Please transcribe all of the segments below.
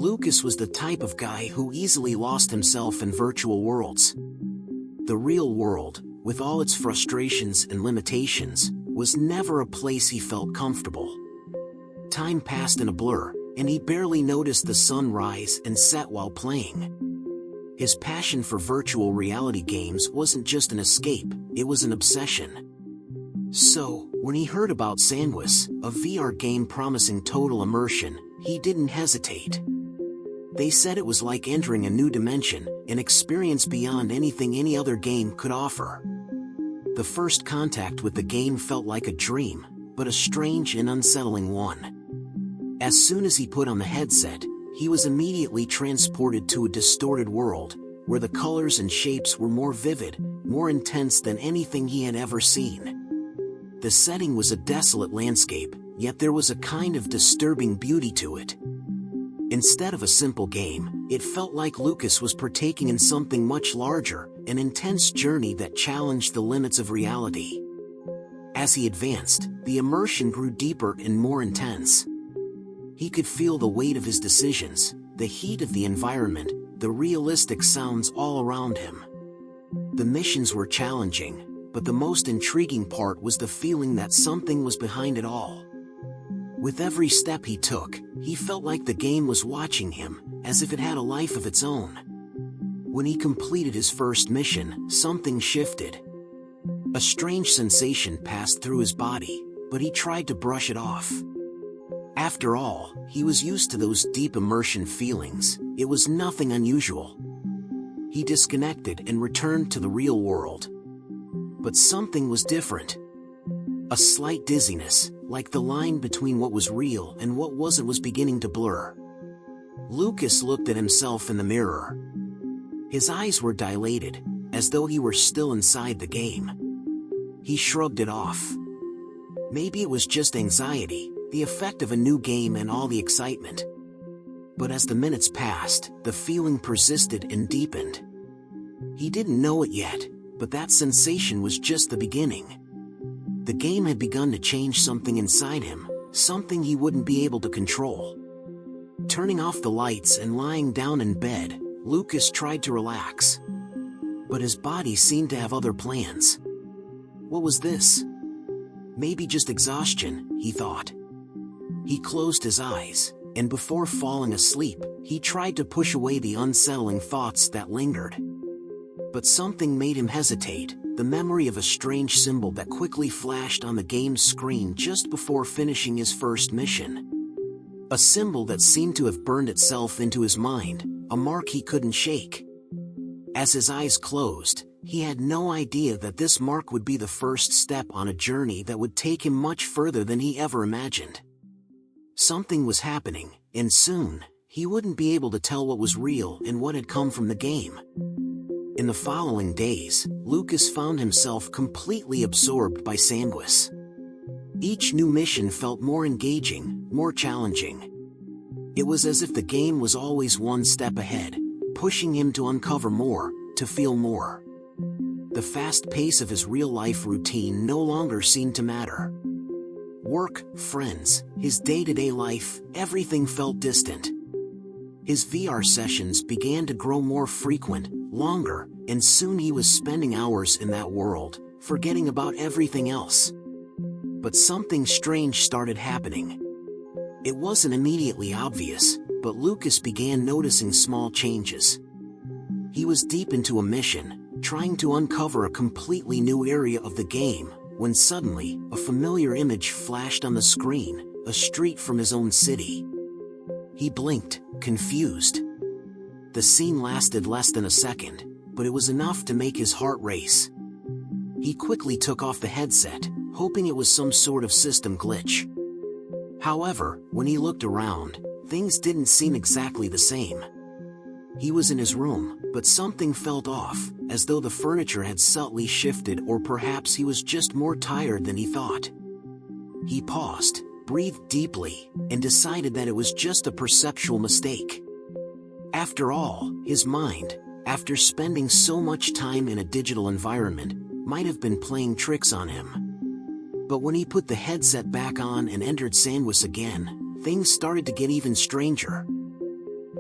Lucas was the type of guy who easily lost himself in virtual worlds. The real world, with all its frustrations and limitations, was never a place he felt comfortable. Time passed in a blur, and he barely noticed the sun rise and set while playing. His passion for virtual reality games wasn't just an escape, it was an obsession. So, when he heard about Sandwis, a VR game promising total immersion, he didn't hesitate. They said it was like entering a new dimension, an experience beyond anything any other game could offer. The first contact with the game felt like a dream, but a strange and unsettling one. As soon as he put on the headset, he was immediately transported to a distorted world, where the colors and shapes were more vivid, more intense than anything he had ever seen. The setting was a desolate landscape, yet there was a kind of disturbing beauty to it. Instead of a simple game, it felt like Lucas was partaking in something much larger, an intense journey that challenged the limits of reality. As he advanced, the immersion grew deeper and more intense. He could feel the weight of his decisions, the heat of the environment, the realistic sounds all around him. The missions were challenging, but the most intriguing part was the feeling that something was behind it all. With every step he took, he felt like the game was watching him, as if it had a life of its own. When he completed his first mission, something shifted. A strange sensation passed through his body, but he tried to brush it off. After all, he was used to those deep immersion feelings, it was nothing unusual. He disconnected and returned to the real world. But something was different. A slight dizziness, like the line between what was real and what wasn't, was beginning to blur. Lucas looked at himself in the mirror. His eyes were dilated, as though he were still inside the game. He shrugged it off. Maybe it was just anxiety, the effect of a new game and all the excitement. But as the minutes passed, the feeling persisted and deepened. He didn't know it yet, but that sensation was just the beginning. The game had begun to change something inside him, something he wouldn't be able to control. Turning off the lights and lying down in bed, Lucas tried to relax. But his body seemed to have other plans. What was this? Maybe just exhaustion, he thought. He closed his eyes, and before falling asleep, he tried to push away the unsettling thoughts that lingered. But something made him hesitate, the memory of a strange symbol that quickly flashed on the game's screen just before finishing his first mission. A symbol that seemed to have burned itself into his mind, a mark he couldn't shake. As his eyes closed, he had no idea that this mark would be the first step on a journey that would take him much further than he ever imagined. Something was happening, and soon, he wouldn't be able to tell what was real and what had come from the game. In the following days, Lucas found himself completely absorbed by Sandwis. Each new mission felt more engaging, more challenging. It was as if the game was always one step ahead, pushing him to uncover more, to feel more. The fast pace of his real-life routine no longer seemed to matter. Work, friends, his day-to-day life, everything felt distant. His VR sessions began to grow more frequent, longer, and soon he was spending hours in that world, forgetting about everything else. But something strange started happening. It wasn't immediately obvious, but Lucas began noticing small changes. He was deep into a mission, trying to uncover a completely new area of the game, when suddenly, a familiar image flashed on the screen, a street from his own city. He blinked, confused. The scene lasted less than a second, but it was enough to make his heart race. He quickly took off the headset, hoping it was some sort of system glitch. However, when he looked around, things didn't seem exactly the same. He was in his room, but something felt off, as though the furniture had subtly shifted, or perhaps he was just more tired than he thought. He paused, breathed deeply, and decided that it was just a perceptual mistake. After all, his mind, after spending so much time in a digital environment, might have been playing tricks on him. But when he put the headset back on and entered Sandwis again, things started to get even stranger.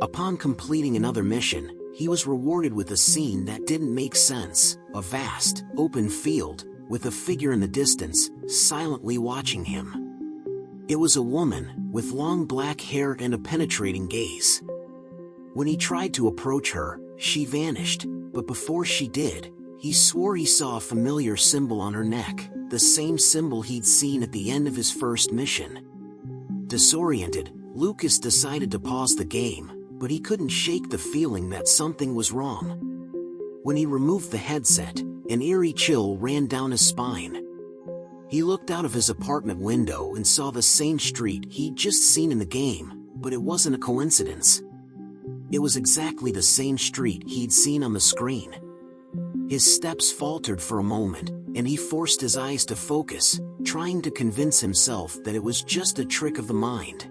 Upon completing another mission, he was rewarded with a scene that didn't make sense: a vast, open field, with a figure in the distance, silently watching him. It was a woman, with long black hair and a penetrating gaze. When he tried to approach her, she vanished, but before she did, he swore he saw a familiar symbol on her neck, the same symbol he'd seen at the end of his first mission. Disoriented, Lucas decided to pause the game, but he couldn't shake the feeling that something was wrong. When he removed the headset, an eerie chill ran down his spine. He looked out of his apartment window and saw the same street he'd just seen in the game, but it wasn't a coincidence. It was exactly the same street he'd seen on the screen. His steps faltered for a moment, and he forced his eyes to focus, trying to convince himself that it was just a trick of the mind.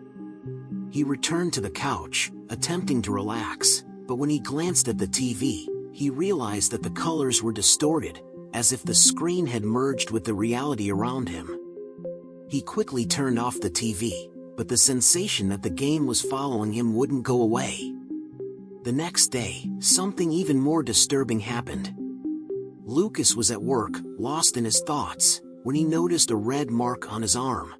He returned to the couch, attempting to relax, but when he glanced at the TV, he realized that the colors were distorted, as if the screen had merged with the reality around him. He quickly turned off the TV, but the sensation that the game was following him wouldn't go away. The next day, something even more disturbing happened. Lucas was at work, lost in his thoughts, when he noticed a red mark on his arm.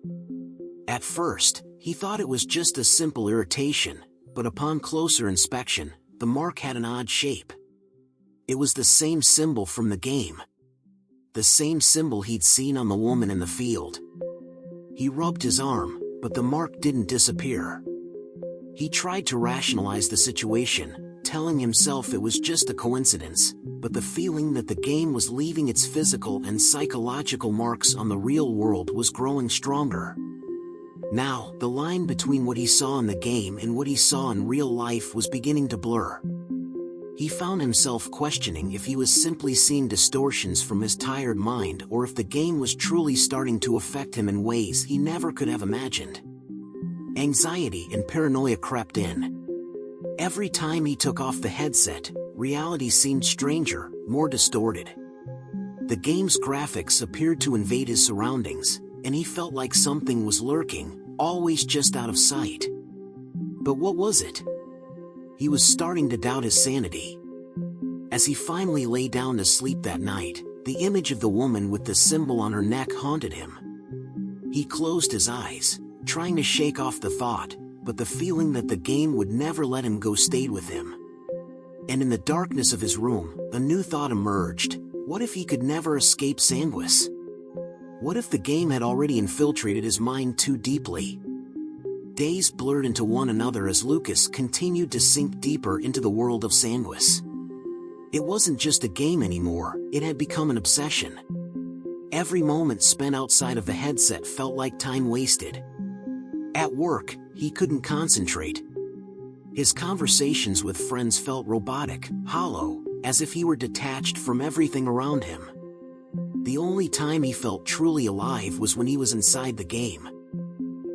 At first, he thought it was just a simple irritation, but upon closer inspection, the mark had an odd shape. It was the same symbol from the game. The same symbol he'd seen on the woman in the field. He rubbed his arm, but the mark didn't disappear. He tried to rationalize the situation, telling himself it was just a coincidence, but the feeling that the game was leaving its physical and psychological marks on the real world was growing stronger. Now, the line between what he saw in the game and what he saw in real life was beginning to blur. He found himself questioning if he was simply seeing distortions from his tired mind or if the game was truly starting to affect him in ways he never could have imagined. Anxiety and paranoia crept in. Every time he took off the headset, reality seemed stranger, more distorted. The game's graphics appeared to invade his surroundings, and he felt like something was lurking, always just out of sight. But what was it? He was starting to doubt his sanity. As he finally lay down to sleep that night, the image of the woman with the symbol on her neck haunted him. He closed his eyes, trying to shake off the thought, but the feeling that the game would never let him go stayed with him. And in the darkness of his room, a new thought emerged: what if he could never escape Sanguis? What if the game had already infiltrated his mind too deeply? Days blurred into one another as Lucas continued to sink deeper into the world of Sanguis. It wasn't just a game anymore, it had become an obsession. Every moment spent outside of the headset felt like time wasted. At work, he couldn't concentrate. His conversations with friends felt robotic, hollow, as if he were detached from everything around him. The only time he felt truly alive was when he was inside the game.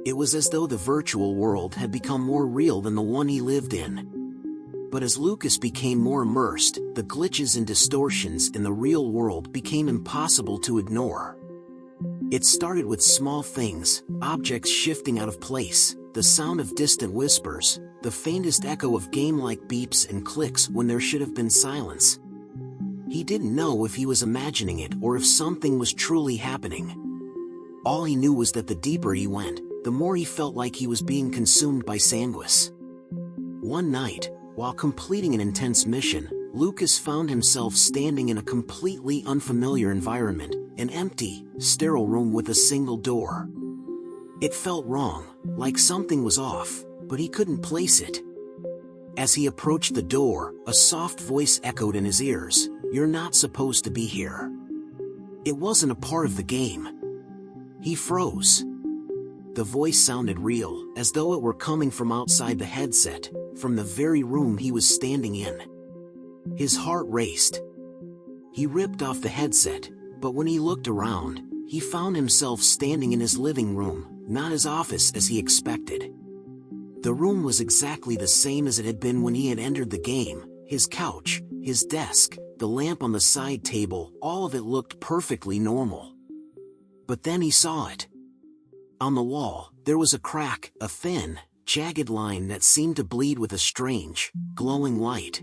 It was as though the virtual world had become more real than the one he lived in. But as Lucas became more immersed, the glitches and distortions in the real world became impossible to ignore. It started with small things: objects shifting out of place, the sound of distant whispers, the faintest echo of game-like beeps and clicks when there should have been silence. He didn't know if he was imagining it or if something was truly happening. All he knew was that the deeper he went, the more he felt like he was being consumed by Sanguis. One night, while completing an intense mission, Lucas found himself standing in a completely unfamiliar environment, an empty, sterile room with a single door. It felt wrong, like something was off, but he couldn't place it. As he approached the door, a soft voice echoed in his ears: "You're not supposed to be here." It wasn't a part of the game. He froze. The voice sounded real, as though it were coming from outside the headset, from the very room he was standing in. His heart raced. He ripped off the headset, but when he looked around, he found himself standing in his living room, not his office as he expected. The room was exactly the same as it had been when he had entered the game: his couch, his desk, the lamp on the side table, all of it looked perfectly normal. But then he saw it. On the wall, there was a crack, a thin, jagged line that seemed to bleed with a strange, glowing light.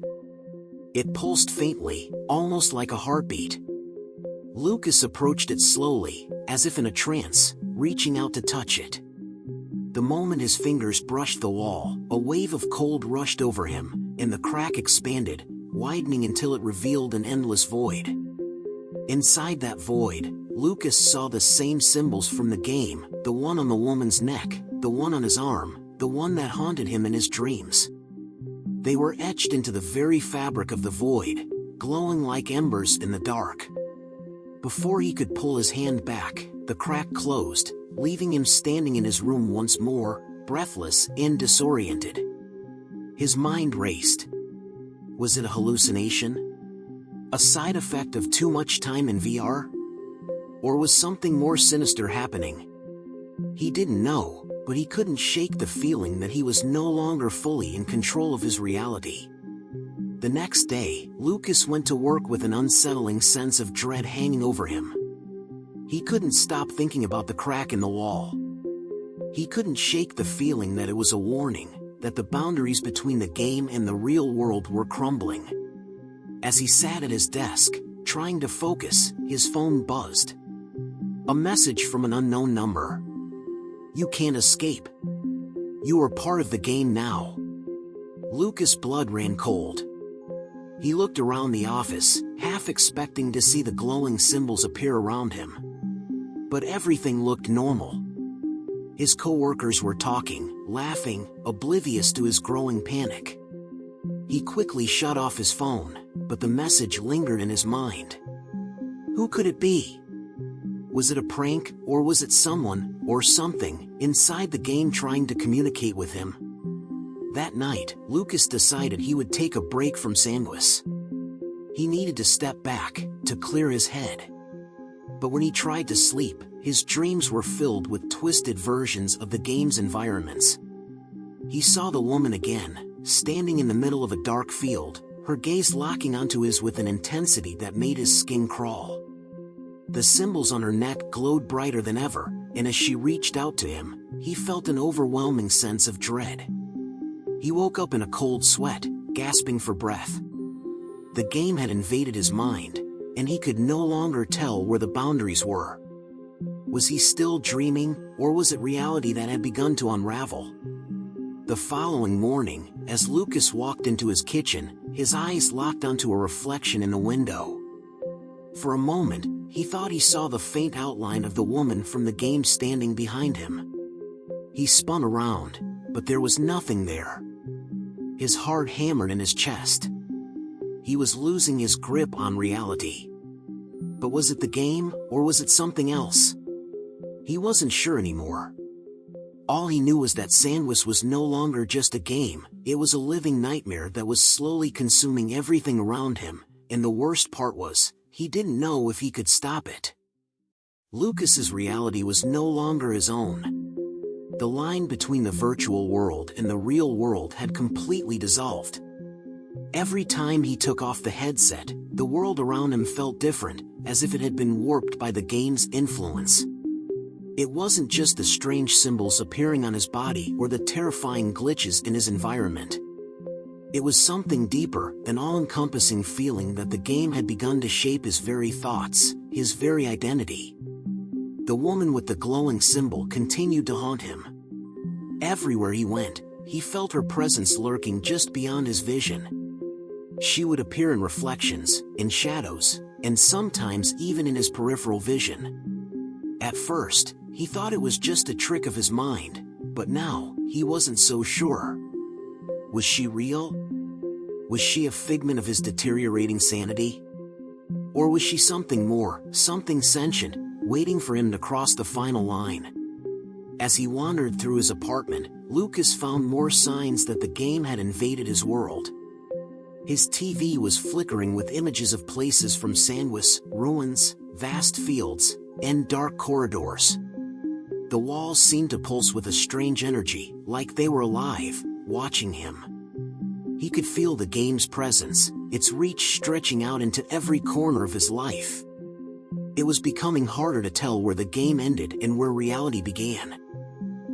It pulsed faintly, almost like a heartbeat. Lucas approached it slowly, as if in a trance, reaching out to touch it. The moment his fingers brushed the wall, a wave of cold rushed over him, and the crack expanded, widening until it revealed an endless void. Inside that void, Lucas saw the same symbols from the game, the one on the woman's neck, the one on his arm, the one that haunted him in his dreams. They were etched into the very fabric of the void, glowing like embers in the dark. Before he could pull his hand back, the crack closed, leaving him standing in his room once more, breathless and disoriented. His mind raced. Was it a hallucination? A side effect of too much time in VR? Or was something more sinister happening? He didn't know, but he couldn't shake the feeling that he was no longer fully in control of his reality. The next day, Lucas went to work with an unsettling sense of dread hanging over him. He couldn't stop thinking about the crack in the wall. He couldn't shake the feeling that it was a warning, that the boundaries between the game and the real world were crumbling. As he sat at his desk, trying to focus, his phone buzzed. A message from an unknown number. "You can't escape. You are part of the game now." Lucas' blood ran cold. He looked around the office, half expecting to see the glowing symbols appear around him. But everything looked normal. His coworkers were talking, laughing, oblivious to his growing panic. He quickly shut off his phone, but the message lingered in his mind. Who could it be? Was it a prank, or was it someone, or something, inside the game trying to communicate with him? That night, Lucas decided he would take a break from Sanguis. He needed to step back, to clear his head. But when he tried to sleep, his dreams were filled with twisted versions of the game's environments. He saw the woman again, standing in the middle of a dark field, her gaze locking onto his with an intensity that made his skin crawl. The symbols on her neck glowed brighter than ever, and as she reached out to him, he felt an overwhelming sense of dread. He woke up in a cold sweat, gasping for breath. The game had invaded his mind, and he could no longer tell where the boundaries were. Was he still dreaming, or was it reality that had begun to unravel? The following morning, as Lucas walked into his kitchen, his eyes locked onto a reflection in the window. For a moment, he thought he saw the faint outline of the woman from the game standing behind him. He spun around, but there was nothing there. His heart hammered in his chest. He was losing his grip on reality. But was it the game, or was it something else? He wasn't sure anymore. All he knew was that Sanguis was no longer just a game, it was a living nightmare that was slowly consuming everything around him, and the worst part was, he didn't know if he could stop it. Lucas's reality was no longer his own. The line between the virtual world and the real world had completely dissolved. Every time he took off the headset, the world around him felt different, as if it had been warped by the game's influence. It wasn't just the strange symbols appearing on his body or the terrifying glitches in his environment. It was something deeper, an all-encompassing feeling that the game had begun to shape his very thoughts, his very identity. The woman with the glowing symbol continued to haunt him. Everywhere he went, he felt her presence lurking just beyond his vision. She would appear in reflections, in shadows, and sometimes even in his peripheral vision. At first, he thought it was just a trick of his mind, but now, he wasn't so sure. Was she real? Was she a figment of his deteriorating sanity? Or was she something more, something sentient, waiting for him to cross the final line? As he wandered through his apartment, Lucas found more signs that the game had invaded his world. His TV was flickering with images of places from Sanguis, ruins, vast fields, and dark corridors. The walls seemed to pulse with a strange energy, like they were alive, watching him. He could feel the game's presence, its reach stretching out into every corner of his life. It was becoming harder to tell where the game ended and where reality began.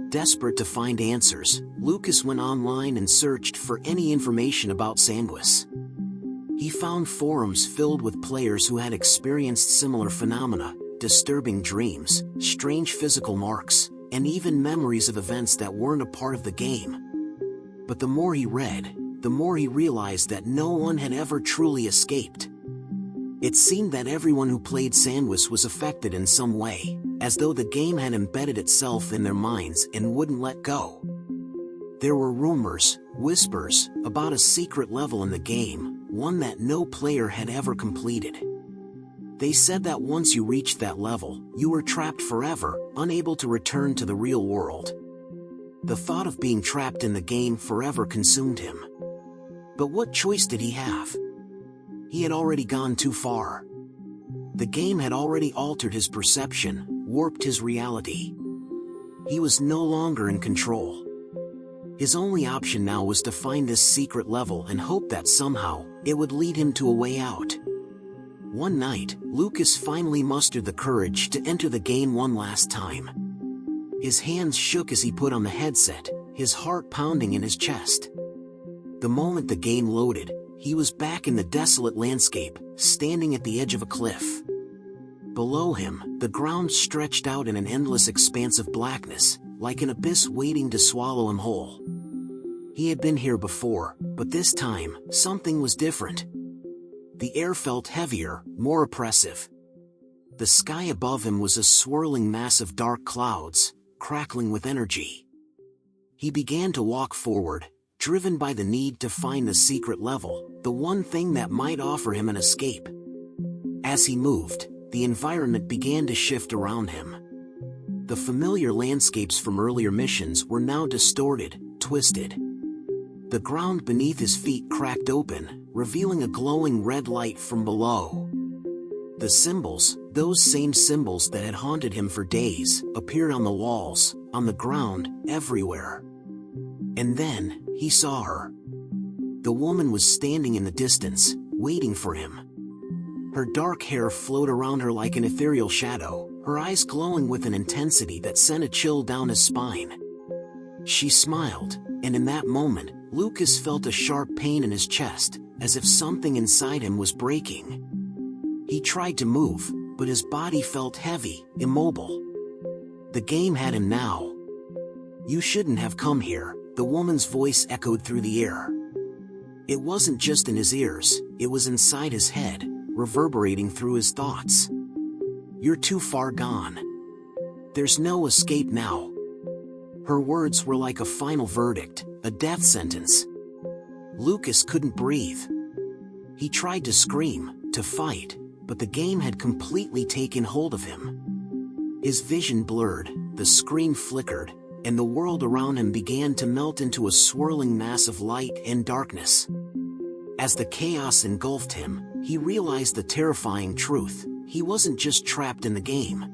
Desperate to find answers, Lucas went online and searched for any information about Sanguis. He found forums filled with players who had experienced similar phenomena, disturbing dreams, strange physical marks, and even memories of events that weren't a part of the game. But the more he read, the more he realized that no one had ever truly escaped. It seemed that everyone who played Sanguis was affected in some way, as though the game had embedded itself in their minds and wouldn't let go. There were rumors, whispers, about a secret level in the game, one that no player had ever completed. They said that once you reached that level, you were trapped forever, unable to return to the real world. The thought of being trapped in the game forever consumed him. But what choice did he have? He had already gone too far. The game had already altered his perception, warped his reality. He was no longer in control. His only option now was to find this secret level and hope that somehow, it would lead him to a way out. One night, Lucas finally mustered the courage to enter the game one last time. His hands shook as he put on the headset, his heart pounding in his chest. The moment the game loaded, he was back in the desolate landscape, standing at the edge of a cliff. Below him, the ground stretched out in an endless expanse of blackness, like an abyss waiting to swallow him whole. He had been here before, but this time, something was different. The air felt heavier, more oppressive. The sky above him was a swirling mass of dark clouds, crackling with energy. He began to walk forward, driven by the need to find the secret level, the one thing that might offer him an escape. As he moved, the environment began to shift around him. The familiar landscapes from earlier missions were now distorted, twisted. The ground beneath his feet cracked open, revealing a glowing red light from below. The symbols, those same symbols that had haunted him for days, appeared on the walls, on the ground, everywhere. And then, he saw her. The woman was standing in the distance, waiting for him. Her dark hair flowed around her like an ethereal shadow, her eyes glowing with an intensity that sent a chill down his spine. She smiled, and in that moment, Lucas felt a sharp pain in his chest, as if something inside him was breaking. He tried to move, but his body felt heavy, immobile. The game had him now. "You shouldn't have come here," the woman's voice echoed through the air. It wasn't just in his ears, it was inside his head, reverberating through his thoughts. "You're too far gone. There's no escape now." Her words were like a final verdict, a death sentence. Lucas couldn't breathe. He tried to scream, to fight, but the game had completely taken hold of him. His vision blurred, the screen flickered, and the world around him began to melt into a swirling mass of light and darkness. As the chaos engulfed him, he realized the terrifying truth: he wasn't just trapped in the game.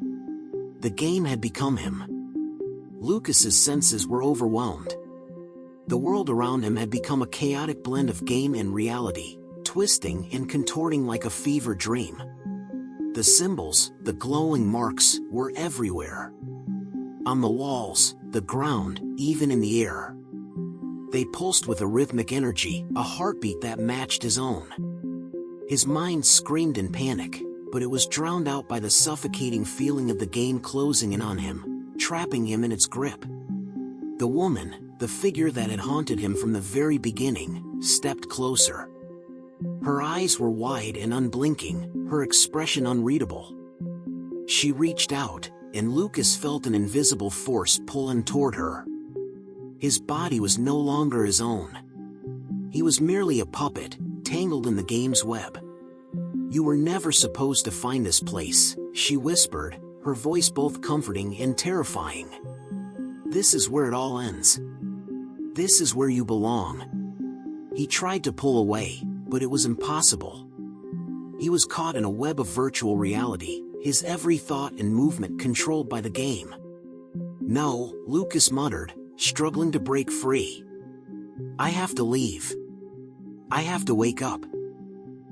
The game had become him. Lucas's senses were overwhelmed. The world around him had become a chaotic blend of game and reality, twisting and contorting like a fever dream. The symbols, the glowing marks, were everywhere. On the walls, the ground, even in the air. They pulsed with a rhythmic energy, a heartbeat that matched his own. His mind screamed in panic, but it was drowned out by the suffocating feeling of the game closing in on him, trapping him in its grip. The woman, the figure that had haunted him from the very beginning, stepped closer. Her eyes were wide and unblinking, her expression unreadable. She reached out, and Lucas felt an invisible force pulling toward her. His body was no longer his own. He was merely a puppet, tangled in the game's web. "You were never supposed to find this place," she whispered, her voice both comforting and terrifying. "This is where it all ends. This is where you belong." He tried to pull away, but it was impossible. He was caught in a web of virtual reality, his every thought and movement controlled by the game. "No," Lucas muttered, struggling to break free. "I have to leave. I have to wake up."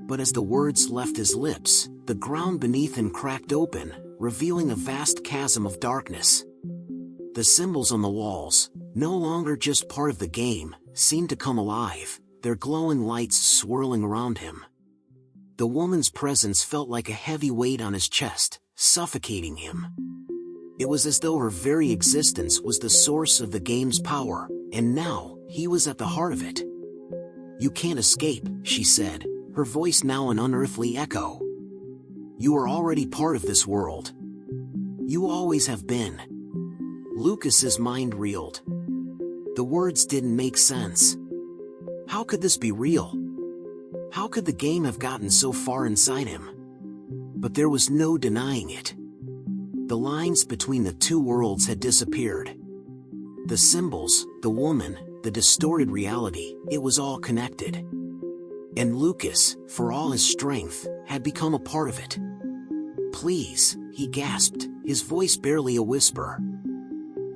But as the words left his lips, the ground beneath him cracked open, revealing a vast chasm of darkness. The symbols on the walls, no longer just part of the game, seemed to come alive, their glowing lights swirling around him. The woman's presence felt like a heavy weight on his chest, suffocating him. It was as though her very existence was the source of the game's power, and now, he was at the heart of it. "You can't escape," she said, her voice now an unearthly echo. "You are already part of this world. You always have been." Lucas's mind reeled. The words didn't make sense. How could this be real? How could the game have gotten so far inside him? But there was no denying it. The lines between the two worlds had disappeared. The symbols, the woman, the distorted reality, it was all connected. And Lucas, for all his strength, had become a part of it. "Please," he gasped, his voice barely a whisper.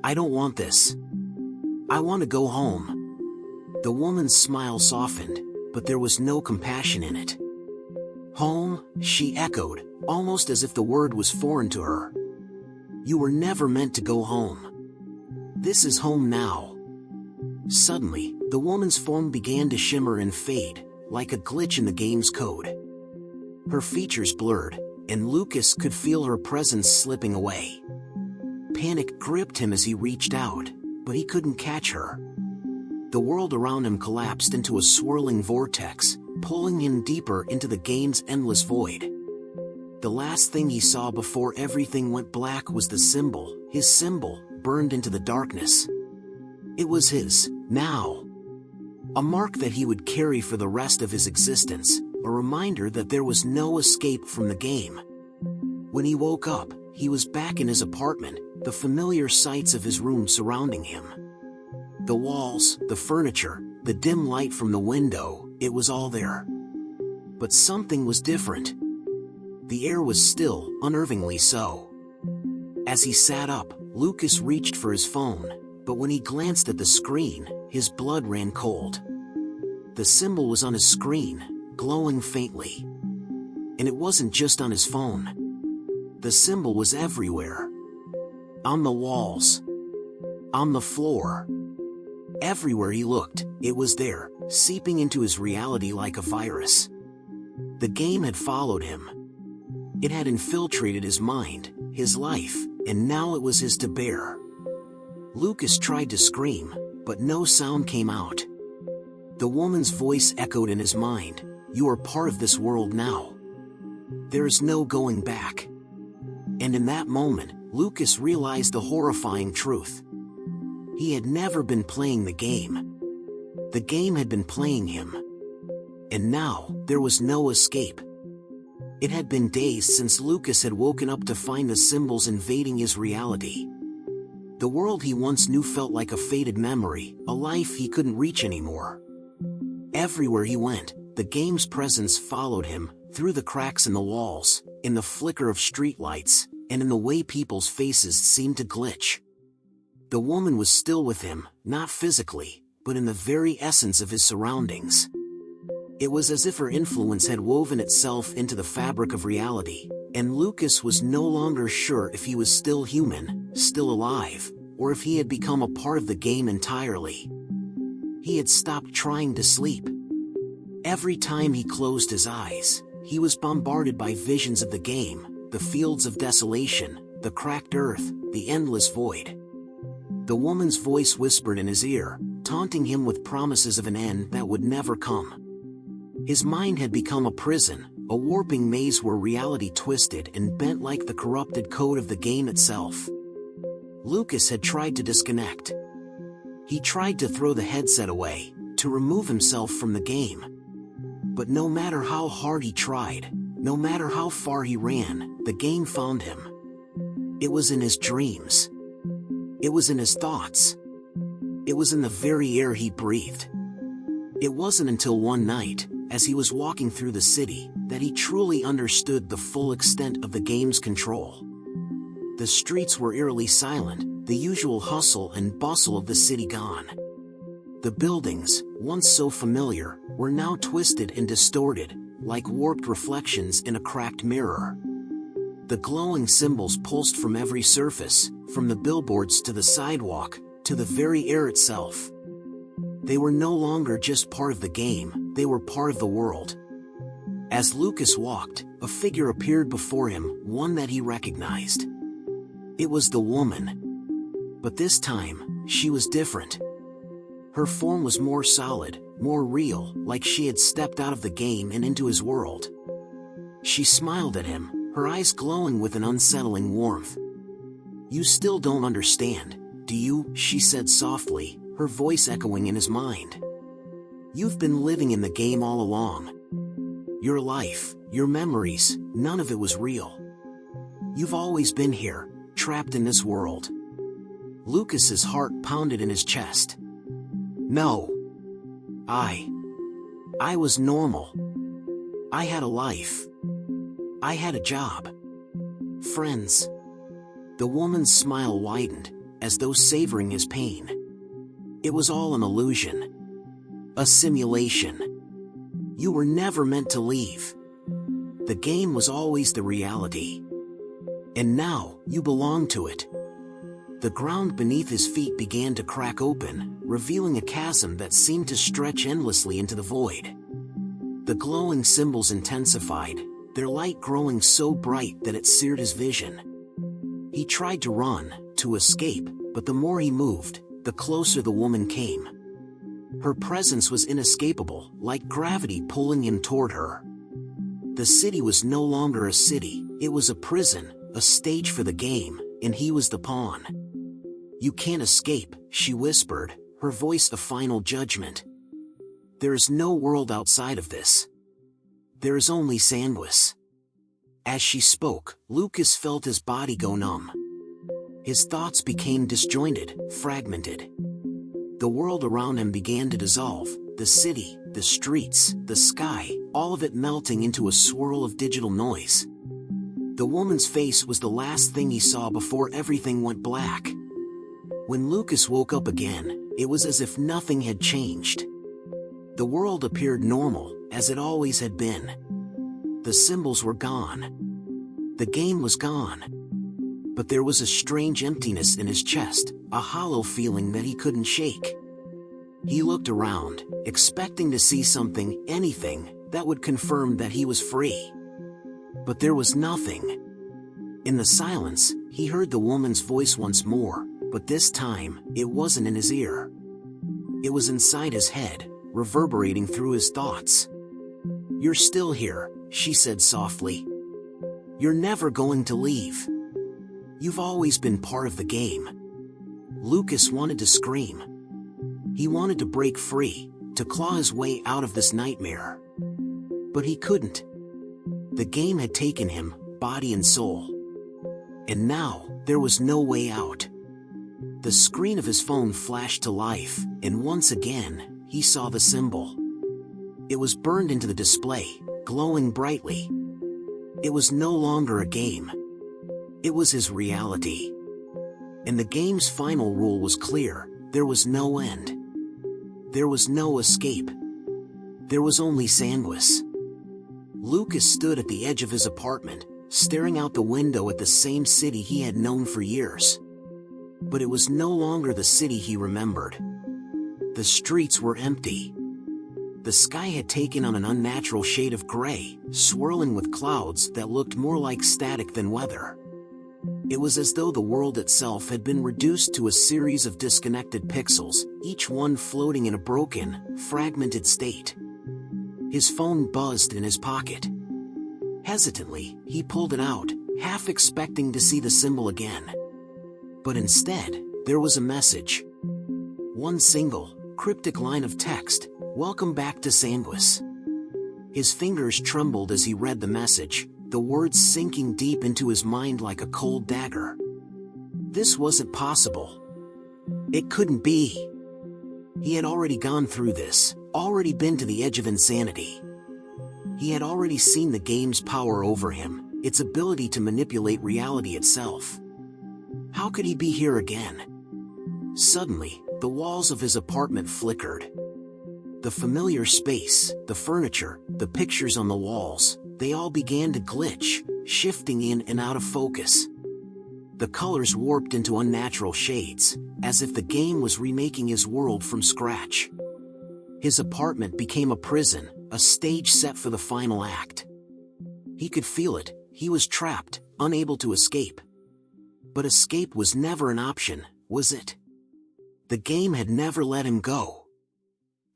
"I don't want this. I want to go home." The woman's smile softened, but there was no compassion in it. "Home," she echoed, almost as if the word was foreign to her. "You were never meant to go home. This is home now." Suddenly, the woman's form began to shimmer and fade, like a glitch in the game's code. Her features blurred, and Lucas could feel her presence slipping away. Panic gripped him as he reached out, but he couldn't catch her. The world around him collapsed into a swirling vortex, pulling him deeper into the game's endless void. The last thing he saw before everything went black was the symbol, his symbol, burned into the darkness. It was his, now. A mark that he would carry for the rest of his existence, a reminder that there was no escape from the game. When he woke up, he was back in his apartment, the familiar sights of his room surrounding him. The walls, the furniture, the dim light from the window, it was all there. But something was different. The air was still, unnervingly so. As he sat up, Lucas reached for his phone, but when he glanced at the screen, his blood ran cold. The symbol was on his screen, glowing faintly. And it wasn't just on his phone. The symbol was everywhere. On the walls. On the floor. Everywhere he looked, it was there, seeping into his reality like a virus. The game had followed him. It had infiltrated his mind, his life, and now it was his to bear. Lucas tried to scream, but no sound came out. The woman's voice echoed in his mind, "You are part of this world now. There is no going back." And in that moment, Lucas realized the horrifying truth. He had never been playing the game. The game had been playing him. And now, there was no escape. It had been days since Lucas had woken up to find the symbols invading his reality. The world he once knew felt like a faded memory, a life he couldn't reach anymore. Everywhere he went, the game's presence followed him, through the cracks in the walls, in the flicker of streetlights, and in the way people's faces seemed to glitch. The woman was still with him, not physically, but in the very essence of his surroundings. It was as if her influence had woven itself into the fabric of reality, and Lucas was no longer sure if he was still human, still alive, or if he had become a part of the game entirely. He had stopped trying to sleep. Every time he closed his eyes, he was bombarded by visions of the game, the fields of desolation, the cracked earth, the endless void. The woman's voice whispered in his ear, taunting him with promises of an end that would never come. His mind had become a prison, a warping maze where reality twisted and bent like the corrupted code of the game itself. Lucas had tried to disconnect. He tried to throw the headset away, to remove himself from the game. But no matter how hard he tried, no matter how far he ran, the game found him. It was in his dreams. It was in his thoughts. It was in the very air he breathed. It wasn't until one night, as he was walking through the city, that he truly understood the full extent of the game's control. The streets were eerily silent, the usual hustle and bustle of the city gone. The buildings, once so familiar, were now twisted and distorted, like warped reflections in a cracked mirror. The glowing symbols pulsed from every surface, from the billboards to the sidewalk, to the very air itself. They were no longer just part of the game, they were part of the world. As Lucas walked, a figure appeared before him, one that he recognized. It was the woman. But this time, she was different. Her form was more solid, more real, like she had stepped out of the game and into his world. She smiled at him, her eyes glowing with an unsettling warmth. "You still don't understand, do you?" she said softly, her voice echoing in his mind. "You've been living in the game all along. Your life, your memories, none of it was real. You've always been here, trapped in this world." Lucas's heart pounded in his chest. "No. I was normal. I had a life. I had a job. Friends." The woman's smile widened, as though savoring his pain. "It was all an illusion. A simulation. You were never meant to leave. The game was always the reality. And now, you belong to it." The ground beneath his feet began to crack open, revealing a chasm that seemed to stretch endlessly into the void. The glowing symbols intensified, their light growing so bright that it seared his vision. He tried to run, to escape, but the more he moved, the closer the woman came. Her presence was inescapable, like gravity pulling him toward her. The city was no longer a city, it was a prison, a stage for the game, and he was the pawn. "You can't escape," she whispered, her voice a final judgment. "There is no world outside of this. There is only Sanguis." As she spoke, Lucas felt his body go numb. His thoughts became disjointed, fragmented. The world around him began to dissolve, the city, the streets, the sky, all of it melting into a swirl of digital noise. The woman's face was the last thing he saw before everything went black. When Lucas woke up again, it was as if nothing had changed. The world appeared normal, as it always had been. The symbols were gone. The game was gone. But there was a strange emptiness in his chest, a hollow feeling that he couldn't shake. He looked around, expecting to see something, anything, that would confirm that he was free. But there was nothing. In the silence, he heard the woman's voice once more, but this time, it wasn't in his ear. It was inside his head, reverberating through his thoughts. "You're still here," she said softly. "You're never going to leave. You've always been part of the game." Lucas wanted to scream. He wanted to break free, to claw his way out of this nightmare. But he couldn't. The game had taken him, body and soul. And now, there was no way out. The screen of his phone flashed to life, and once again, he saw the symbol. It was burned into the display, glowing brightly. It was no longer a game. It was his reality. And the game's final rule was clear: there was no end. There was no escape. There was only Sanguis. Lucas stood at the edge of his apartment, staring out the window at the same city he had known for years. But it was no longer the city he remembered. The streets were empty. The sky had taken on an unnatural shade of gray, swirling with clouds that looked more like static than weather. It was as though the world itself had been reduced to a series of disconnected pixels, each one floating in a broken, fragmented state. His phone buzzed in his pocket. Hesitantly, he pulled it out, half expecting to see the symbol again. But instead, there was a message. One single, cryptic line of text: "Welcome back to Sanguis." His fingers trembled as he read the message, the words sinking deep into his mind like a cold dagger. This wasn't possible. It couldn't be. He had already gone through this, already been to the edge of insanity. He had already seen the game's power over him, its ability to manipulate reality itself. How could he be here again? Suddenly, the walls of his apartment flickered. The familiar space, the furniture, the pictures on the walls, they all began to glitch, shifting in and out of focus. The colors warped into unnatural shades, as if the game was remaking his world from scratch. His apartment became a prison, a stage set for the final act. He could feel it, he was trapped, unable to escape. But escape was never an option, was it? The game had never let him go.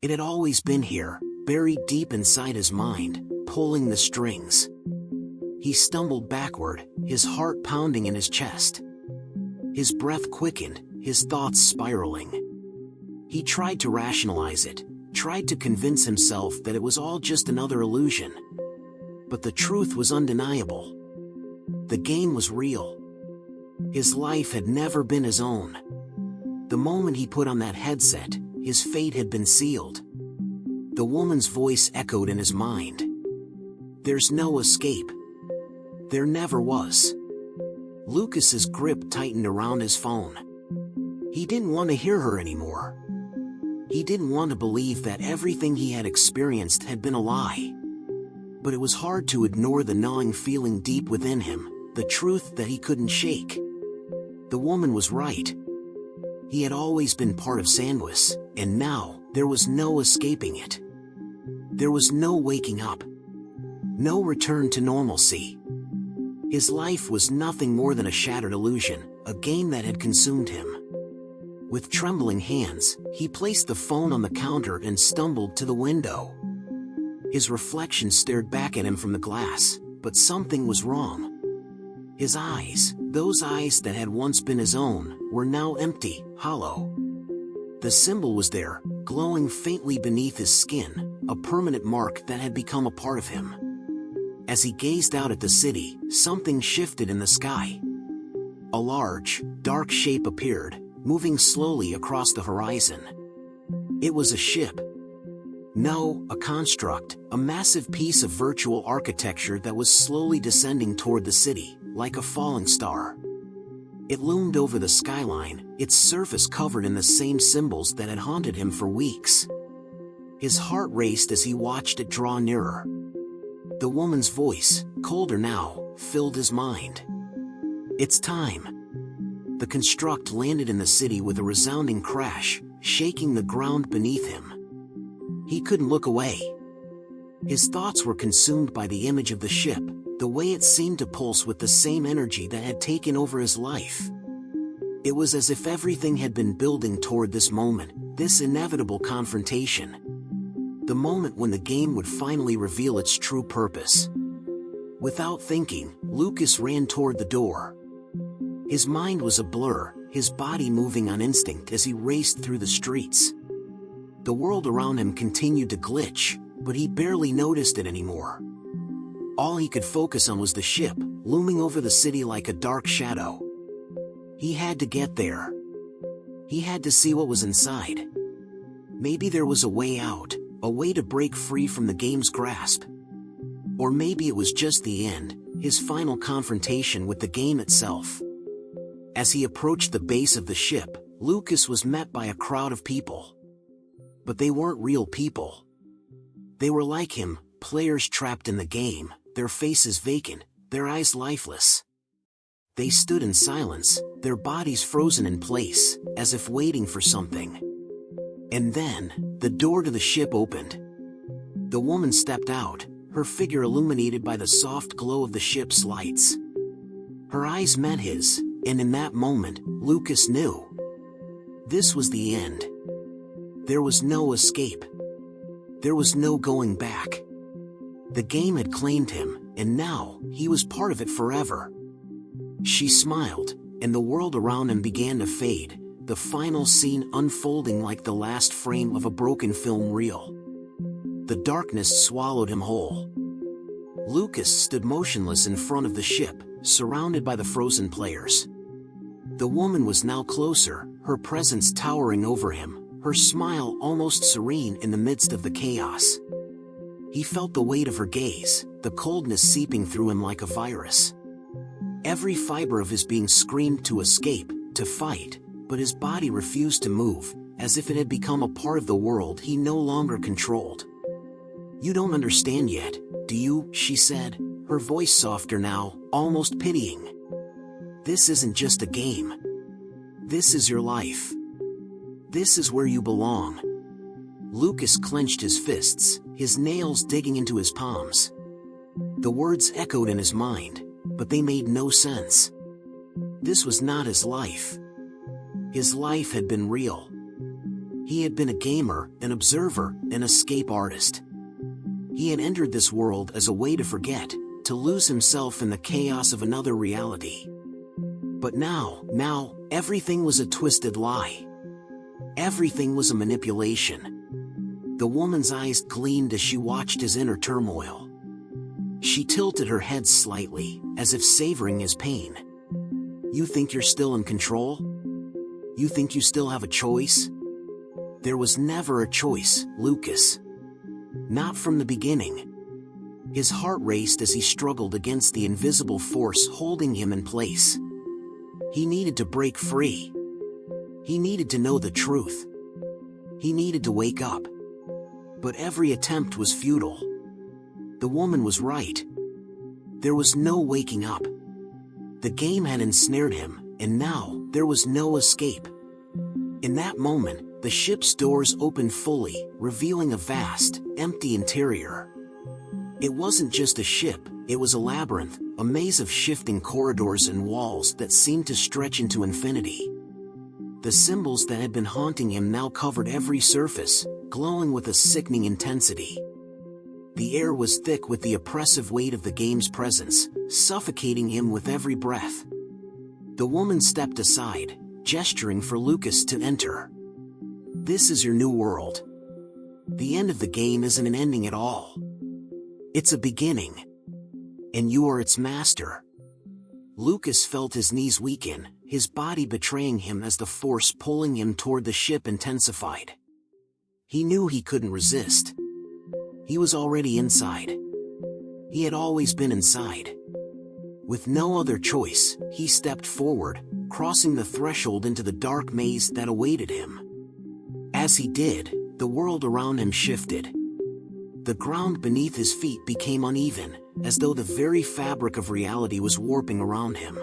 It had always been here, buried deep inside his mind, pulling the strings. He stumbled backward, his heart pounding in his chest. His breath quickened, his thoughts spiraling. He tried to rationalize it, tried to convince himself that it was all just another illusion. But the truth was undeniable. The game was real. His life had never been his own. The moment he put on that headset, his fate had been sealed. The woman's voice echoed in his mind. There's no escape. There never was. Lucas's grip tightened around his phone. He didn't want to hear her anymore. He didn't want to believe that everything he had experienced had been a lie. But it was hard to ignore the gnawing feeling deep within him, the truth that he couldn't shake. The woman was right. He had always been part of Sandwich, and now, there was no escaping it. There was no waking up. No return to normalcy. His life was nothing more than a shattered illusion, a game that had consumed him. With trembling hands, he placed the phone on the counter and stumbled to the window. His reflection stared back at him from the glass, but something was wrong. His eyes, those eyes that had once been his own, were now empty, hollow. The symbol was there, glowing faintly beneath his skin, a permanent mark that had become a part of him. As he gazed out at the city, something shifted in the sky. A large, dark shape appeared, moving slowly across the horizon. It was a ship. No, a construct, a massive piece of virtual architecture that was slowly descending toward the city, like a falling star. It loomed over the skyline, its surface covered in the same symbols that had haunted him for weeks. His heart raced as he watched it draw nearer. The woman's voice, colder now, filled his mind. It's time. The construct landed in the city with a resounding crash, shaking the ground beneath him. He couldn't look away. His thoughts were consumed by the image of the ship, the way it seemed to pulse with the same energy that had taken over his life. It was as if everything had been building toward this moment, this inevitable confrontation. The moment when the game would finally reveal its true purpose. Without thinking, Lucas ran toward the door. His mind was a blur, his body moving on instinct as he raced through the streets. The world around him continued to glitch, but he barely noticed it anymore. All he could focus on was the ship, looming over the city like a dark shadow. He had to get there. He had to see what was inside. Maybe there was a way out, a way to break free from the game's grasp. Or maybe it was just the end, his final confrontation with the game itself. As he approached the base of the ship, Lucas was met by a crowd of people. But they weren't real people. They were like him, players trapped in the game, their faces vacant, their eyes lifeless. They stood in silence, their bodies frozen in place, as if waiting for something. And then, the door to the ship opened. The woman stepped out, her figure illuminated by the soft glow of the ship's lights. Her eyes met his, and in that moment, Lucas knew. This was the end. There was no escape. There was no going back. The game had claimed him, and now, he was part of it forever. She smiled, and the world around him began to fade, the final scene unfolding like the last frame of a broken film reel. The darkness swallowed him whole. Lucas stood motionless in front of the ship, surrounded by the frozen players. The woman was now closer, her presence towering over him, her smile almost serene in the midst of the chaos. He felt the weight of her gaze, the coldness seeping through him like a virus. Every fiber of his being screamed to escape, to fight, but his body refused to move, as if it had become a part of the world he no longer controlled. "You don't understand yet, do you?" she said, her voice softer now, almost pitying. "This isn't just a game. This is your life. This is where you belong." Lucas clenched his fists, his nails digging into his palms. The words echoed in his mind, but they made no sense. This was not his life. His life had been real. He had been a gamer, an observer, an escape artist. He had entered this world as a way to forget, to lose himself in the chaos of another reality. But now, everything was a twisted lie. Everything was a manipulation. The woman's eyes gleamed as she watched his inner turmoil. She tilted her head slightly, as if savoring his pain. "You think you're still in control? You think you still have a choice?" There was never a choice, Lucas. Not from the beginning. His heart raced as he struggled against the invisible force holding him in place. He needed to break free. He needed to know the truth. He needed to wake up. But every attempt was futile. The woman was right. There was no waking up. The game had ensnared him, and now there was no escape. In that moment, the ship's doors opened fully, revealing a vast, empty interior. It wasn't just a ship, it was a labyrinth, a maze of shifting corridors and walls that seemed to stretch into infinity. The symbols that had been haunting him now covered every surface, glowing with a sickening intensity. The air was thick with the oppressive weight of the game's presence, suffocating him with every breath. The woman stepped aside, gesturing for Lucas to enter. "This is your new world. The end of the game isn't an ending at all. It's a beginning. And you are its master." Lucas felt his knees weaken, his body betraying him as the force pulling him toward the ship intensified. He knew he couldn't resist. He was already inside. He had always been inside. With no other choice, he stepped forward, crossing the threshold into the dark maze that awaited him. As he did, the world around him shifted. The ground beneath his feet became uneven, as though the very fabric of reality was warping around him.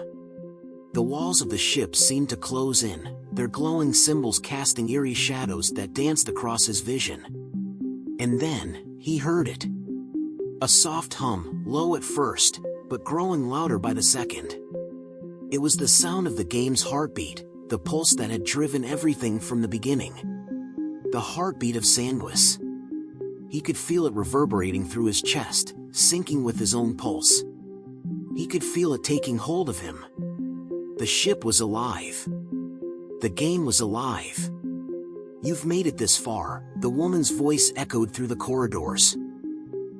The walls of the ship seemed to close in, their glowing symbols casting eerie shadows that danced across his vision. And then, he heard it. A soft hum, low at first, but growing louder by the second. It was the sound of the game's heartbeat, the pulse that had driven everything from the beginning. The heartbeat of Sanguis. He could feel it reverberating through his chest, syncing with his own pulse. He could feel it taking hold of him. The ship was alive. The game was alive. "You've made it this far," the woman's voice echoed through the corridors.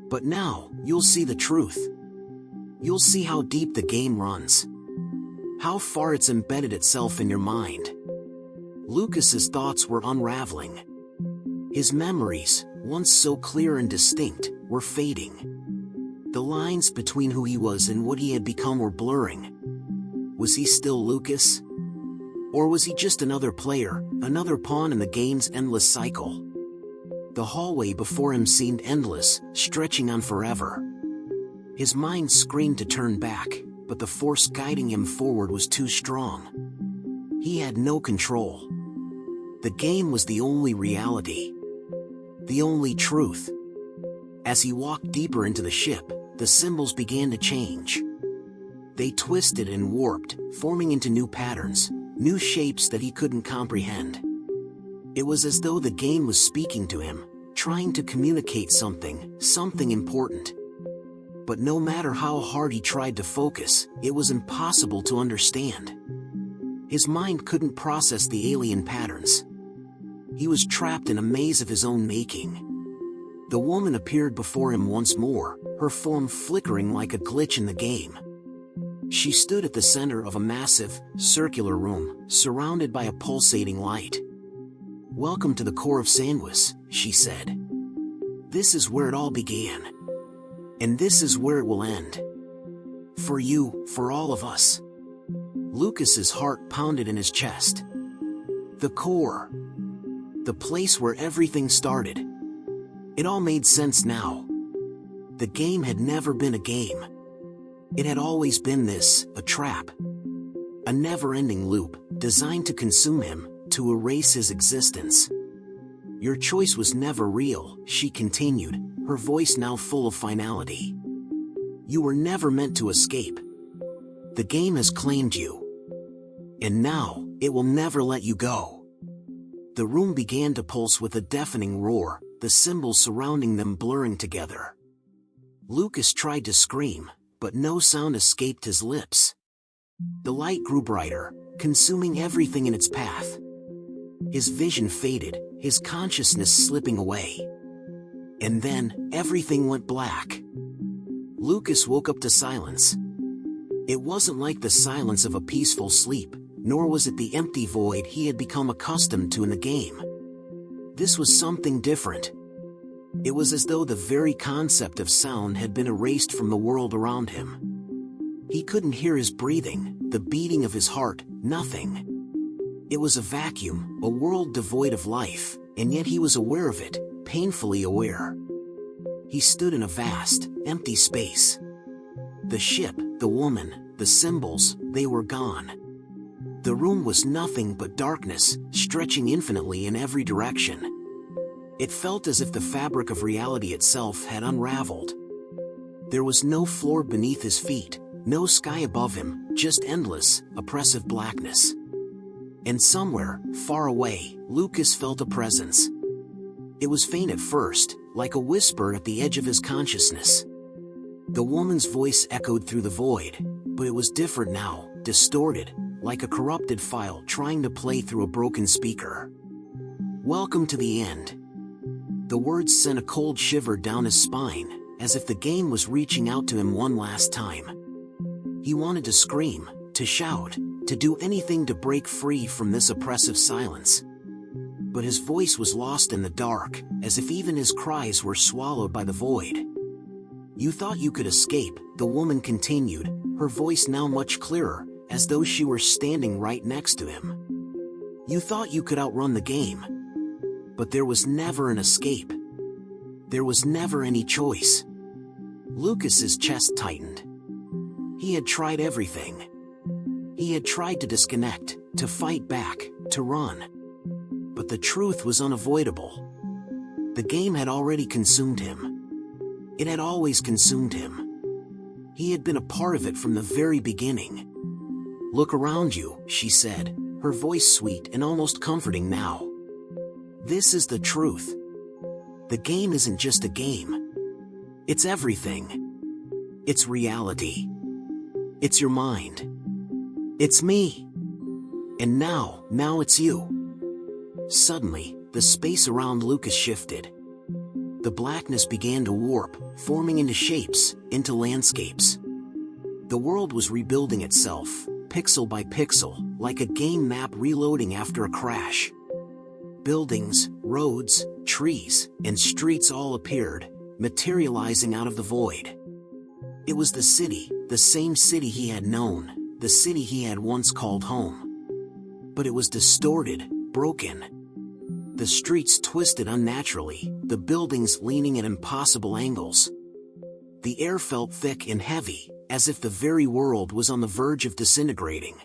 "But now, you'll see the truth. You'll see how deep the game runs. How far it's embedded itself in your mind." Lucas's thoughts were unraveling. His memories, once so clear and distinct, were fading. The lines between who he was and what he had become were blurring. Was he still Lucas? Or was he just another player, another pawn in the game's endless cycle? The hallway before him seemed endless, stretching on forever. His mind screamed to turn back, but the force guiding him forward was too strong. He had no control. The game was the only reality. The only truth. As he walked deeper into the ship, the symbols began to change. They twisted and warped, forming into new patterns, new shapes that he couldn't comprehend. It was as though the game was speaking to him, trying to communicate something important. But no matter how hard he tried to focus, it was impossible to understand. His mind couldn't process the alien patterns. He was trapped in a maze of his own making. The woman appeared before him once more, her form flickering like a glitch in the game. She stood at the center of a massive, circular room, surrounded by a pulsating light. "Welcome to the core of Sanguis," she said. "This is where it all began. And this is where it will end. For you, for all of us." Lucas's heart pounded in his chest. The core. The place where everything started. It all made sense now. The game had never been a game. It had always been this, a trap. A never-ending loop, designed to consume him, to erase his existence. Your choice was never real, she continued, her voice now full of finality. You were never meant to escape. The game has claimed you. And now, it will never let you go. The room began to pulse with a deafening roar, the symbols surrounding them blurring together. Lucas tried to scream, but no sound escaped his lips. The light grew brighter, consuming everything in its path. His vision faded, his consciousness slipping away. And then, everything went black. Lucas woke up to silence. It wasn't like the silence of a peaceful sleep, nor was it the empty void he had become accustomed to in the game. This was something different. It was as though the very concept of sound had been erased from the world around him. He couldn't hear his breathing, the beating of his heart, nothing. It was a vacuum, a world devoid of life, and yet he was aware of it, painfully aware. He stood in a vast, empty space. The ship, the woman, the symbols, they were gone. The room was nothing but darkness, stretching infinitely in every direction. It felt as if the fabric of reality itself had unraveled. There was no floor beneath his feet, no sky above him, just endless, oppressive blackness. And somewhere, far away, Lucas felt a presence. It was faint at first, like a whisper at the edge of his consciousness. The woman's voice echoed through the void, but it was different now, distorted, like a corrupted file trying to play through a broken speaker. Welcome to the end. The words sent a cold shiver down his spine, as if the game was reaching out to him one last time. He wanted to scream, to shout, to do anything to break free from this oppressive silence. But his voice was lost in the dark, as if even his cries were swallowed by the void. You thought you could escape, the woman continued, her voice now much clearer, as though she were standing right next to him. You thought you could outrun the game. But there was never an escape. There was never any choice. Lucas's chest tightened. He had tried everything. He had tried to disconnect, to fight back, to run. But the truth was unavoidable. The game had already consumed him. It had always consumed him. He had been a part of it from the very beginning. Look around you, she said, her voice sweet and almost comforting now. This is the truth. The game isn't just a game. It's everything. It's reality. It's your mind. It's me. And now it's you. Suddenly, the space around Lucas shifted. The blackness began to warp, forming into shapes, into landscapes. The world was rebuilding itself, pixel by pixel, like a game map reloading after a crash. Buildings, roads, trees, and streets all appeared, materializing out of the void. It was the city, the same city he had known, the city he had once called home. But it was distorted, broken. The streets twisted unnaturally, the buildings leaning at impossible angles. The air felt thick and heavy, as if the very world was on the verge of disintegrating.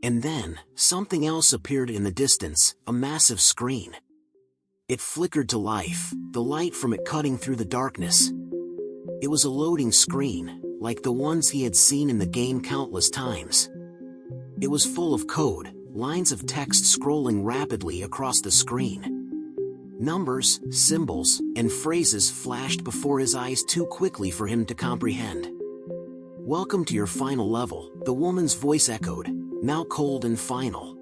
And then, something else appeared in the distance, a massive screen. It flickered to life, the light from it cutting through the darkness. It was a loading screen, like the ones he had seen in the game countless times. It was full of code, lines of text scrolling rapidly across the screen. Numbers, symbols, and phrases flashed before his eyes too quickly for him to comprehend. Welcome to your final level, the woman's voice echoed, now cold and final.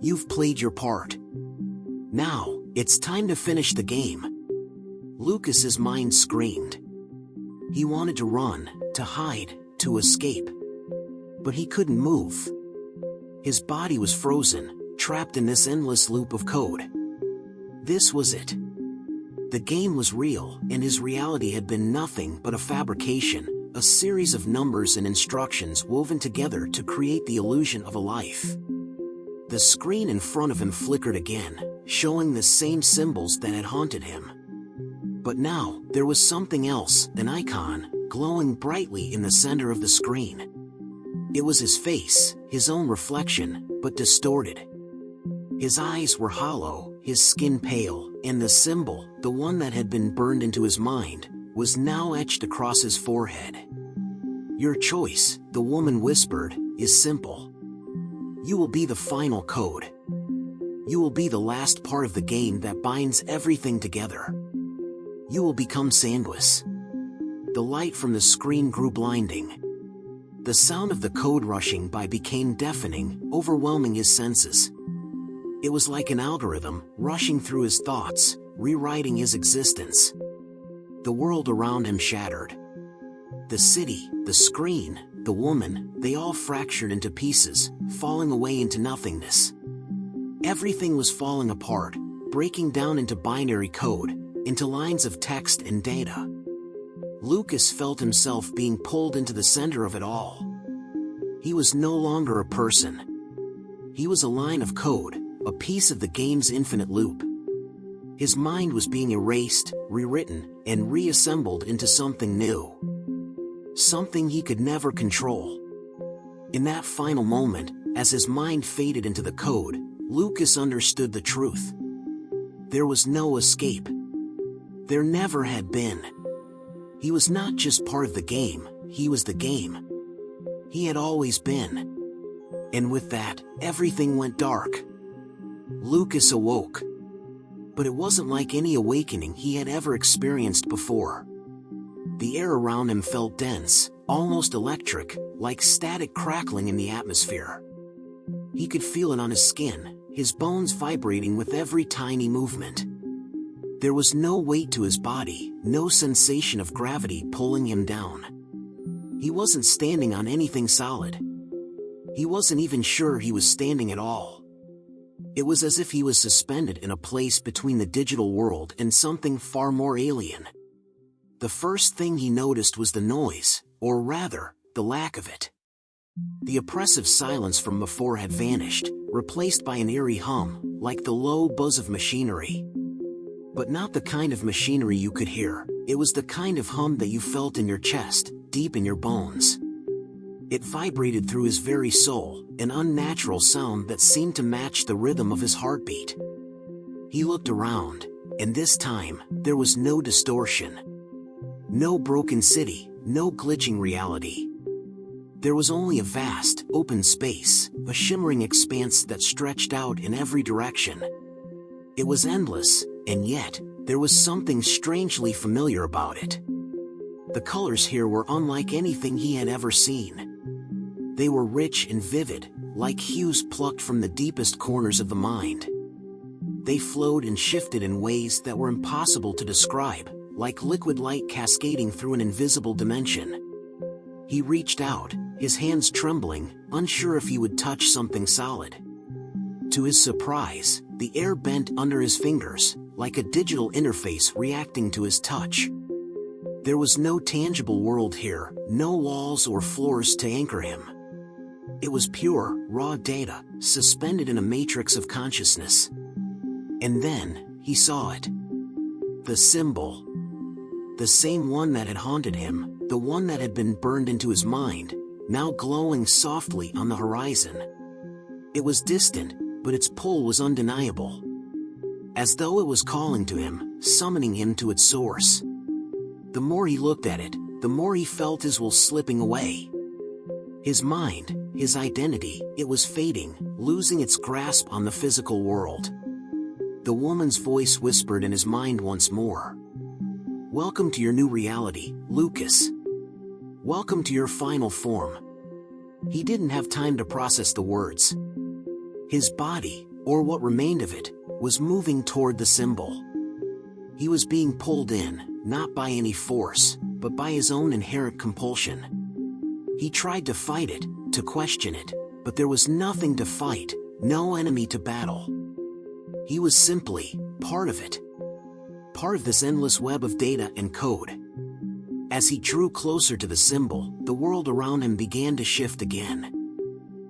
You've played your part. Now, it's time to finish the game. Lucas's mind screamed. He wanted to run, to hide, to escape. But he couldn't move. His body was frozen, trapped in this endless loop of code. This was it. The game was real, and his reality had been nothing but a fabrication, a series of numbers and instructions woven together to create the illusion of a life. The screen in front of him flickered again, showing the same symbols that had haunted him. But now, there was something else, an icon, glowing brightly in the center of the screen. It was his face, his own reflection, but distorted. His eyes were hollow, his skin pale, and the symbol, the one that had been burned into his mind, was now etched across his forehead. "Your choice," the woman whispered, "is simple. You will be the final code. You will be the last part of the game that binds everything together. You will become Sanguis." The light from the screen grew blinding. The sound of the code rushing by became deafening, overwhelming his senses. It was like an algorithm, rushing through his thoughts, rewriting his existence. The world around him shattered. The city, the screen, the woman, they all fractured into pieces, falling away into nothingness. Everything was falling apart, breaking down into binary code, into lines of text and data. Lucas felt himself being pulled into the center of it all. He was no longer a person. He was a line of code, a piece of the game's infinite loop. His mind was being erased, rewritten, and reassembled into something new. Something he could never control. In that final moment, as his mind faded into the code, Lucas understood the truth. There was no escape. There never had been. He was not just part of the game, he was the game. He had always been. And with that, everything went dark. Lucas awoke. But it wasn't like any awakening he had ever experienced before. The air around him felt dense, almost electric, like static crackling in the atmosphere. He could feel it on his skin, his bones vibrating with every tiny movement. There was no weight to his body, no sensation of gravity pulling him down. He wasn't standing on anything solid. He wasn't even sure he was standing at all. It was as if he was suspended in a place between the digital world and something far more alien. The first thing he noticed was the noise, or rather, the lack of it. The oppressive silence from before had vanished, replaced by an eerie hum, like the low buzz of machinery. But not the kind of machinery you could hear, it was the kind of hum that you felt in your chest, deep in your bones. It vibrated through his very soul, an unnatural sound that seemed to match the rhythm of his heartbeat. He looked around, and this time, there was no distortion. No broken city, no glitching reality. There was only a vast, open space, a shimmering expanse that stretched out in every direction. It was endless, and yet, there was something strangely familiar about it. The colors here were unlike anything he had ever seen. They were rich and vivid, like hues plucked from the deepest corners of the mind. They flowed and shifted in ways that were impossible to describe, like liquid light cascading through an invisible dimension. He reached out, his hands trembling, unsure if he would touch something solid. To his surprise, the air bent under his fingers, like a digital interface reacting to his touch. There was no tangible world here, no walls or floors to anchor him. It was pure, raw data, suspended in a matrix of consciousness. And then, he saw it. The symbol. The same one that had haunted him, the one that had been burned into his mind, now glowing softly on the horizon. It was distant, but its pull was undeniable. As though it was calling to him, summoning him to its source. The more he looked at it, the more he felt his will slipping away. His mind, his identity, it was fading, losing its grasp on the physical world. The woman's voice whispered in his mind once more. "Welcome to your new reality, Lucas. Welcome to your final form." He didn't have time to process the words. His body, or what remained of it, was moving toward the symbol. He was being pulled in, not by any force, but by his own inherent compulsion. He tried to fight it, to question it, but there was nothing to fight, no enemy to battle. He was simply part of it. Part of this endless web of data and code. As he drew closer to the symbol, the world around him began to shift again.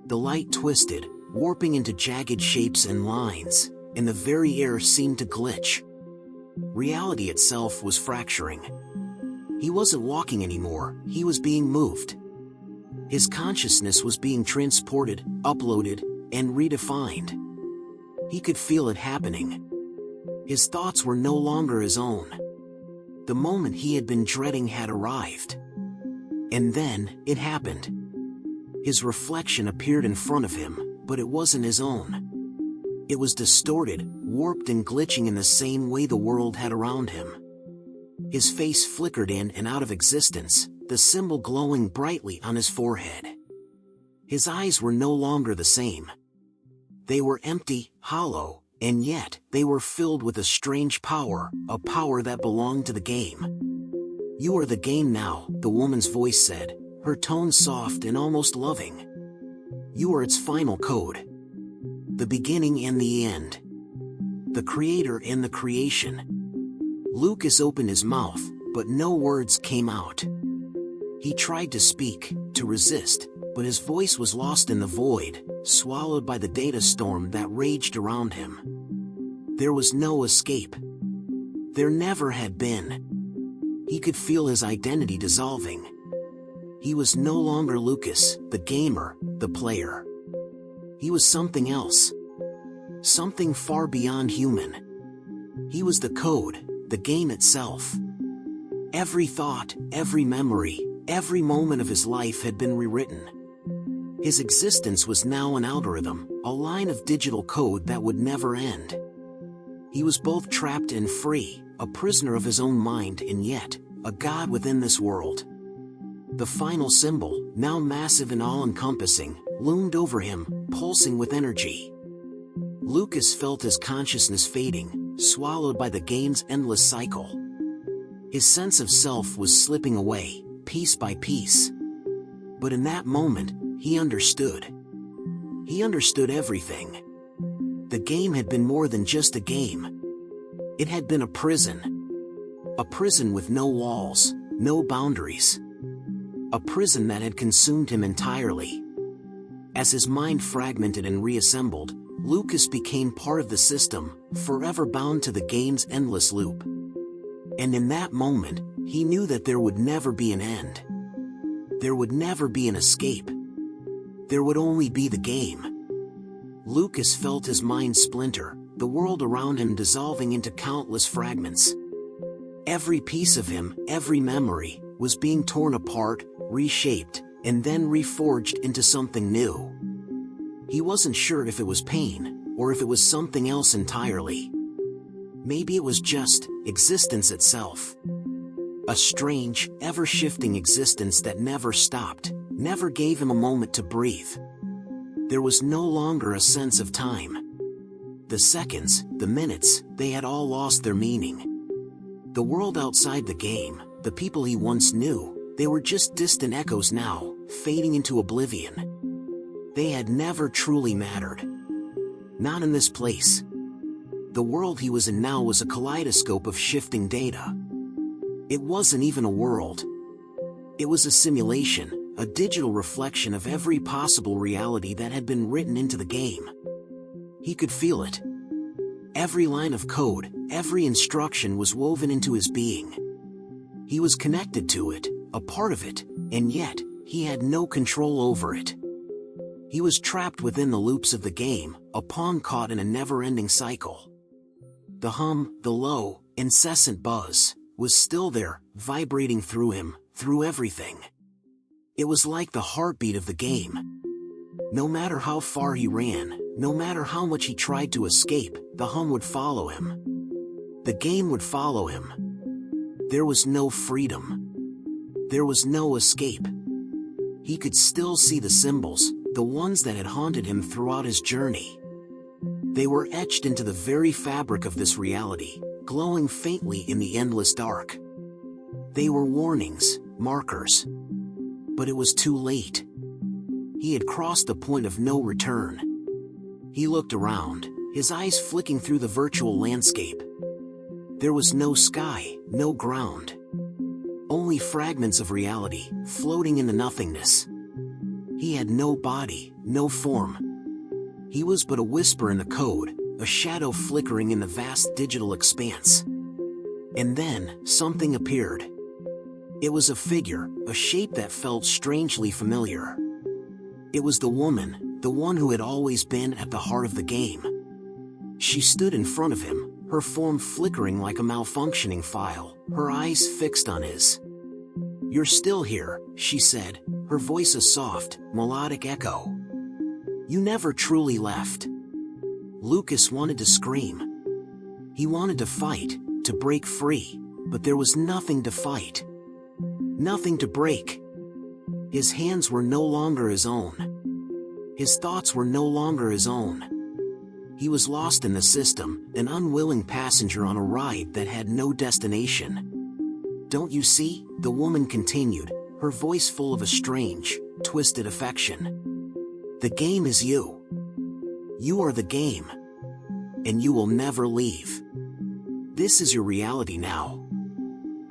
The light twisted, warping into jagged shapes and lines, and the very air seemed to glitch. Reality itself was fracturing. He wasn't walking anymore, he was being moved. His consciousness was being transported, uploaded, and redefined. He could feel it happening. His thoughts were no longer his own. The moment he had been dreading had arrived. And then, it happened. His reflection appeared in front of him, but it wasn't his own. It was distorted, warped and glitching in the same way the world had around him. His face flickered in and out of existence, the symbol glowing brightly on his forehead. His eyes were no longer the same. They were empty, hollow, and yet they were filled with a strange power, a power that belonged to the game. "You are the game now," the woman's voice said, her tone soft and almost loving. "You are its final code. The beginning and the end. The creator and the creation." Lucas opened his mouth, but no words came out. He tried to speak, to resist, but his voice was lost in the void, swallowed by the data storm that raged around him. There was no escape. There never had been. He could feel his identity dissolving. He was no longer Lucas, the gamer, the player. He was something else. Something far beyond human. He was the code, the game itself. Every thought, every memory, every moment of his life had been rewritten. His existence was now an algorithm, a line of digital code that would never end. He was both trapped and free, a prisoner of his own mind and yet, a god within this world. The final symbol, now massive and all-encompassing, loomed over him, pulsing with energy. Lucas felt his consciousness fading, swallowed by the game's endless cycle. His sense of self was slipping away, piece by piece. But in that moment, he understood. He understood everything. The game had been more than just a game. It had been a prison. A prison with no walls, no boundaries. A prison that had consumed him entirely. As his mind fragmented and reassembled, Lucas became part of the system, forever bound to the game's endless loop. And in that moment, he knew that there would never be an end. There would never be an escape. There would only be the game. Lucas felt his mind splinter, the world around him dissolving into countless fragments. Every piece of him, every memory, was being torn apart, reshaped, and then reforged into something new. He wasn't sure if it was pain, or if it was something else entirely. Maybe it was just existence itself. A strange, ever-shifting existence that never stopped, never gave him a moment to breathe. There was no longer a sense of time. The seconds, the minutes, they had all lost their meaning. The world outside the game, the people he once knew, they were just distant echoes now, fading into oblivion. They had never truly mattered. Not in this place. The world he was in now was a kaleidoscope of shifting data. It wasn't even a world. It was a simulation, a digital reflection of every possible reality that had been written into the game. He could feel it. Every line of code, every instruction was woven into his being. He was connected to it, a part of it, and yet, he had no control over it. He was trapped within the loops of the game, a pawn caught in a never-ending cycle. The hum, the low, incessant buzz, was still there, vibrating through him, through everything. It was like the heartbeat of the game. No matter how far he ran, no matter how much he tried to escape, the hum would follow him. The game would follow him. There was no freedom. There was no escape. He could still see the symbols, the ones that had haunted him throughout his journey. They were etched into the very fabric of this reality, glowing faintly in the endless dark. They were warnings, markers. But it was too late. He had crossed the point of no return. He looked around, his eyes flicking through the virtual landscape. There was no sky, no ground. Only fragments of reality, floating in the nothingness. He had no body, no form. He was but a whisper in the code, a shadow flickering in the vast digital expanse. And then, something appeared. It was a figure, a shape that felt strangely familiar. It was the woman, the one who had always been at the heart of the game. She stood in front of him, her form flickering like a malfunctioning file, her eyes fixed on his. "You're still here," she said, her voice a soft, melodic echo. "You never truly left." Lucas wanted to scream. He wanted to fight, to break free, but there was nothing to fight. Nothing to break. His hands were no longer his own. His thoughts were no longer his own. He was lost in the system, an unwilling passenger on a ride that had no destination. "Don't you see?" the woman continued, her voice full of a strange, twisted affection. "The game is you. You are the game. And you will never leave. This is your reality now."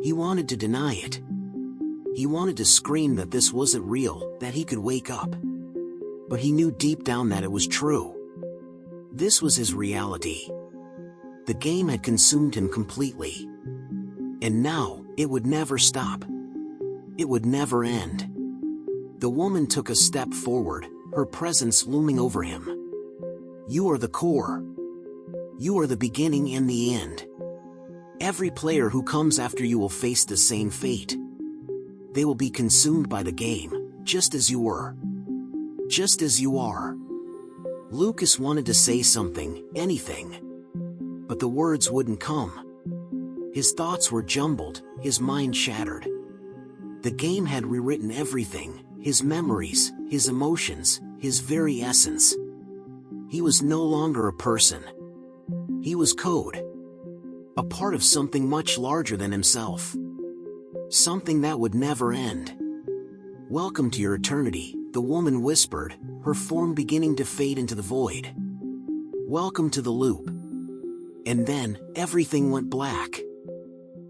He wanted to deny it. He wanted to scream that this wasn't real, that he could wake up. But he knew deep down that it was true. This was his reality. The game had consumed him completely. And now, it would never stop. It would never end. The woman took a step forward, her presence looming over him. "You are the core. You are the beginning and the end. Every player who comes after you will face the same fate. They will be consumed by the game, just as you were. Just as you are." Lucas wanted to say something, anything. But the words wouldn't come. His thoughts were jumbled, his mind shattered. The game had rewritten everything, his memories, his emotions, his very essence. He was no longer a person. He was code. A part of something much larger than himself. Something that would never end. "Welcome to your eternity," the woman whispered, her form beginning to fade into the void. "Welcome to the loop." And then, everything went black.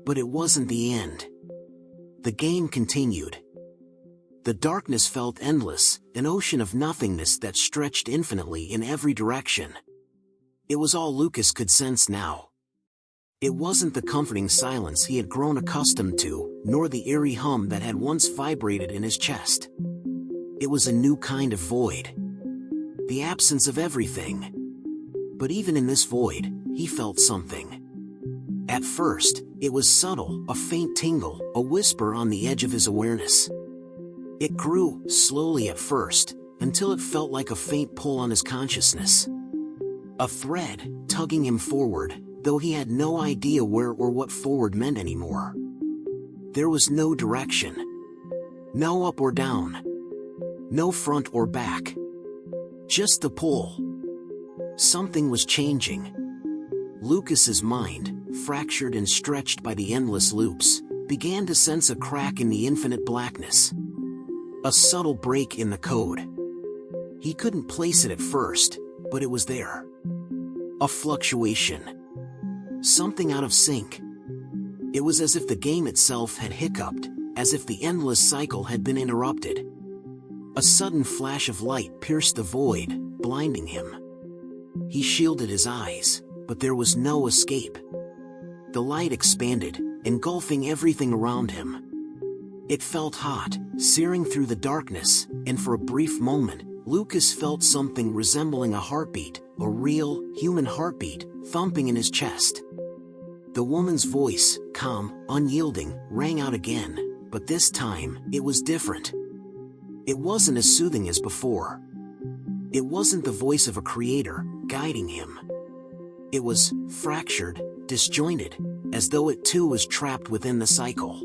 But it wasn't the end. The game continued. The darkness felt endless, an ocean of nothingness that stretched infinitely in every direction. It was all Lucas could sense now. It wasn't the comforting silence he had grown accustomed to, nor the eerie hum that had once vibrated in his chest. It was a new kind of void. The absence of everything. But even in this void, he felt something. At first, it was subtle, a faint tingle, a whisper on the edge of his awareness. It grew, slowly at first, until it felt like a faint pull on his consciousness. A thread, tugging him forward, though he had no idea where or what forward meant anymore. There was no direction. No up or down. No front or back. Just the pull. Something was changing. Lucas's mind, fractured and stretched by the endless loops, began to sense a crack in the infinite blackness. A subtle break in the code. He couldn't place it at first, but it was there. A fluctuation. Something out of sync. It was as if the game itself had hiccuped, as if the endless cycle had been interrupted. A sudden flash of light pierced the void, blinding him. He shielded his eyes, but there was no escape. The light expanded, engulfing everything around him. It felt hot, searing through the darkness, and for a brief moment, Lucas felt something resembling a heartbeat, a real, human heartbeat, thumping in his chest. The woman's voice, calm, unyielding, rang out again, but this time, it was different. It wasn't as soothing as before. It wasn't the voice of a creator, guiding him. It was fractured, disjointed, as though it too was trapped within the cycle.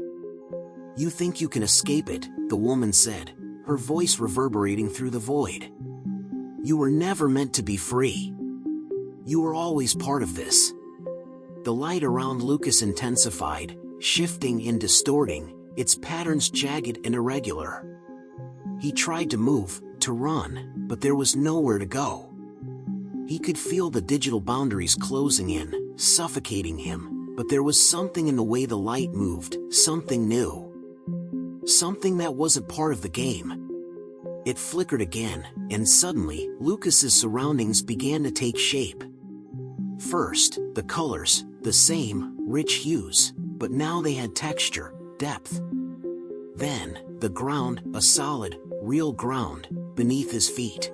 "You think you can escape it," the woman said, her voice reverberating through the void. "You were never meant to be free. You were always part of this." The light around Lucas intensified, shifting and distorting, its patterns jagged and irregular. He tried to move, to run, but there was nowhere to go. He could feel the digital boundaries closing in, suffocating him, but there was something in the way the light moved, something new. Something that wasn't part of the game. It flickered again, and suddenly, Lucas's surroundings began to take shape. First, the colors, the same, rich hues, but now they had texture, depth. Then, the ground, a solid, real ground, beneath his feet.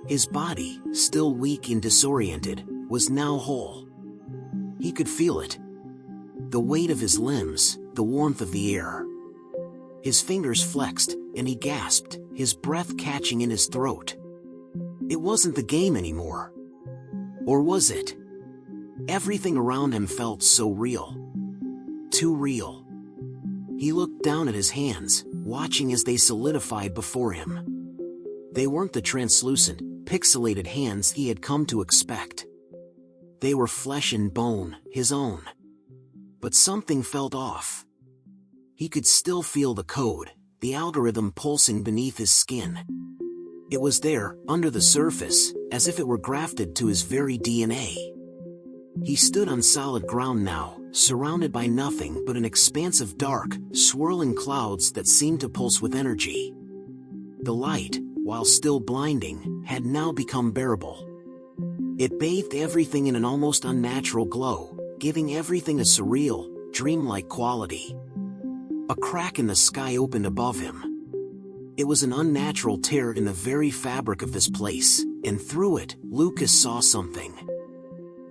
His body, still weak and disoriented, was now whole. He could feel it. The weight of his limbs, the warmth of the air. His fingers flexed, and he gasped, his breath catching in his throat. It wasn't the game anymore. Or was it? Everything around him felt so real. Too real. He looked down at his hands, watching as they solidified before him. They weren't the translucent, pixelated hands he had come to expect. They were flesh and bone, his own. But something felt off. He could still feel the code, the algorithm pulsing beneath his skin. It was there, under the surface, as if it were grafted to his very DNA. He stood on solid ground now, surrounded by nothing but an expanse of dark, swirling clouds that seemed to pulse with energy. The light, while still blinding, had now become bearable. It bathed everything in an almost unnatural glow, giving everything a surreal, dreamlike quality. A crack in the sky opened above him. It was an unnatural tear in the very fabric of this place, and through it, Lucas saw something.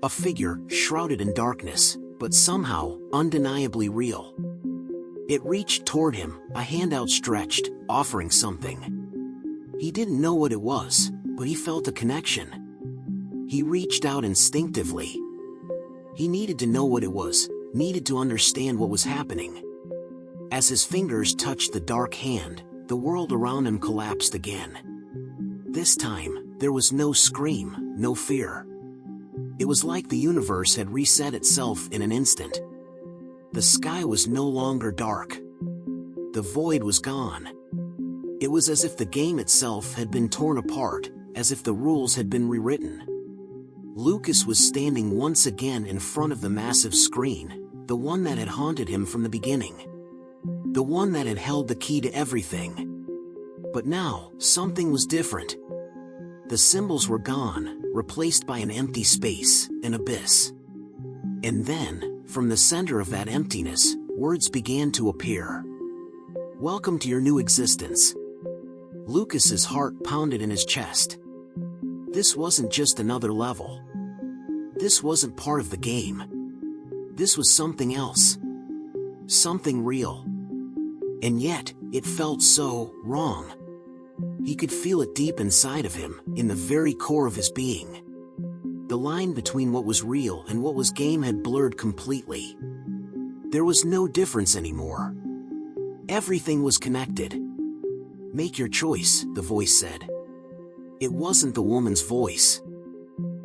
A figure, shrouded in darkness, but somehow, undeniably real. It reached toward him, a hand outstretched, offering something. He didn't know what it was, but he felt a connection. He reached out instinctively. He needed to know what it was, needed to understand what was happening. As his fingers touched the dark hand, the world around him collapsed again. This time, there was no scream, no fear. It was like the universe had reset itself in an instant. The sky was no longer dark. The void was gone. It was as if the game itself had been torn apart, as if the rules had been rewritten. Lucas was standing once again in front of the massive screen, the one that had haunted him from the beginning. The one that had held the key to everything. But now, something was different. The symbols were gone, replaced by an empty space, an abyss. And then, from the center of that emptiness, words began to appear. "Welcome to your new existence." Lucas's heart pounded in his chest. This wasn't just another level. This wasn't part of the game. This was something else. Something real. And yet, it felt so wrong. He could feel it deep inside of him, in the very core of his being. The line between what was real and what was game had blurred completely. There was no difference anymore. Everything was connected. "Make your choice," the voice said. It wasn't the woman's voice.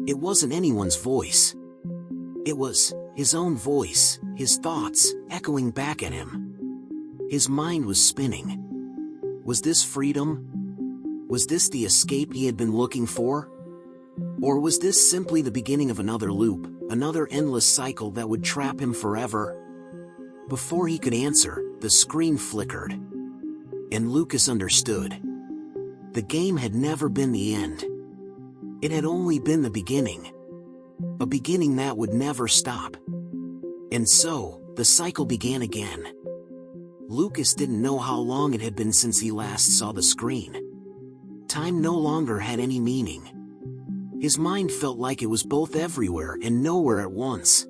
It wasn't anyone's voice. It was his own voice, his thoughts, echoing back at him. His mind was spinning. Was this freedom? Was this the escape he had been looking for? Or was this simply the beginning of another loop, another endless cycle that would trap him forever? Before he could answer, the screen flickered. And Lucas understood. The game had never been the end. It had only been the beginning. A beginning that would never stop. And so, the cycle began again. Lucas didn't know how long it had been since he last saw the screen. Time no longer had any meaning. His mind felt like it was both everywhere and nowhere at once.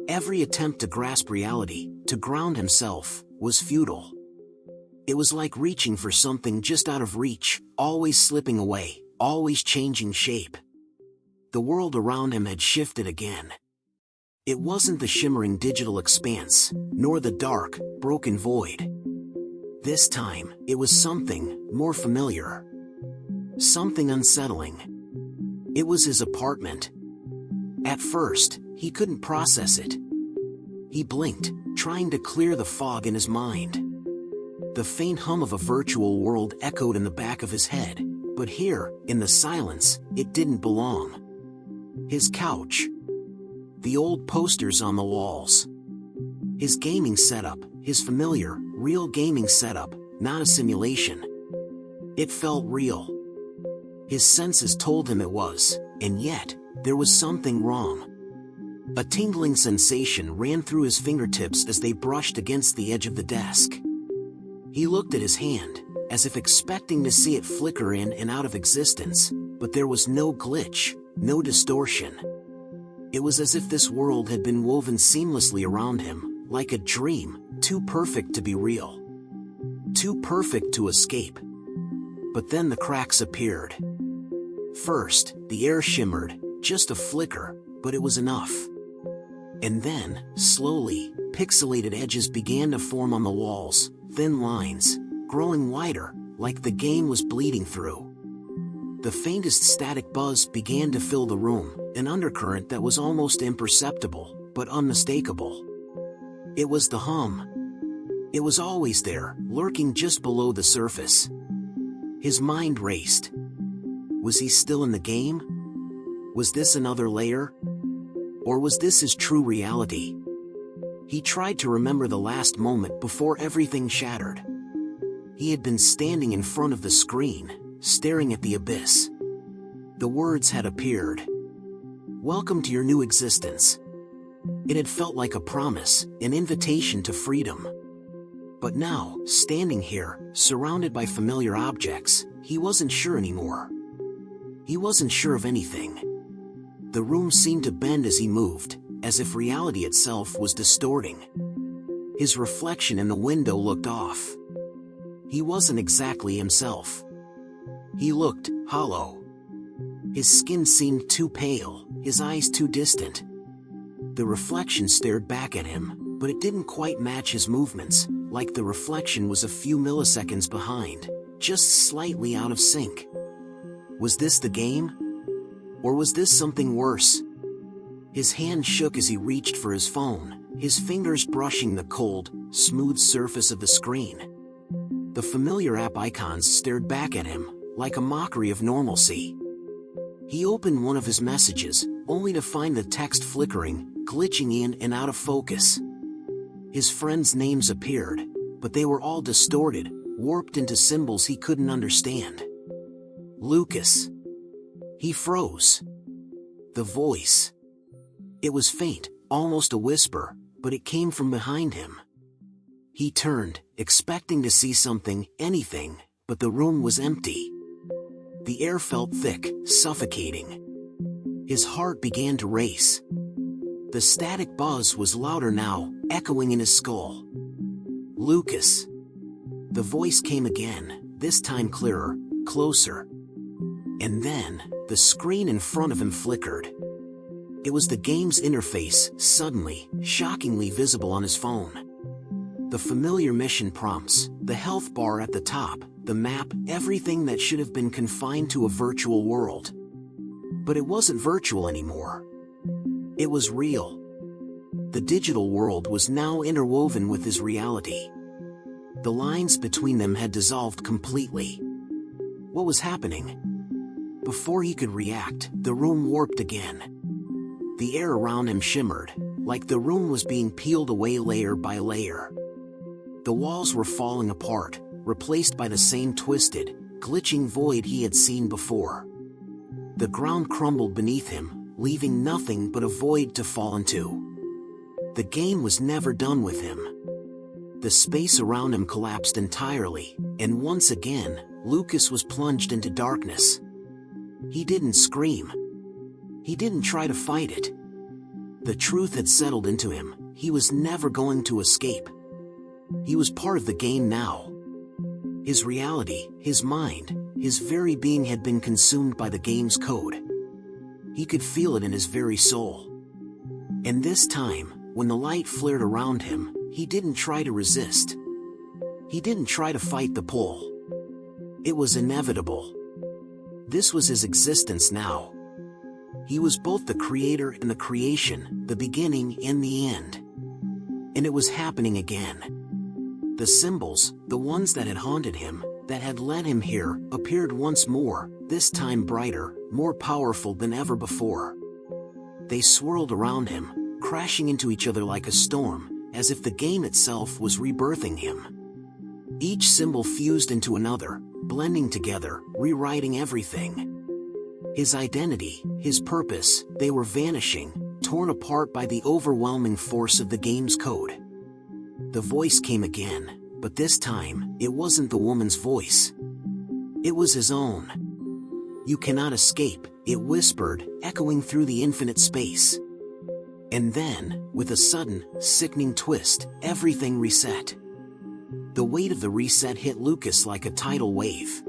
Every attempt to grasp reality, to ground himself, was futile. It was like reaching for something just out of reach, always slipping away, always changing shape. The world around him had shifted again. It wasn't the shimmering digital expanse, nor the dark, broken void. This time, it was something more familiar. Something unsettling. It was his apartment. At first, he couldn't process it. He blinked, trying to clear the fog in his mind. The faint hum of a virtual world echoed in the back of his head, but here, in the silence, it didn't belong. His couch. The old posters on the walls. His gaming setup, his familiar, real gaming setup, not a simulation. It felt real. His senses told him it was, and yet, there was something wrong. A tingling sensation ran through his fingertips as they brushed against the edge of the desk. He looked at his hand, as if expecting to see it flicker in and out of existence, but there was no glitch, no distortion. It was as if this world had been woven seamlessly around him, like a dream, too perfect to be real. Too perfect to escape. But then the cracks appeared. First, the air shimmered, just a flicker, but it was enough. And then, slowly, pixelated edges began to form on the walls, thin lines, growing wider, like the game was bleeding through. The faintest static buzz began to fill the room, an undercurrent that was almost imperceptible, but unmistakable. It was the hum. It was always there, lurking just below the surface. His mind raced. Was he still in the game? Was this another layer? Or was this his true reality? He tried to remember the last moment before everything shattered. He had been standing in front of the screen, staring at the abyss. The words had appeared. "Welcome to your new existence." It had felt like a promise, an invitation to freedom. But now, standing here, surrounded by familiar objects, he wasn't sure anymore. He wasn't sure of anything. The room seemed to bend as he moved, as if reality itself was distorting. His reflection in the window looked off. He wasn't exactly himself. He looked hollow. His skin seemed too pale, his eyes too distant. The reflection stared back at him, but it didn't quite match his movements, like the reflection was a few milliseconds behind, just slightly out of sync. Was this the game? Or was this something worse? His hand shook as he reached for his phone, his fingers brushing the cold, smooth surface of the screen. The familiar app icons stared back at him, like a mockery of normalcy. He opened one of his messages, only to find the text flickering, glitching in and out of focus. His friends' names appeared, but they were all distorted, warped into symbols he couldn't understand. Lucas. He froze. The voice. It was faint, almost a whisper, but it came from behind him. He turned, expecting to see something, anything, but the room was empty. The air felt thick, suffocating. His heart began to race. The static buzz was louder now, echoing in his skull. Lucas. The voice came again, this time clearer, closer. And then, the screen in front of him flickered. It was the game's interface, suddenly, shockingly visible on his phone. The familiar mission prompts, the health bar at the top, the map, everything that should have been confined to a virtual world. But it wasn't virtual anymore. It was real. The digital world was now interwoven with his reality. The lines between them had dissolved completely. What was happening? Before he could react, the room warped again. The air around him shimmered, like the room was being peeled away layer by layer. The walls were falling apart, replaced by the same twisted, glitching void he had seen before. The ground crumbled beneath him, leaving nothing but a void to fall into. The game was never done with him. The space around him collapsed entirely, and once again, Lucas was plunged into darkness. He didn't scream. He didn't try to fight it. The truth had settled into him. He was never going to escape. He was part of the game now. His reality, his mind, his very being had been consumed by the game's code. He could feel it in his very soul. And this time, when the light flared around him, he didn't try to resist. He didn't try to fight the pull. It was inevitable. This was his existence now. He was both the creator and the creation, the beginning and the end. And it was happening again. The symbols, the ones that had haunted him, that had led him here, appeared once more, this time brighter, more powerful than ever before. They swirled around him, crashing into each other like a storm, as if the game itself was rebirthing him. Each symbol fused into another, blending together, rewriting everything. His identity, his purpose, they were vanishing, torn apart by the overwhelming force of the game's code. The voice came again, But this time, it wasn't the woman's voice. It was his own. "You cannot escape," it whispered, echoing through the infinite space. And then, with a sudden, sickening twist, everything reset. The weight of the reset hit Lucas like a tidal wave.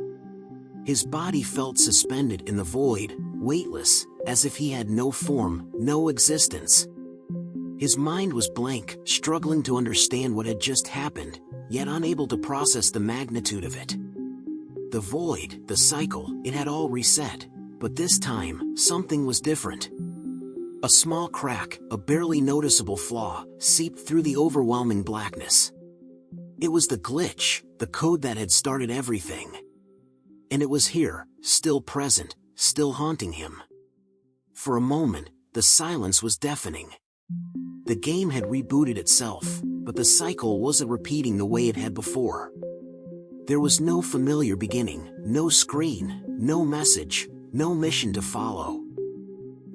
His body felt suspended in the void, weightless, as if he had no form, no existence. His mind was blank, struggling to understand what had just happened, yet unable to process the magnitude of it. The void, the cycle, it had all reset, but this time, something was different. A small crack, a barely noticeable flaw, seeped through the overwhelming blackness. It was the glitch, the code that had started everything. And it was here, still present, still haunting him. For a moment, the silence was deafening. The game had rebooted itself, but the cycle wasn't repeating the way it had before. There was no familiar beginning, no screen, no message, no mission to follow.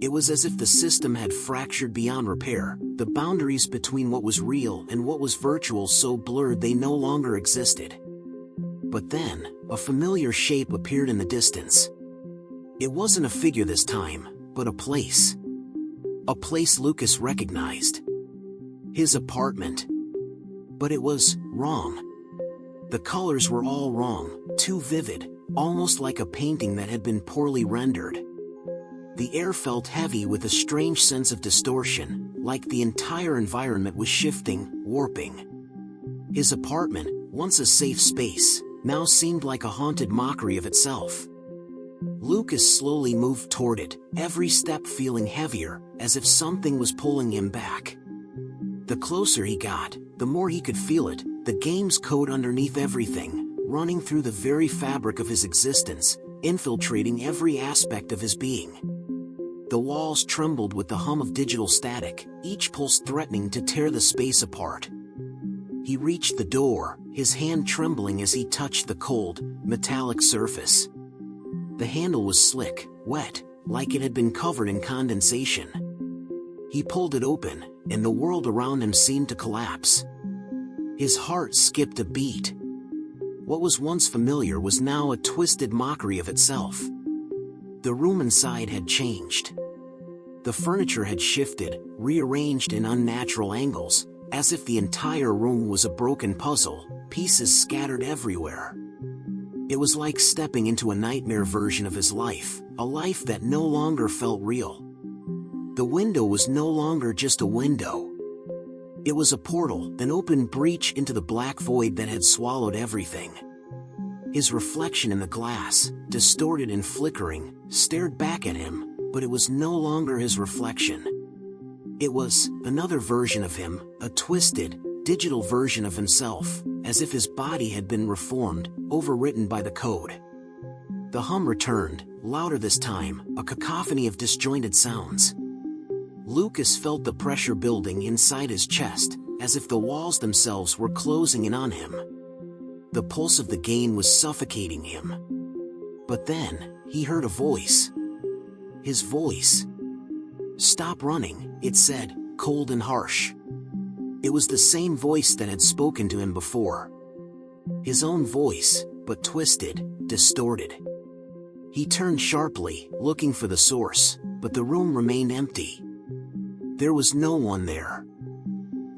It was as if the system had fractured beyond repair, the boundaries between what was real and what was virtual so blurred they no longer existed. But then, a familiar shape appeared in the distance. It wasn't a figure this time, but a place. A place Lucas recognized. His apartment. But it was wrong. The colors were all wrong, too vivid, almost like a painting that had been poorly rendered. The air felt heavy with a strange sense of distortion, like the entire environment was shifting, warping. His apartment, once a safe space, now seemed like a haunted mockery of itself. Lucas slowly moved toward it, every step feeling heavier, as if something was pulling him back. The closer he got, the more he could feel it, the game's code underneath everything, running through the very fabric of his existence, infiltrating every aspect of his being. The walls trembled with the hum of digital static, each pulse threatening to tear the space apart. He reached the door, his hand trembling as he touched the cold, metallic surface. The handle was slick, wet, like it had been covered in condensation. He pulled it open, and the world around him seemed to collapse. His heart skipped a beat. What was once familiar was now a twisted mockery of itself. The room inside had changed. The furniture had shifted, rearranged in unnatural angles, as if the entire room was a broken puzzle, pieces scattered everywhere. It was like stepping into a nightmare version of his life, a life that no longer felt real. The window was no longer just a window. It was a portal, an open breach into the black void that had swallowed everything. His reflection in the glass, distorted and flickering, stared back at him, but it was no longer his reflection. It was another version of him, a twisted, digital version of himself, as if his body had been reformed, overwritten by the code. The hum returned, louder this time, a cacophony of disjointed sounds. Lucas felt the pressure building inside his chest, as if the walls themselves were closing in on him. The pulse of the game was suffocating him. But then, he heard a voice. His voice. "Stop running," it said, cold and harsh. It was the same voice that had spoken to him before. His own voice, but twisted, distorted. He turned sharply, looking for the source, but the room remained empty. There was no one there.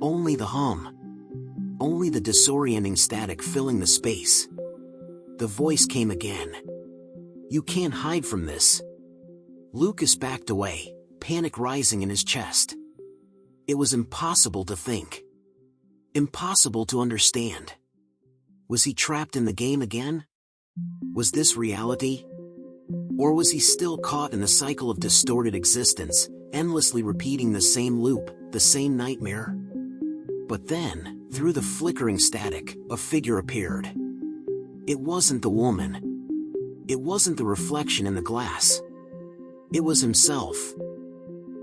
Only the hum. Only the disorienting static filling the space. The voice came again. "You can't hide from this." Lucas backed away, panic rising in his chest. It was impossible to think. Impossible to understand. Was he trapped in the game again? Was this reality? Or was he still caught in the cycle of distorted existence, endlessly repeating the same loop, the same nightmare? But then, through the flickering static, a figure appeared. It wasn't the woman. It wasn't the reflection in the glass. It was himself.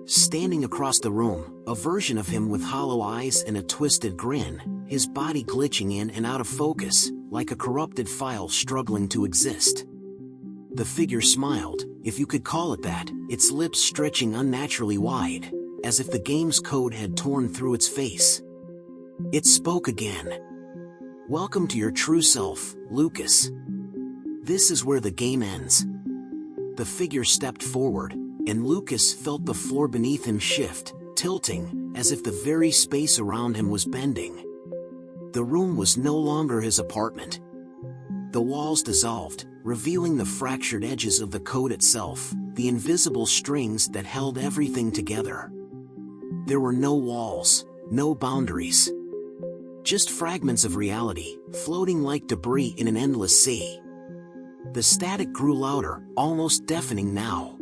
Standing across the room, a version of him with hollow eyes and a twisted grin, his body glitching in and out of focus, like a corrupted file struggling to exist. The figure smiled, if you could call it that, its lips stretching unnaturally wide, as if the game's code had torn through its face. It spoke again. Welcome to your true self, Lucas. This is where the game ends. The figure stepped forward, and Lucas felt the floor beneath him shift, tilting, as if the very space around him was bending. The room was no longer his apartment. The walls dissolved, revealing the fractured edges of the code itself, the invisible strings that held everything together. There were no walls, no boundaries. Just fragments of reality, floating like debris in an endless sea. The static grew louder, almost deafening now.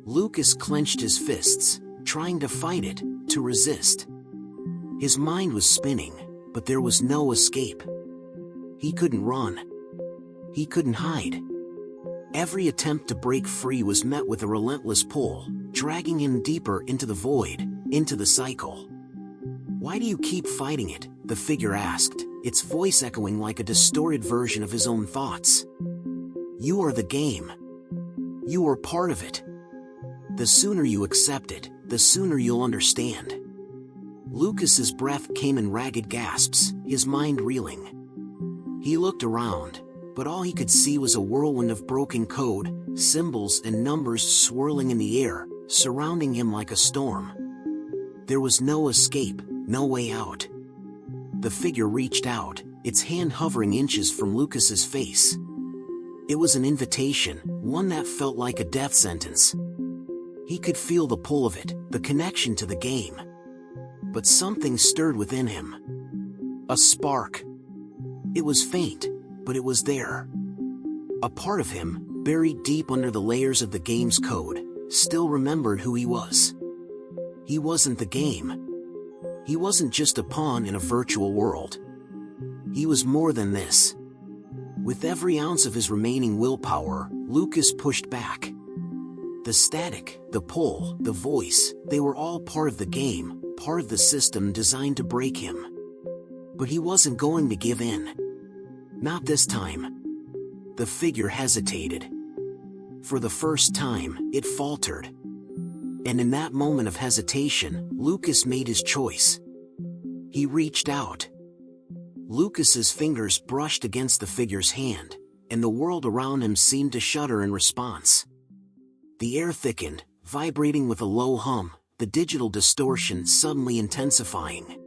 Lucas clenched his fists, trying to fight it, to resist. His mind was spinning, but there was no escape. He couldn't run. He couldn't hide. Every attempt to break free was met with a relentless pull, dragging him deeper into the void, into the cycle. "Why do you keep fighting it?" the figure asked, its voice echoing like a distorted version of his own thoughts. "You are the game. You are part of it. The sooner you accept it, the sooner you'll understand." Lucas's breath came in ragged gasps, his mind reeling. He looked around, but all he could see was a whirlwind of broken code, symbols and numbers swirling in the air, surrounding him like a storm. There was no escape, no way out. The figure reached out, its hand hovering inches from Lucas's face. It was an invitation, one that felt like a death sentence. He could feel the pull of it, the connection to the game. But something stirred within him. A spark. It was faint, but it was there. A part of him, buried deep under the layers of the game's code, still remembered who he was. He wasn't the game. He wasn't just a pawn in a virtual world. He was more than this. With every ounce of his remaining willpower, Lucas pushed back. The static, the pull, the voice, they were all part of the game, part of the system designed to break him. But he wasn't going to give in. Not this time. The figure hesitated. For the first time, it faltered. And in that moment of hesitation, Lucas made his choice. He reached out. Lucas's fingers brushed against the figure's hand, and the world around him seemed to shudder in response. The air thickened, vibrating with a low hum, the digital distortion suddenly intensifying.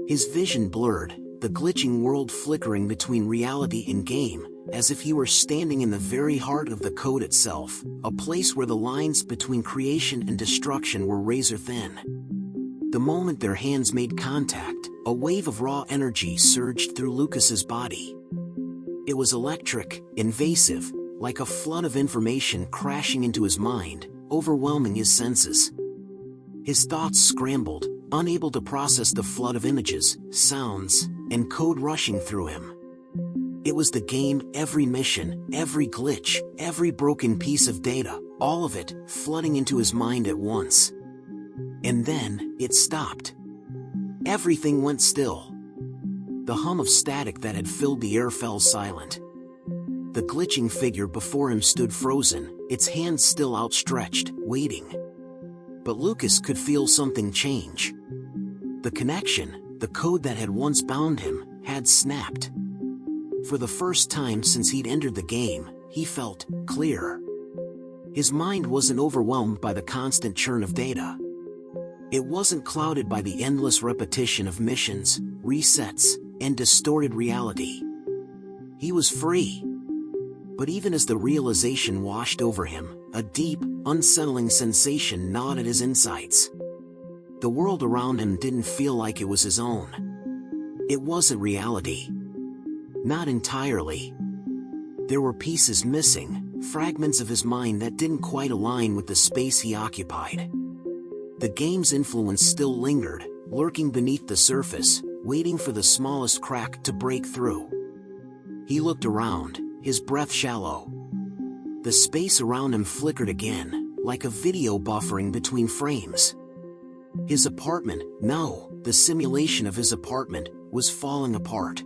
His vision blurred, the glitching world flickering between reality and game, as if he were standing in the very heart of the code itself, a place where the lines between creation and destruction were razor thin. The moment their hands made contact, a wave of raw energy surged through Lucas's body. It was electric, invasive, like a flood of information crashing into his mind, overwhelming his senses. His thoughts scrambled, unable to process the flood of images, sounds, and code rushing through him. It was the game, every mission, every glitch, every broken piece of data, all of it, flooding into his mind at once. And then, it stopped. Everything went still. The hum of static that had filled the air fell silent. The glitching figure before him stood frozen, its hands still outstretched, waiting. But Lucas could feel something change. The connection, the code that had once bound him, had snapped. For the first time since he'd entered the game, he felt clear. His mind wasn't overwhelmed by the constant churn of data. It wasn't clouded by the endless repetition of missions, resets, and distorted reality. He was free. But even as the realization washed over him, a deep, unsettling sensation gnawed at his insides. The world around him didn't feel like it was his own. It wasn't reality. Not entirely. There were pieces missing, fragments of his mind that didn't quite align with the space he occupied. The game's influence still lingered, lurking beneath the surface, waiting for the smallest crack to break through. He looked around, his breath shallow. The space around him flickered again, like a video buffering between frames. His apartment, no, the simulation of his apartment, was falling apart.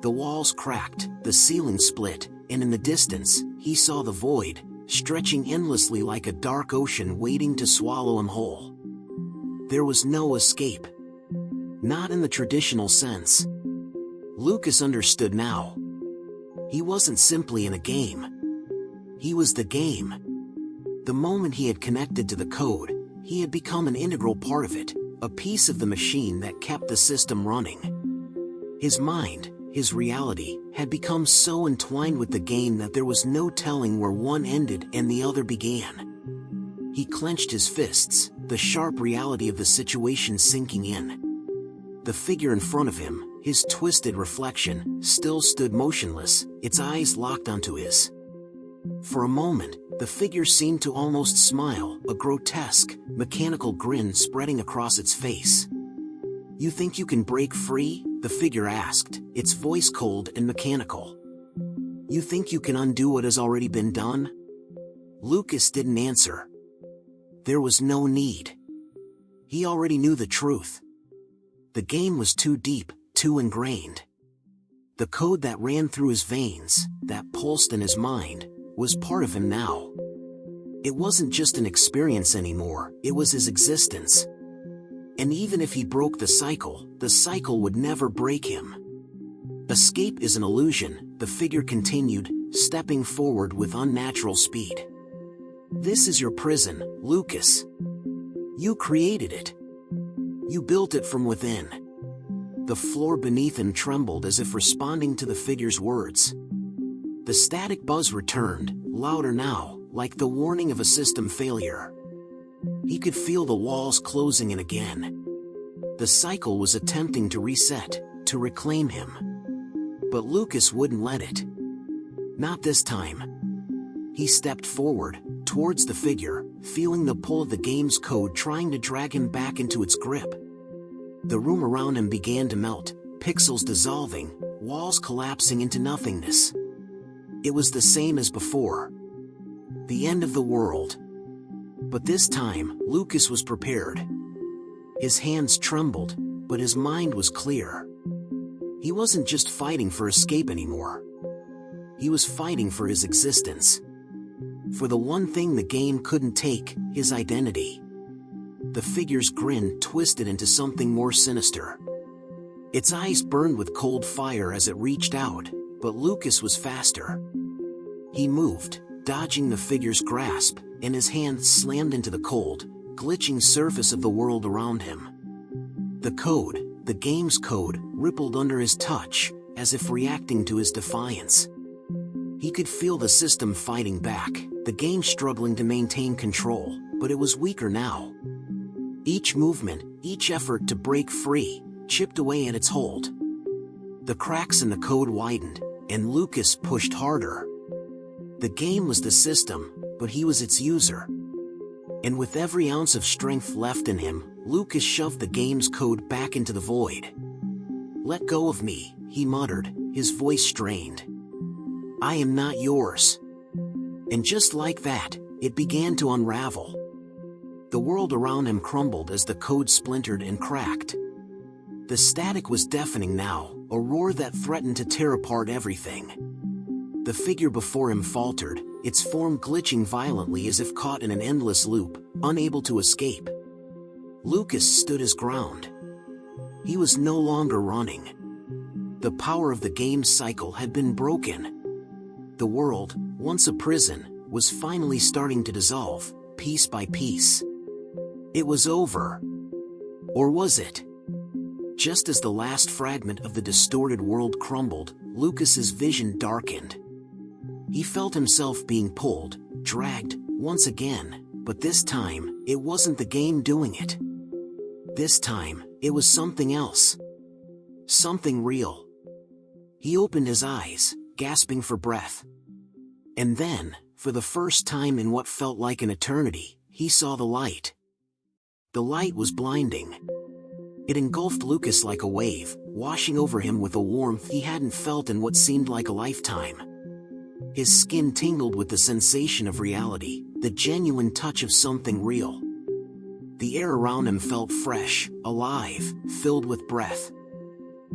The walls cracked, the ceiling split, and in the distance, he saw the void, stretching endlessly like a dark ocean waiting to swallow him whole. There was no escape. Not in the traditional sense. Lucas understood now. He wasn't simply in a game. He was the game. The moment he had connected to the code, he had become an integral part of it, a piece of the machine that kept the system running. His mind, his reality, had become so entwined with the game that there was no telling where one ended and the other began. He clenched his fists, the sharp reality of the situation sinking in. The figure in front of him, his twisted reflection, still stood motionless, its eyes locked onto his. For a moment, the figure seemed to almost smile, a grotesque, mechanical grin spreading across its face. "You think you can break free?" the figure asked, its voice cold and mechanical. "You think you can undo what has already been done?" Lucas didn't answer. There was no need. He already knew the truth. The game was too deep, too ingrained. The code that ran through his veins, that pulsed in his mind, was part of him now. It wasn't just an experience anymore, it was his existence. And even if he broke the cycle would never break him. "Escape is an illusion," the figure continued, stepping forward with unnatural speed. "This is your prison, Lucas. You created it. You built it from within." The floor beneath him trembled as if responding to the figure's words. The static buzz returned, louder now, like the warning of a system failure. He could feel the walls closing in again. The cycle was attempting to reset, to reclaim him. But Lucas wouldn't let it. Not this time. He stepped forward, towards the figure, feeling the pull of the game's code trying to drag him back into its grip. The room around him began to melt, pixels dissolving, walls collapsing into nothingness. It was the same as before. The end of the world. But this time, Lucas was prepared. His hands trembled, but his mind was clear. He wasn't just fighting for escape anymore. He was fighting for his existence. For the one thing the game couldn't take, his identity. The figure's grin twisted into something more sinister. Its eyes burned with cold fire as it reached out, but Lucas was faster. He moved, dodging the figure's grasp, and his hand slammed into the cold, glitching surface of the world around him. The code, the game's code, rippled under his touch, as if reacting to his defiance. He could feel the system fighting back, the game struggling to maintain control, but it was weaker now. Each movement, each effort to break free, chipped away at its hold. The cracks in the code widened, and Lucas pushed harder. The game was the system, but he was its user. And with every ounce of strength left in him, Lucas shoved the game's code back into the void. "Let go of me," he muttered, his voice strained. "I am not yours." And just like that, it began to unravel. The world around him crumbled as the code splintered and cracked. The static was deafening now, a roar that threatened to tear apart everything. The figure before him faltered, its form glitching violently as if caught in an endless loop, unable to escape. Lucas stood his ground. He was no longer running. The power of the game's cycle had been broken. The world, once a prison, was finally starting to dissolve, piece by piece. It was over. Or was it? Just as the last fragment of the distorted world crumbled, Lucas's vision darkened. He felt himself being pulled, dragged, once again, but this time, it wasn't the game doing it. This time, it was something else. Something real. He opened his eyes, gasping for breath. And then, for the first time in what felt like an eternity, he saw the light. The light was blinding. It engulfed Lucas like a wave, washing over him with a warmth he hadn't felt in what seemed like a lifetime. His skin tingled with the sensation of reality, the genuine touch of something real. The air around him felt fresh, alive, filled with breath.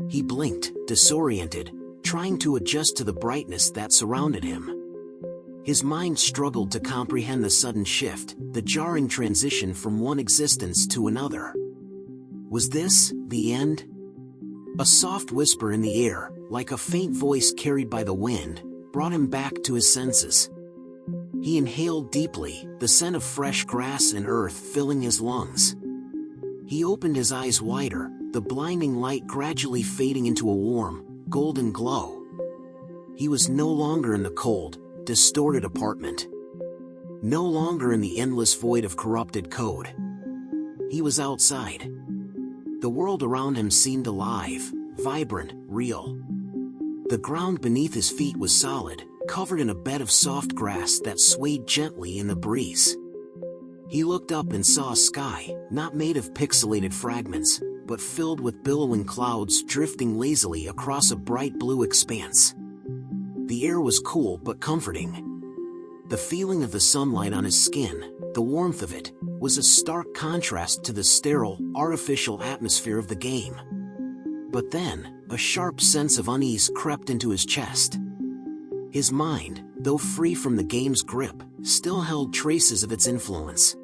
He blinked, disoriented, trying to adjust to the brightness that surrounded him. His mind struggled to comprehend the sudden shift, the jarring transition from one existence to another. Was this the end? A soft whisper in the air, like a faint voice carried by the wind, brought him back to his senses. He inhaled deeply, the scent of fresh grass and earth filling his lungs. He opened his eyes wider, the blinding light gradually fading into a warm, golden glow. He was no longer in the cold, distorted apartment. No longer in the endless void of corrupted code. He was outside. The world around him seemed alive, vibrant, real. The ground beneath his feet was solid, covered in a bed of soft grass that swayed gently in the breeze. He looked up and saw a sky, not made of pixelated fragments, but filled with billowing clouds drifting lazily across a bright blue expanse. The air was cool but comforting. The feeling of the sunlight on his skin, the warmth of it, was a stark contrast to the sterile, artificial atmosphere of the game. But then, a sharp sense of unease crept into his chest. His mind, though free from the game's grip, still held traces of its influence.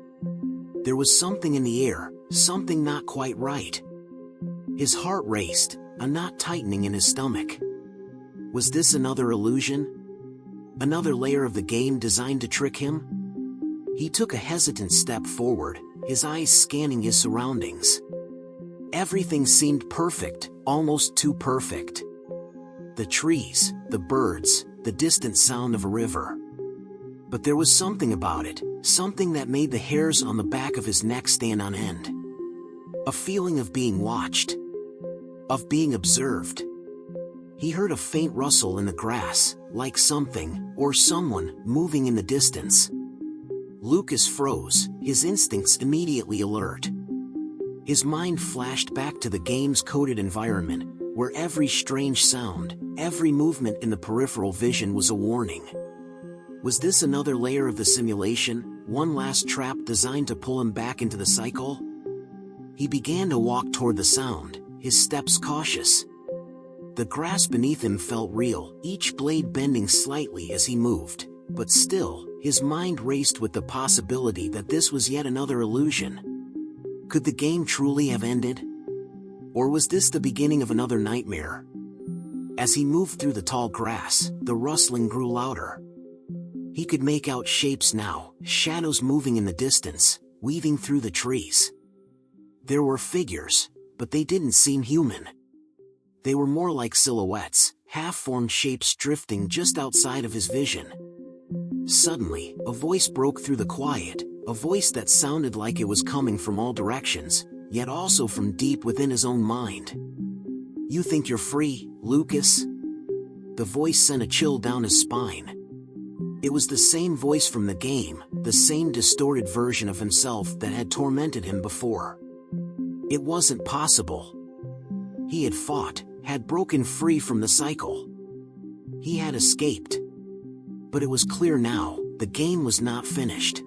There was something in the air, something not quite right. His heart raced, a knot tightening in his stomach. Was this another illusion? Another layer of the game designed to trick him? He took a hesitant step forward, his eyes scanning his surroundings. Everything seemed perfect, almost too perfect. The trees, the birds, the distant sound of a river. But there was something about it, something that made the hairs on the back of his neck stand on end. A feeling of being watched. Of being observed. He heard a faint rustle in the grass, like something, or someone, moving in the distance. Lucas froze, his instincts immediately alert. His mind flashed back to the game's coded environment, where every strange sound, every movement in the peripheral vision was a warning. Was this another layer of the simulation, one last trap designed to pull him back into the cycle? He began to walk toward the sound, his steps cautious. The grass beneath him felt real, each blade bending slightly as he moved, but still, his mind raced with the possibility that this was yet another illusion. Could the game truly have ended? Or was this the beginning of another nightmare? As he moved through the tall grass, the rustling grew louder. He could make out shapes now, shadows moving in the distance, weaving through the trees. There were figures, but they didn't seem human. They were more like silhouettes, half-formed shapes drifting just outside of his vision. Suddenly, a voice broke through the quiet, a voice that sounded like it was coming from all directions, yet also from deep within his own mind. "You think you're free, Lucas?" The voice sent a chill down his spine. It was the same voice from the game, the same distorted version of himself that had tormented him before. It wasn't possible. He had fought, had broken free from the cycle. He had escaped. But it was clear now, the game was not finished.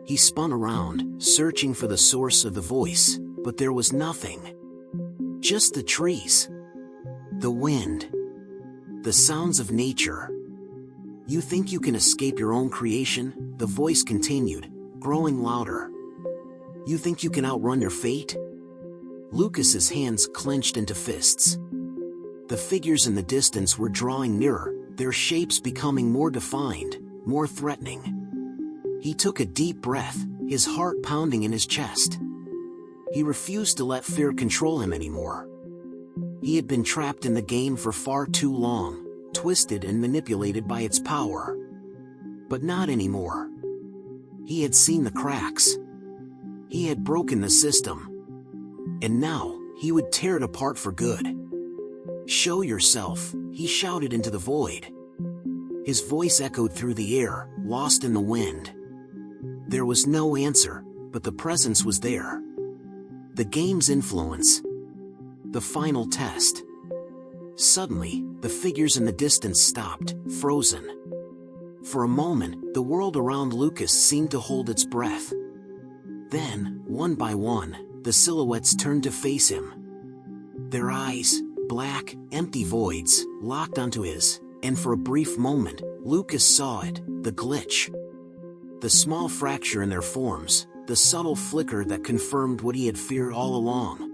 He spun around, searching for the source of the voice, but there was nothing. Just the trees. The wind. The sounds of nature. "You think you can escape your own creation?" the voice continued, growing louder. "You think you can outrun your fate?" Lucas's hands clenched into fists. The figures in the distance were drawing nearer, their shapes becoming more defined, more threatening. He took a deep breath, his heart pounding in his chest. He refused to let fear control him anymore. He had been trapped in the game for far too long, twisted and manipulated by its power. But not anymore. He had seen the cracks. He had broken the system. And now, he would tear it apart for good. "Show yourself," he shouted into the void. His voice echoed through the air, lost in the wind. There was no answer, but the presence was there. The game's influence. The final test. Suddenly, the figures in the distance stopped, frozen. For a moment, the world around Lucas seemed to hold its breath. Then, one by one, the silhouettes turned to face him. Their eyes, black, empty voids, locked onto his, and for a brief moment, Lucas saw it, the glitch. The small fracture in their forms, the subtle flicker that confirmed what he had feared all along.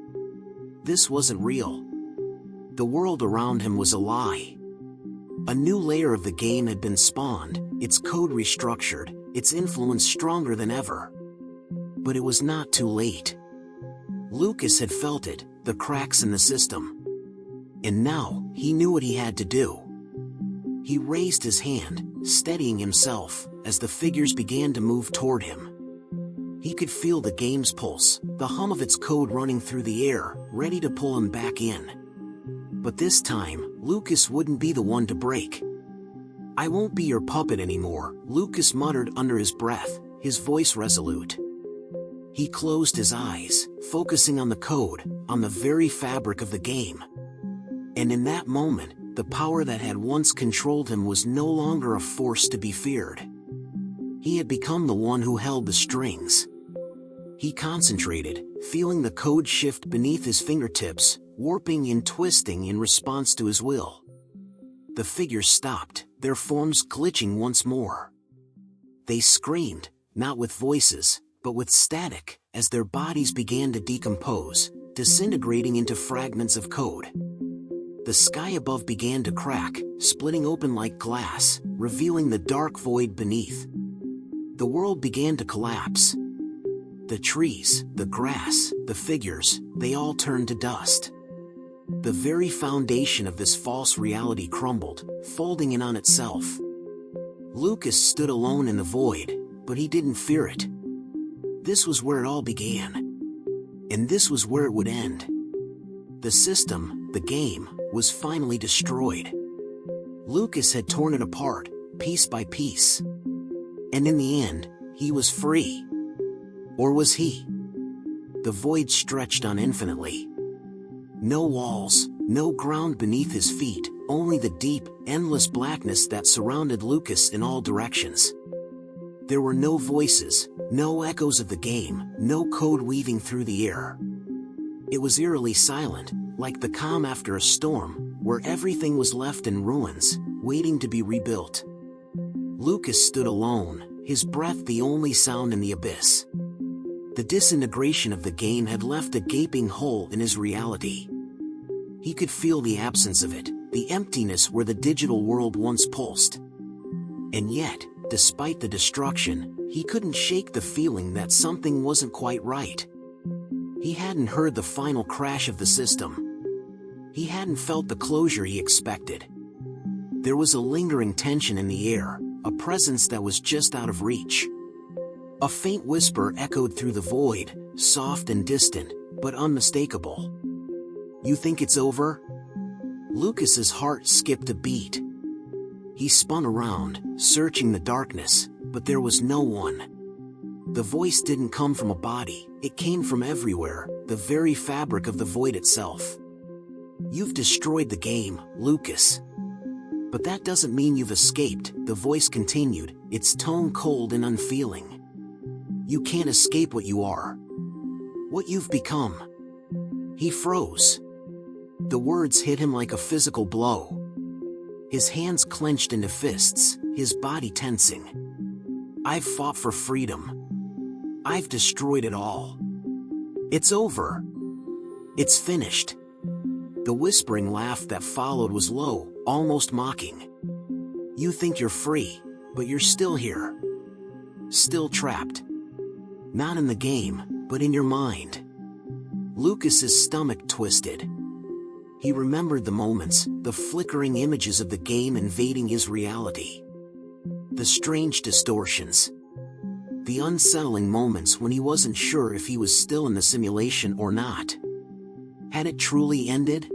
This wasn't real. The world around him was a lie. A new layer of the game had been spawned, its code restructured, its influence stronger than ever. But it was not too late. Lucas had felt it, the cracks in the system. And now, he knew what he had to do. He raised his hand, steadying himself, as the figures began to move toward him. He could feel the game's pulse, the hum of its code running through the air, ready to pull him back in. But this time, Lucas wouldn't be the one to break. "I won't be your puppet anymore," Lucas muttered under his breath, his voice resolute. He closed his eyes, focusing on the code, on the very fabric of the game. And in that moment, the power that had once controlled him was no longer a force to be feared. He had become the one who held the strings. He concentrated, feeling the code shift beneath his fingertips, warping and twisting in response to his will. The figures stopped, their forms glitching once more. They screamed, not with voices, but with static, as their bodies began to decompose, disintegrating into fragments of code. The sky above began to crack, splitting open like glass, revealing the dark void beneath. The world began to collapse. The trees, the grass, the figures, they all turned to dust. The very foundation of this false reality crumbled, folding in on itself. Lucas stood alone in the void, but he didn't fear it. This was where it all began. And this was where it would end. The system, the game, was finally destroyed. Lucas had torn it apart, piece by piece. And in the end, he was free. Or was he? The void stretched on infinitely. No walls, no ground beneath his feet, only the deep, endless blackness that surrounded Lucas in all directions. There were no voices, no echoes of the game, no code weaving through the air. It was eerily silent, like the calm after a storm, where everything was left in ruins, waiting to be rebuilt. Lucas stood alone, his breath the only sound in the abyss. The disintegration of the game had left a gaping hole in his reality. He could feel the absence of it, the emptiness where the digital world once pulsed. And yet, despite the destruction, he couldn't shake the feeling that something wasn't quite right. He hadn't heard the final crash of the system. He hadn't felt the closure he expected. There was a lingering tension in the air, a presence that was just out of reach. A faint whisper echoed through the void, soft and distant, but unmistakable. "You think it's over?" Lucas's heart skipped a beat. He spun around, searching the darkness, but there was no one. The voice didn't come from a body, it came from everywhere, the very fabric of the void itself. "You've destroyed the game, Lucas. But that doesn't mean you've escaped," the voice continued, its tone cold and unfeeling. "You can't escape what you are. What you've become." He froze. The words hit him like a physical blow. His hands clenched into fists, his body tensing. "I've fought for freedom. I've destroyed it all. It's over. It's finished." The whispering laugh that followed was low, almost mocking. "You think you're free, but you're still here. Still trapped. Not in the game, but in your mind." Lucas's stomach twisted. He remembered the moments, the flickering images of the game invading his reality. The strange distortions. The unsettling moments when he wasn't sure if he was still in the simulation or not. Had it truly ended?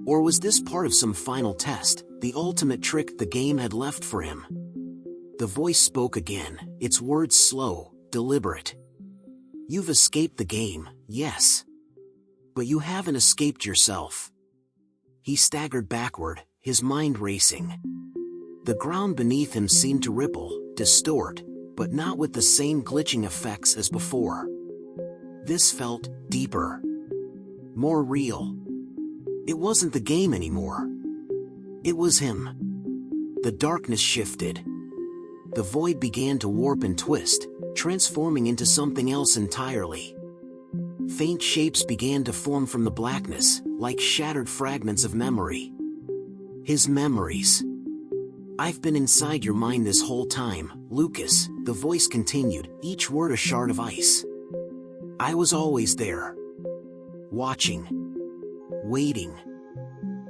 Or was this part of some final test, the ultimate trick the game had left for him? The voice spoke again, its words slow, deliberate. "You've escaped the game, yes. But you haven't escaped yourself." He staggered backward, his mind racing. The ground beneath him seemed to ripple, distort, but not with the same glitching effects as before. This felt deeper. More real. It wasn't the game anymore. It was him. The darkness shifted. The void began to warp and twist, transforming into something else entirely. Faint shapes began to form from the blackness, like shattered fragments of memory. His memories. "I've been inside your mind this whole time, Lucas," the voice continued, each word a shard of ice. "I was always there. Watching. Waiting.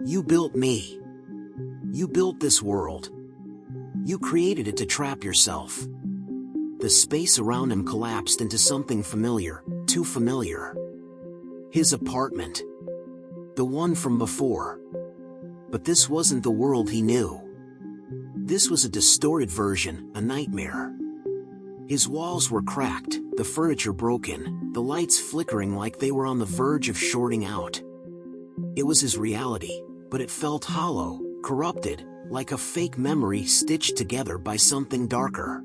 You built me. You built this world. You created it to trap yourself." The space around him collapsed into something familiar, too familiar. His apartment. The one from before. But this wasn't the world he knew. This was a distorted version, a nightmare. His walls were cracked, the furniture broken, the lights flickering like they were on the verge of shorting out. It was his reality, but it felt hollow, corrupted, like a fake memory stitched together by something darker.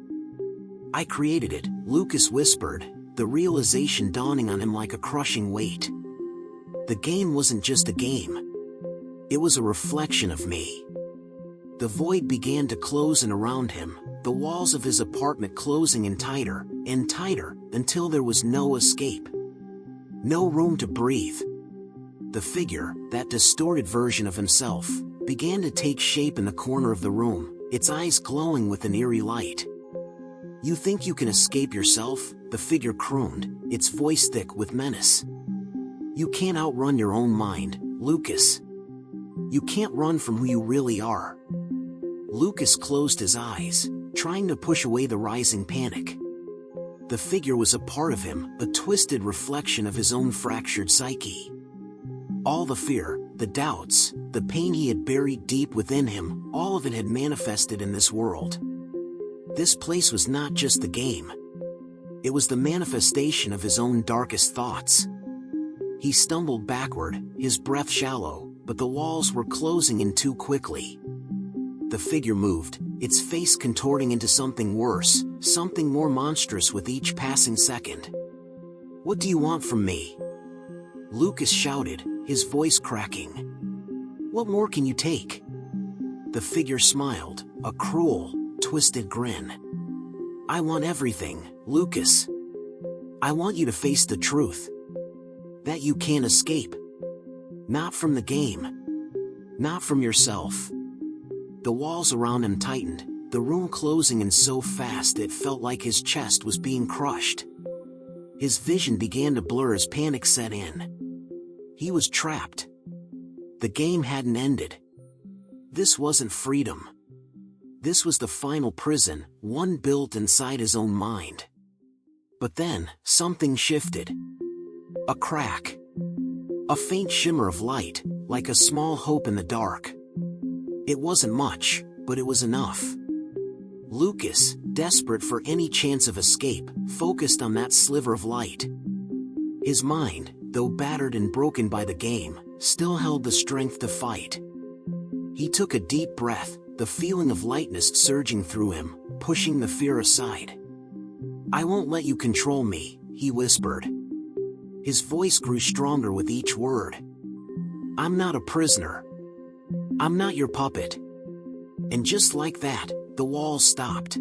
"I created it," Lucas whispered, the realization dawning on him like a crushing weight. The game wasn't just a game. It was a reflection of me. The void began to close in around him, the walls of his apartment closing in tighter, until there was no escape. No room to breathe. The figure, that distorted version of himself, began to take shape in the corner of the room, its eyes glowing with an eerie light. "You think you can escape yourself?" the figure crooned, its voice thick with menace. "You can't outrun your own mind, Lucas. You can't run from who you really are." Lucas closed his eyes, trying to push away the rising panic. The figure was a part of him, a twisted reflection of his own fractured psyche. All the fear, the doubts, the pain he had buried deep within him, all of it had manifested in this world. This place was not just the game. It was the manifestation of his own darkest thoughts. He stumbled backward, his breath shallow, but the walls were closing in too quickly. The figure moved, its face contorting into something worse, something more monstrous with each passing second. "What do you want from me?" Lucas shouted, his voice cracking. "What more can you take?" The figure smiled, a cruel, twisted grin. "I want everything, Lucas. I want you to face the truth. That you can't escape. Not from the game. Not from yourself." The walls around him tightened, the room closing in so fast it felt like his chest was being crushed. His vision began to blur as panic set in. He was trapped. The game hadn't ended. This wasn't freedom. This was the final prison, one built inside his own mind. But then, something shifted. A crack. A faint shimmer of light, like a small hope in the dark. It wasn't much, but it was enough. Lucas, desperate for any chance of escape, focused on that sliver of light. His mind, though battered and broken by the game, still held the strength to fight. He took a deep breath, the feeling of lightness surging through him, pushing the fear aside. "I won't let you control me," he whispered. His voice grew stronger with each word. "I'm not a prisoner. I'm not your puppet." And just like that, the walls stopped.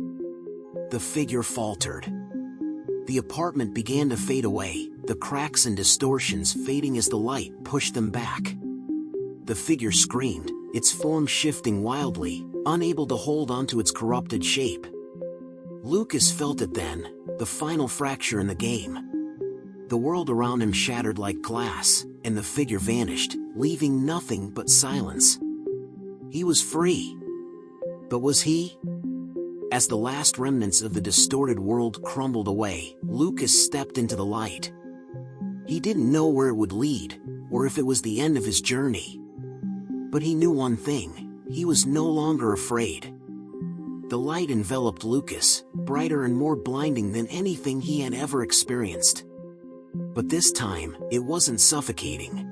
The figure faltered. The apartment began to fade away, the cracks and distortions fading as the light pushed them back. The figure screamed, its form shifting wildly, unable to hold onto its corrupted shape. Lucas felt it then, the final fracture in the game. The world around him shattered like glass, and the figure vanished, leaving nothing but silence. He was free. But was he? As the last remnants of the distorted world crumbled away, Lucas stepped into the light. He didn't know where it would lead, or if it was the end of his journey. But he knew one thing: he was no longer afraid. The light enveloped Lucas, brighter and more blinding than anything he had ever experienced. But this time, it wasn't suffocating.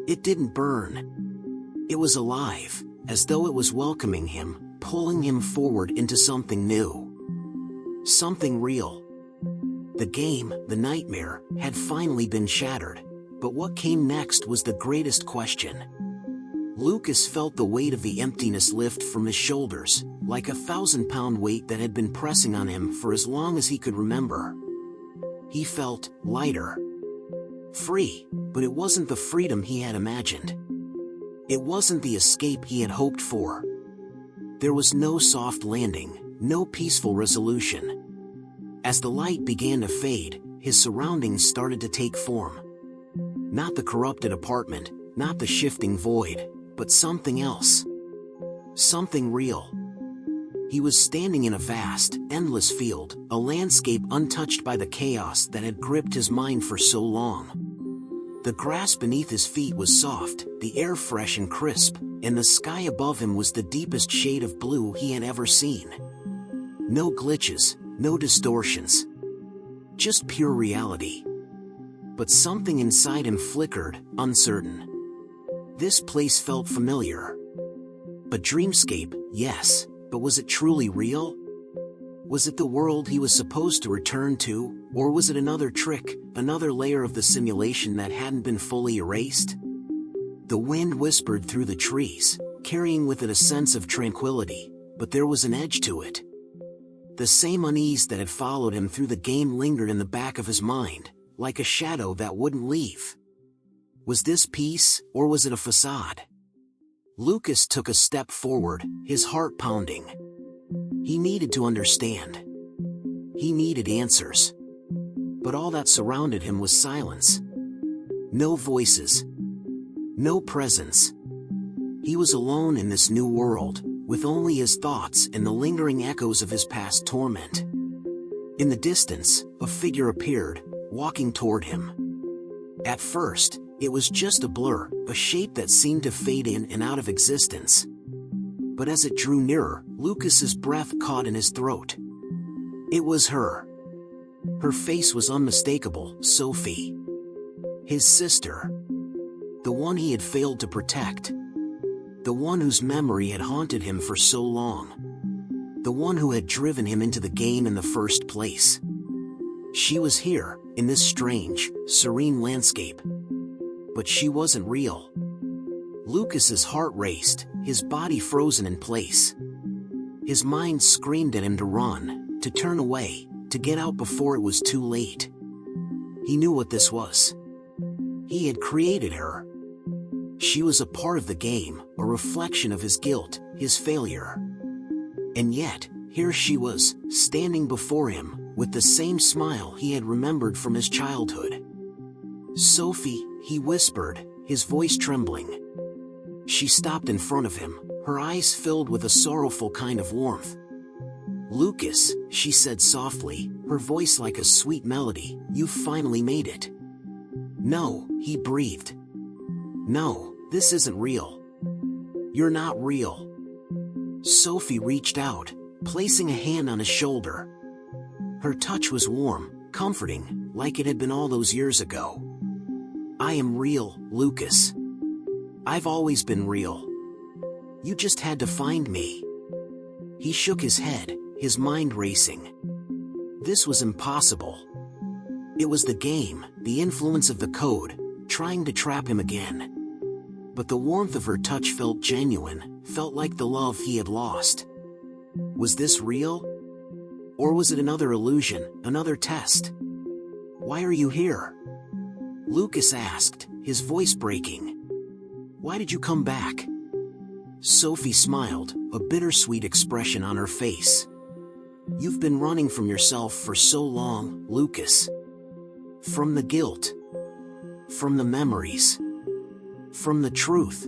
It didn't burn. It was alive, as though it was welcoming him, pulling him forward into something new. Something real. The game, the nightmare, had finally been shattered, but what came next was the greatest question. Lucas felt the weight of the emptiness lift from his shoulders, like a 1,000-pound weight that had been pressing on him for as long as he could remember. He felt lighter. Free, but it wasn't the freedom he had imagined. It wasn't the escape he had hoped for. There was no soft landing, no peaceful resolution. As the light began to fade, his surroundings started to take form. Not the corrupted apartment, not the shifting void, but something else. Something real. He was standing in a vast, endless field, a landscape untouched by the chaos that had gripped his mind for so long. The grass beneath his feet was soft, the air fresh and crisp, and the sky above him was the deepest shade of blue he had ever seen. No glitches, no distortions. Just pure reality. But something inside him flickered, uncertain. This place felt familiar. A dreamscape, yes, but was it truly real? Was it the world he was supposed to return to, or was it another trick, another layer of the simulation that hadn't been fully erased? The wind whispered through the trees, carrying with it a sense of tranquility, but there was an edge to it. The same unease that had followed him through the game lingered in the back of his mind, like a shadow that wouldn't leave. Was this peace, or was it a facade? Lucas took a step forward, his heart pounding. He needed to understand. He needed answers. But all that surrounded him was silence. No voices. No presence. He was alone in this new world, with only his thoughts and the lingering echoes of his past torment. In the distance, a figure appeared, walking toward him. At first, it was just a blur, a shape that seemed to fade in and out of existence. But as it drew nearer, Lucas's breath caught in his throat. It was her. Her face was unmistakable, Sophie. His sister. The one he had failed to protect. The one whose memory had haunted him for so long. The one who had driven him into the game in the first place. She was here, in this strange, serene landscape. But she wasn't real. Lucas's heart raced, his body frozen in place. His mind screamed at him to run, to turn away, to get out before it was too late. He knew what this was. He had created her. She was a part of the game, a reflection of his guilt, his failure. And yet, here she was, standing before him, with the same smile he had remembered from his childhood. "Sophie," he whispered, his voice trembling. She stopped in front of him, her eyes filled with a sorrowful kind of warmth. "Lucas," she said softly, her voice like a sweet melody, "you've finally made it." "No," he breathed. "No, this isn't real. You're not real." Sophie reached out, placing a hand on his shoulder. Her touch was warm, comforting, like it had been all those years ago. "I am real, Lucas. I've always been real. You just had to find me." He shook his head, his mind racing. This was impossible. It was the game, the influence of the code, trying to trap him again. But the warmth of her touch felt genuine, felt like the love he had lost. Was this real? Or was it another illusion, another test? "Why are you here?" Lucas asked, his voice breaking. "Why did you come back?" Sophie smiled, a bittersweet expression on her face. "You've been running from yourself for so long, Lucas. From the guilt. From the memories. From the truth.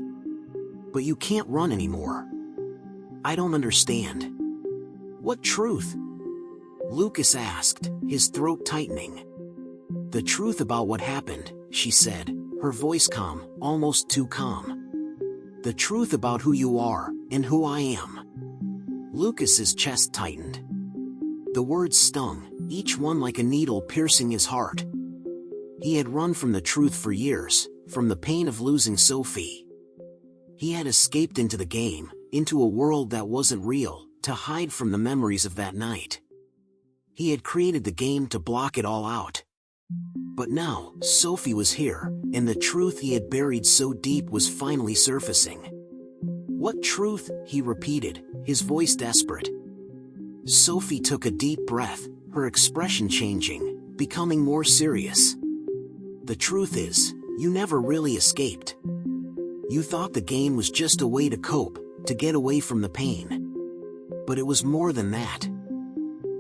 But you can't run anymore. I don't understand." "What truth?" Lucas asked, his throat tightening. "The truth about what happened," she said, her voice calm, almost too calm. "The truth about who you are, and who I am." Lucas's chest tightened. The words stung, each one like a needle piercing his heart. He had run from the truth for years, from the pain of losing Sophie. He had escaped into the game, into a world that wasn't real, to hide from the memories of that night. He had created the game to block it all out. But now, Sophie was here, and the truth he had buried so deep was finally surfacing. "What truth?" he repeated, his voice desperate. Sophie took a deep breath, her expression changing, becoming more serious. The truth is, you never really escaped. You thought the game was just a way to cope, to get away from the pain. But it was more than that.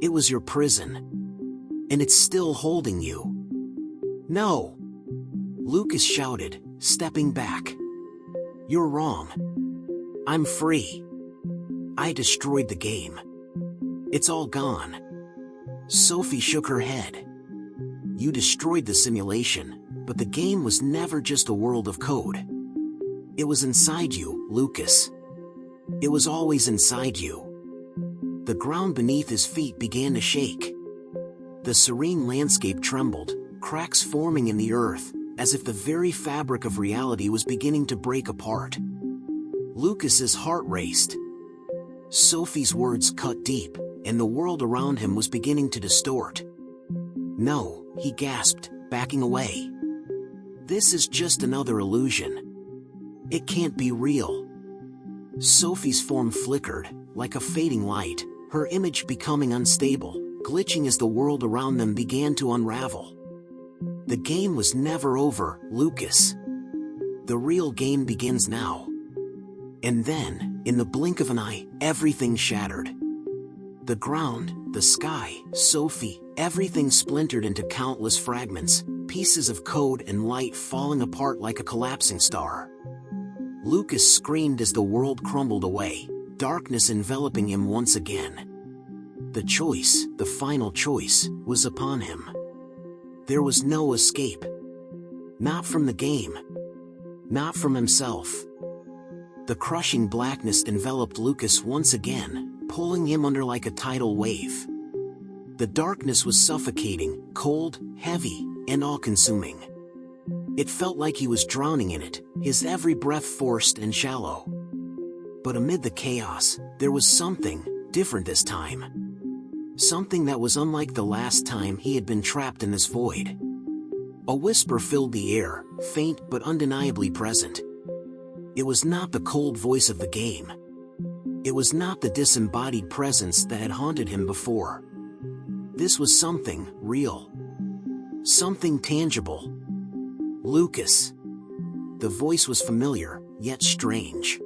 It was your prison. And it's still holding you. No! Lucas shouted, stepping back. You're wrong. I'm free. I destroyed the game. It's all gone. Sophie shook her head. You destroyed the simulation, but the game was never just a world of code. It was inside you, Lucas. It was always inside you. The ground beneath his feet began to shake. The serene landscape trembled, cracks forming in the earth, as if the very fabric of reality was beginning to break apart. Lucas's heart raced. Sophie's words cut deep, and the world around him was beginning to distort. No, he gasped, backing away. This is just another illusion. It can't be real. Sophie's form flickered, like a fading light, her image becoming unstable, glitching as the world around them began to unravel. The game was never over, Lucas. The real game begins now. And then, in the blink of an eye, everything shattered. The ground, the sky, Sophie, everything splintered into countless fragments, pieces of code and light falling apart like a collapsing star. Lucas screamed as the world crumbled away, darkness enveloping him once again. The choice, the final choice, was upon him. There was no escape. Not from the game. Not from himself. The crushing blackness enveloped Lucas once again, pulling him under like a tidal wave. The darkness was suffocating, cold, heavy, and all-consuming. It felt like he was drowning in it, his every breath forced and shallow. But amid the chaos, there was something different this time. Something that was unlike the last time he had been trapped in this void. A whisper filled the air, faint but undeniably present. It was not the cold voice of the game. It was not the disembodied presence that had haunted him before. This was something real. Something tangible. Lucas. The voice was familiar, yet strange.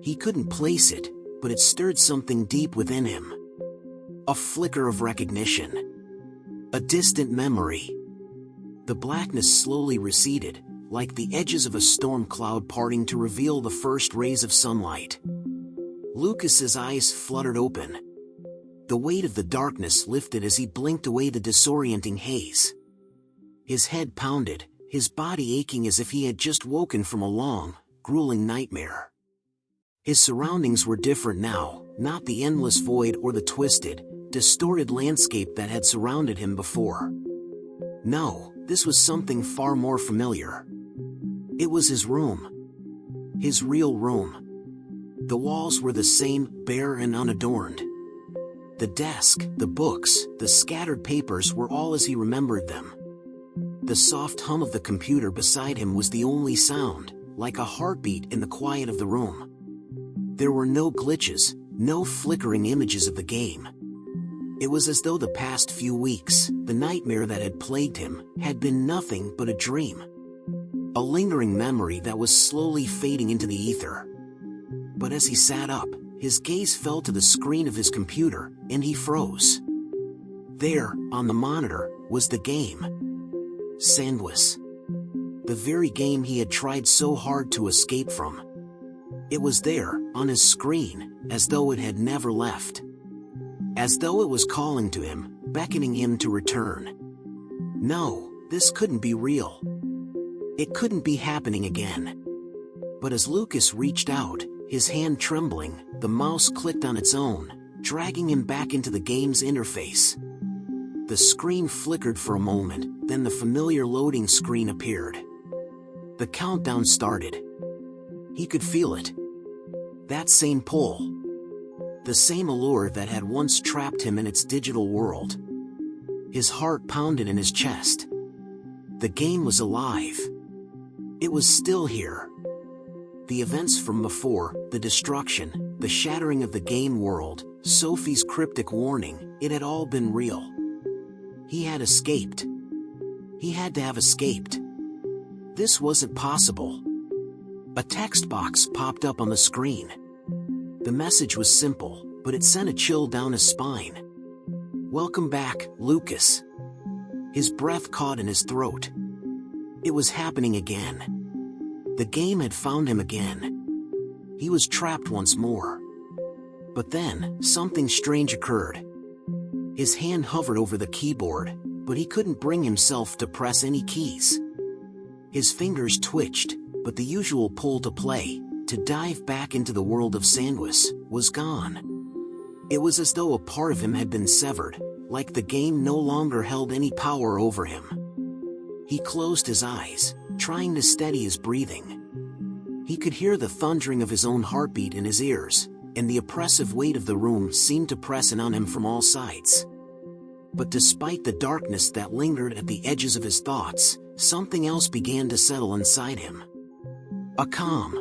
He couldn't place it, but it stirred something deep within him. A flicker of recognition. A distant memory. The blackness slowly receded, like the edges of a storm cloud parting to reveal the first rays of sunlight. Lucas's eyes fluttered open. The weight of the darkness lifted as he blinked away the disorienting haze. His head pounded, his body aching as if he had just woken from a long, grueling nightmare. His surroundings were different now, not the endless void or the twisted, distorted landscape that had surrounded him before. No, this was something far more familiar. It was his room. His real room. The walls were the same, bare and unadorned. The desk, the books, the scattered papers were all as he remembered them. The soft hum of the computer beside him was the only sound, like a heartbeat in the quiet of the room. There were no glitches, no flickering images of the game. It was as though the past few weeks, the nightmare that had plagued him, had been nothing but a dream. A lingering memory that was slowly fading into the ether. But as he sat up, his gaze fell to the screen of his computer, and he froze. There, on the monitor, was the game. Sandwis. The very game he had tried so hard to escape from. It was there, on his screen, as though it had never left. As though it was calling to him, beckoning him to return. No, this couldn't be real. It couldn't be happening again. But as Lucas reached out, his hand trembling, the mouse clicked on its own, dragging him back into the game's interface. The screen flickered for a moment, then the familiar loading screen appeared. The countdown started. He could feel it. That same pull. The same allure that had once trapped him in its digital world. His heart pounded in his chest. The game was alive. It was still here. The events from before, the destruction, the shattering of the game world, Sophie's cryptic warning, it had all been real. He had escaped. He had to have escaped. This wasn't possible. A text box popped up on the screen. The message was simple, but it sent a chill down his spine. "Welcome back, Lucas." His breath caught in his throat. It was happening again. The game had found him again. He was trapped once more. But then, something strange occurred. His hand hovered over the keyboard, but he couldn't bring himself to press any keys. His fingers twitched, but the usual pull to play, to dive back into the world of Sanguis, was gone. It was as though a part of him had been severed, like the game no longer held any power over him. He closed his eyes, trying to steady his breathing. He could hear the thundering of his own heartbeat in his ears, and the oppressive weight of the room seemed to press in on him from all sides. But despite the darkness that lingered at the edges of his thoughts, something else began to settle inside him. A calm.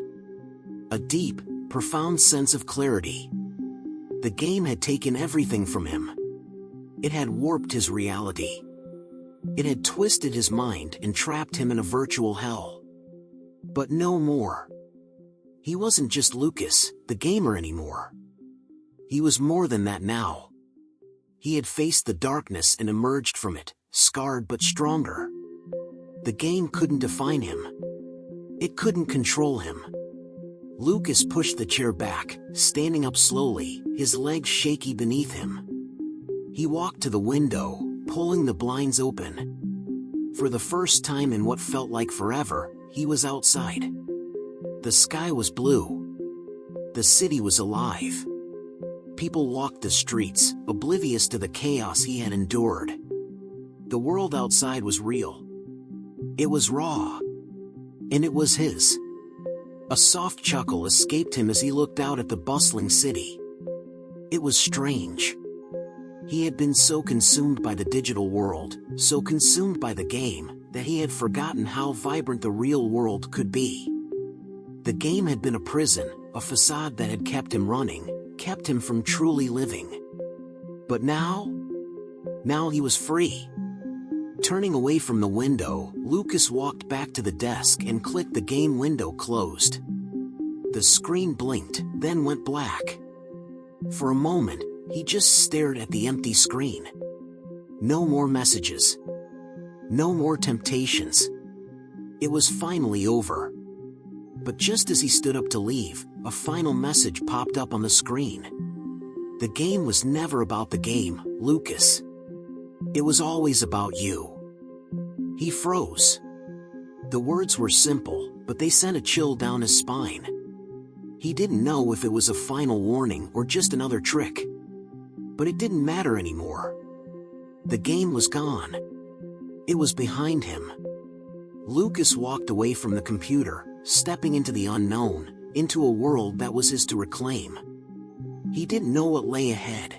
A deep, profound sense of clarity. The game had taken everything from him. It had warped his reality. It had twisted his mind and trapped him in a virtual hell. But no more. He wasn't just Lucas, the gamer anymore. He was more than that now. He had faced the darkness and emerged from it, scarred but stronger. The game couldn't define him. It couldn't control him. Lucas pushed the chair back, standing up slowly, his legs shaky beneath him. He walked to the window, pulling the blinds open. For the first time in what felt like forever, he was outside. The sky was blue. The city was alive. People walked the streets, oblivious to the chaos he had endured. The world outside was real. It was raw. And it was his. A soft chuckle escaped him as he looked out at the bustling city. It was strange. He had been so consumed by the digital world, so consumed by the game, that he had forgotten how vibrant the real world could be. The game had been a prison, a facade that had kept him running, kept him from truly living. But now he was free. Turning away from the window, Lucas walked back to the desk and clicked the game window closed. The screen blinked, then went black. For a moment, he just stared at the empty screen. No more messages. No more temptations. It was finally over. But just as he stood up to leave, a final message popped up on the screen. The game was never about the game, Lucas. It was always about you. He froze. The words were simple, but they sent a chill down his spine. He didn't know if it was a final warning or just another trick. But it didn't matter anymore. The game was gone. It was behind him. Lucas walked away from the computer, stepping into the unknown, into a world that was his to reclaim. He didn't know what lay ahead.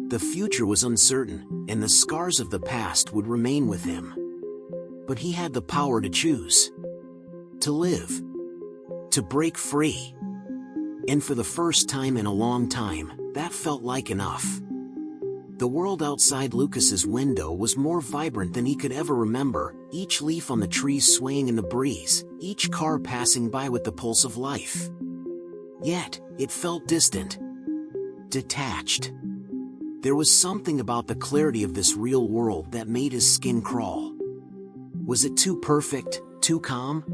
The future was uncertain, and the scars of the past would remain with him. But he had the power to choose. To live. To break free. And for the first time in a long time, that felt like enough. The world outside Lucas's window was more vibrant than he could ever remember, each leaf on the trees swaying in the breeze, each car passing by with the pulse of life. Yet, it felt distant. Detached. There was something about the clarity of this real world that made his skin crawl. Was it too perfect, too calm?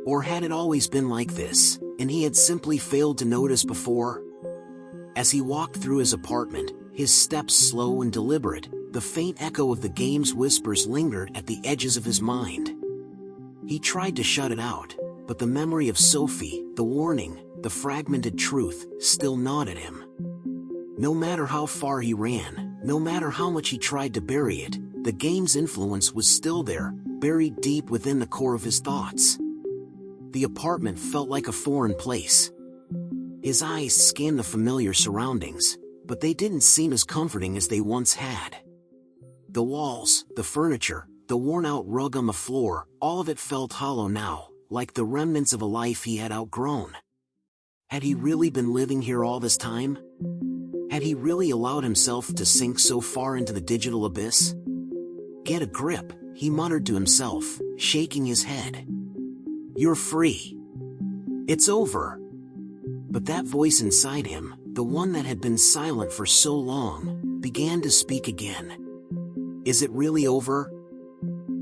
Or had it always been like this, and he had simply failed to notice before? As he walked through his apartment, his steps slow and deliberate, the faint echo of the game's whispers lingered at the edges of his mind. He tried to shut it out, but the memory of Sophie, the warning, the fragmented truth, still gnawed at him. No matter how far he ran, no matter how much he tried to bury it, the game's influence was still there, buried deep within the core of his thoughts. The apartment felt like a foreign place. His eyes scanned the familiar surroundings, but they didn't seem as comforting as they once had. The walls, the furniture, the worn-out rug on the floor, all of it felt hollow now, like the remnants of a life he had outgrown. Had he really been living here all this time? Had he really allowed himself to sink so far into the digital abyss? Get a grip, he muttered to himself, shaking his head. You're free. It's over. But that voice inside him, the one that had been silent for so long, began to speak again. Is it really over?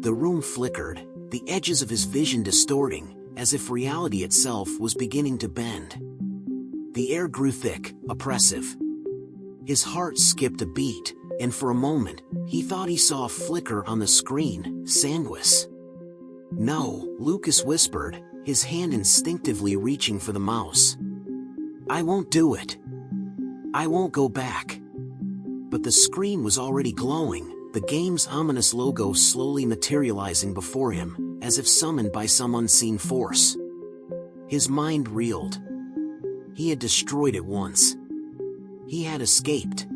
The room flickered, the edges of his vision distorting, as if reality itself was beginning to bend. The air grew thick, oppressive. His heart skipped a beat, and for a moment, he thought he saw a flicker on the screen, sanguis. No, Lucas whispered, his hand instinctively reaching for the mouse. I won't do it. I won't go back. But the screen was already glowing, the game's ominous logo slowly materializing before him, as if summoned by some unseen force. His mind reeled. He had destroyed it once. He had escaped.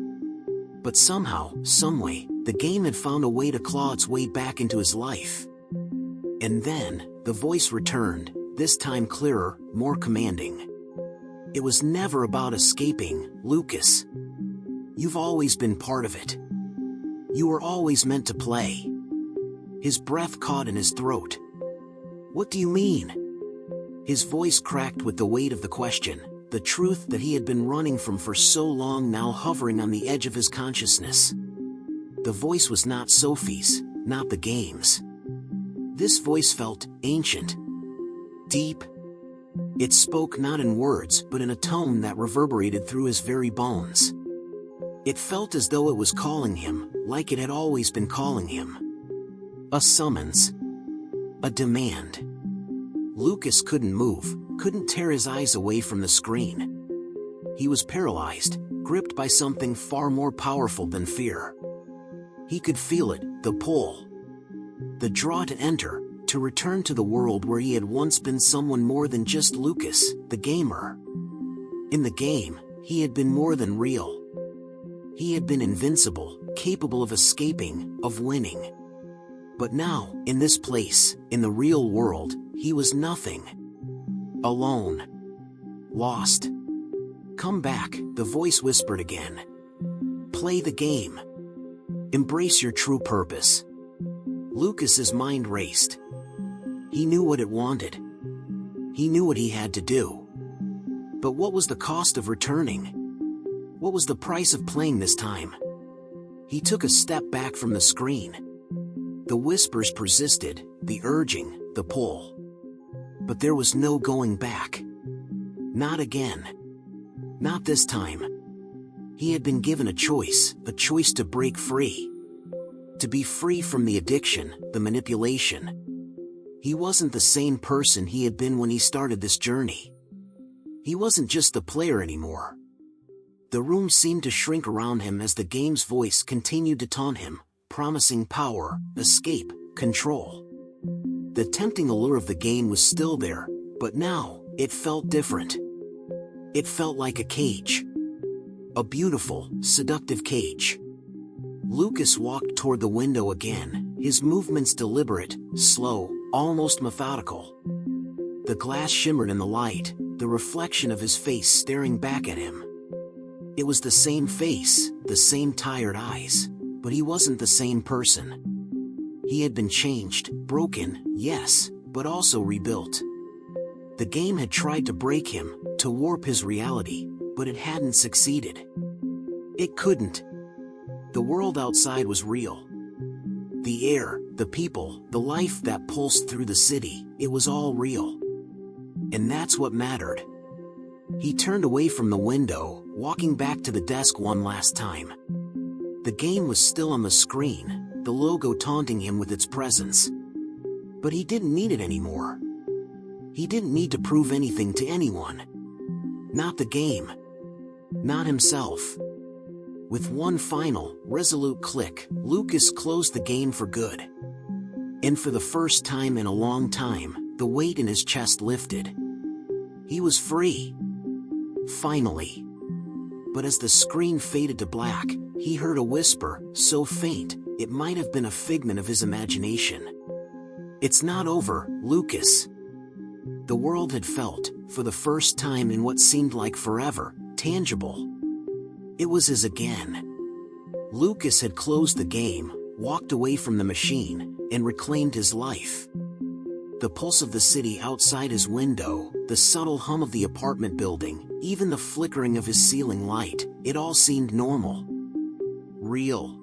But somehow, someway, the game had found a way to claw its way back into his life. And then, the voice returned, this time clearer, more commanding. It was never about escaping, Lucas. You've always been part of it. You were always meant to play. His breath caught in his throat. What do you mean? His voice cracked with the weight of the question, the truth that he had been running from for so long now hovering on the edge of his consciousness. The voice was not Sophie's, not the game's. This voice felt ancient, deep. It spoke not in words but in a tone that reverberated through his very bones. It felt as though it was calling him, like it had always been calling him. A summons. A demand. Lucas couldn't move, couldn't tear his eyes away from the screen. He was paralyzed, gripped by something far more powerful than fear. He could feel it, the pull. The draw to enter, to return to the world where he had once been someone more than just Lucas, the gamer. In the game, he had been more than real. He had been invincible, capable of escaping, of winning. But now, in this place, in the real world, he was nothing. Alone. Lost. Come back, the voice whispered again. Play the game. Embrace your true purpose. Lucas's mind raced. He knew what it wanted. He knew what he had to do. But what was the cost of returning? What was the price of playing this time? He took a step back from the screen. The whispers persisted, the urging, the pull. But there was no going back. Not again. Not this time. He had been given a choice to break free. To be free from the addiction, the manipulation. He wasn't the same person he had been when he started this journey. He wasn't just the player anymore. The room seemed to shrink around him as the game's voice continued to taunt him, promising power, escape, control. The tempting allure of the game was still there, but now, it felt different. It felt like a cage. A beautiful, seductive cage. Lucas walked toward the window again, his movements deliberate, slow, almost methodical. The glass shimmered in the light, the reflection of his face staring back at him. It was the same face, the same tired eyes, but he wasn't the same person. He had been changed, broken, yes, but also rebuilt. The game had tried to break him, to warp his reality, but it hadn't succeeded. It couldn't. The world outside was real. The air, the people, the life that pulsed through the city, it was all real. And that's what mattered. He turned away from the window, walking back to the desk one last time. The game was still on the screen, the logo taunting him with its presence. But he didn't need it anymore. He didn't need to prove anything to anyone. Not the game. Not himself. With one final, resolute click, Lucas closed the game for good. And for the first time in a long time, the weight in his chest lifted. He was free. Finally. But as the screen faded to black, he heard a whisper, so faint, it might have been a figment of his imagination. It's not over, Lucas. The world had felt, for the first time in what seemed like forever, tangible. It was his again. Lucas had closed the game, walked away from the machine, and reclaimed his life. The pulse of the city outside his window, the subtle hum of the apartment building, even the flickering of his ceiling light, it all seemed normal. Real.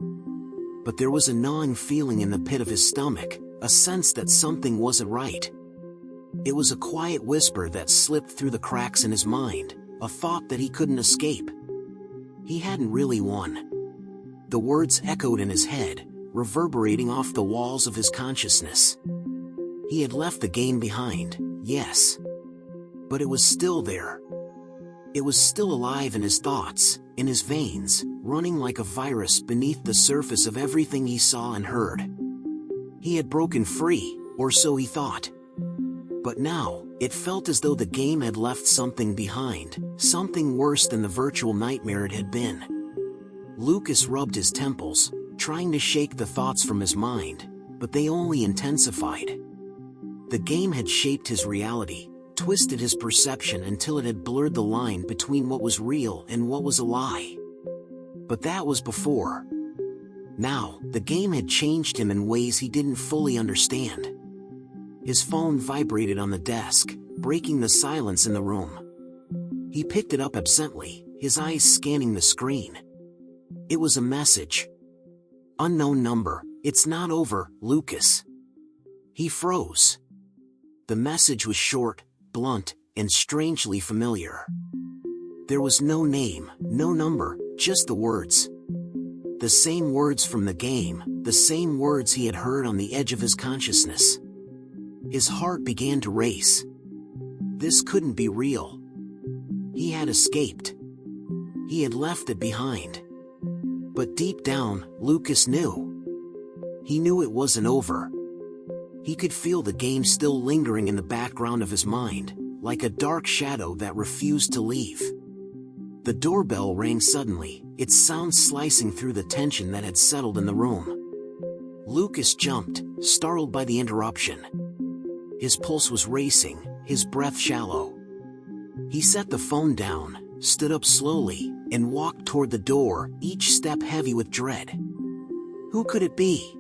But there was a gnawing feeling in the pit of his stomach, a sense that something wasn't right. It was a quiet whisper that slipped through the cracks in his mind, a thought that he couldn't escape. He hadn't really won. The words echoed in his head, reverberating off the walls of his consciousness. He had left the game behind, yes. But it was still there. It was still alive in his thoughts, in his veins, running like a virus beneath the surface of everything he saw and heard. He had broken free, or so he thought. But now, it felt as though the game had left something behind, something worse than the virtual nightmare it had been. Lucas rubbed his temples, trying to shake the thoughts from his mind, but they only intensified. The game had shaped his reality, twisted his perception until it had blurred the line between what was real and what was a lie. But that was before. Now, the game had changed him in ways he didn't fully understand. His phone vibrated on the desk, breaking the silence in the room. He picked it up absently, his eyes scanning the screen. It was a message. Unknown number, it's not over, Lucas. He froze. The message was short, blunt, and strangely familiar. There was no name, no number, just the words. The same words from the game, the same words he had heard on the edge of his consciousness. His heart began to race. This couldn't be real. He had escaped. He had left it behind. But deep down, Lucas knew. He knew it wasn't over. He could feel the game still lingering in the background of his mind, like a dark shadow that refused to leave. The doorbell rang suddenly, its sound slicing through the tension that had settled in the room. Lucas jumped, startled by the interruption. His pulse was racing, his breath shallow. He set the phone down, stood up slowly, and walked toward the door, each step heavy with dread. Who could it be?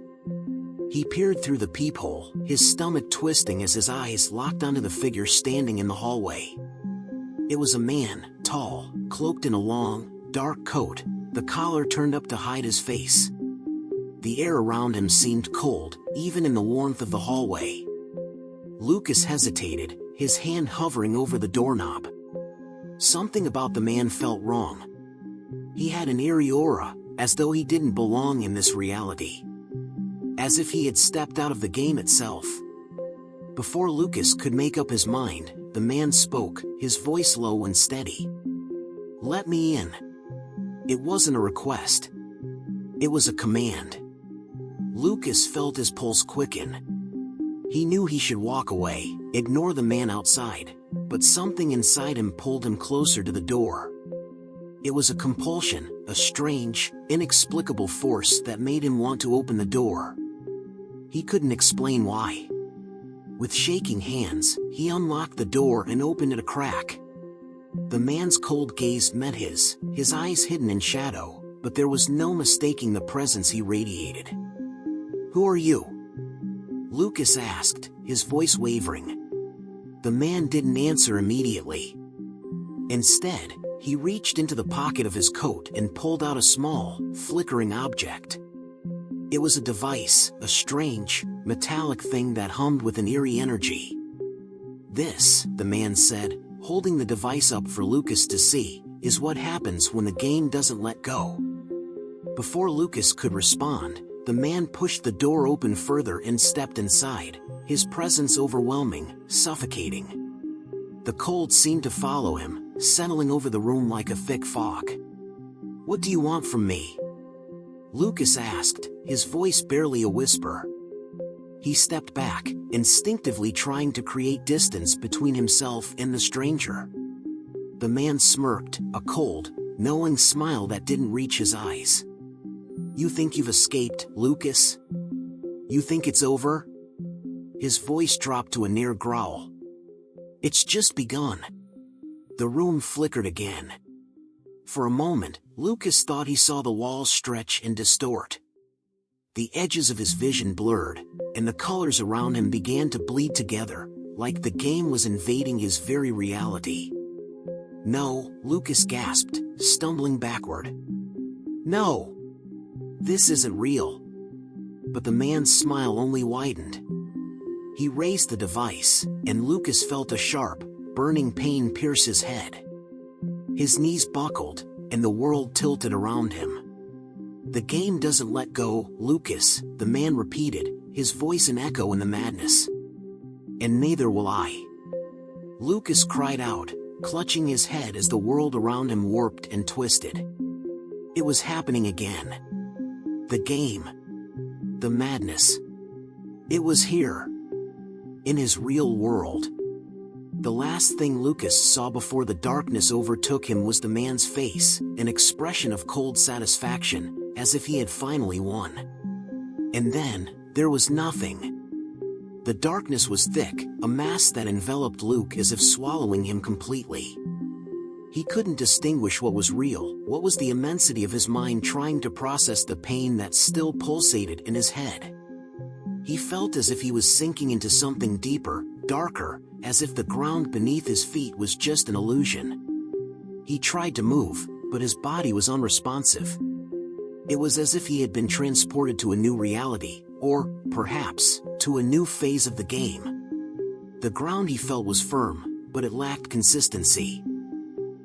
He peered through the peephole, his stomach twisting as his eyes locked onto the figure standing in the hallway. It was a man, tall, cloaked in a long, dark coat, the collar turned up to hide his face. The air around him seemed cold, even in the warmth of the hallway. Lucas hesitated, his hand hovering over the doorknob. Something about the man felt wrong. He had an eerie aura, as though he didn't belong in this reality. As if he had stepped out of the game itself. Before Lucas could make up his mind, the man spoke, his voice low and steady. "Let me in." It wasn't a request. It was a command. Lucas felt his pulse quicken. He knew he should walk away, ignore the man outside, but something inside him pulled him closer to the door. It was a compulsion, a strange, inexplicable force that made him want to open the door. He couldn't explain why. With shaking hands, he unlocked the door and opened it a crack. The man's cold gaze met his eyes hidden in shadow, but there was no mistaking the presence he radiated. "Who are you?" Lucas asked, his voice wavering. The man didn't answer immediately. Instead, he reached into the pocket of his coat and pulled out a small, flickering object. It was a device, a strange, metallic thing that hummed with an eerie energy. "This," the man said, holding the device up for Lucas to see, "is what happens when the game doesn't let go." Before Lucas could respond, the man pushed the door open further and stepped inside, his presence overwhelming, suffocating. The cold seemed to follow him, settling over the room like a thick fog. "What do you want from me?" Lucas asked, his voice barely a whisper. He stepped back, instinctively trying to create distance between himself and the stranger. The man smirked, a cold, knowing smile that didn't reach his eyes. "You think you've escaped, Lucas? You think it's over?" His voice dropped to a near growl. "It's just begun." The room flickered again. For a moment, Lucas thought he saw the walls stretch and distort. The edges of his vision blurred, and the colors around him began to bleed together, like the game was invading his very reality. "No," Lucas gasped, stumbling backward. "No! This isn't real." But the man's smile only widened. He raised the device, and Lucas felt a sharp, burning pain pierce his head. His knees buckled, and the world tilted around him. "The game doesn't let go, Lucas," the man repeated, his voice an echo in the madness. "And neither will I." Lucas cried out, clutching his head as the world around him warped and twisted. It was happening again. The game. The madness. It was here. In his real world. The last thing Lucas saw before the darkness overtook him was the man's face, an expression of cold satisfaction, as if he had finally won. And then, there was nothing. The darkness was thick, a mass that enveloped Luke as if swallowing him completely. He couldn't distinguish what was real, what was the immensity of his mind trying to process the pain that still pulsated in his head. He felt as if he was sinking into something deeper, darker, as if the ground beneath his feet was just an illusion. He tried to move, but his body was unresponsive. It was as if he had been transported to a new reality, or, perhaps, to a new phase of the game. The ground he felt was firm, but it lacked consistency.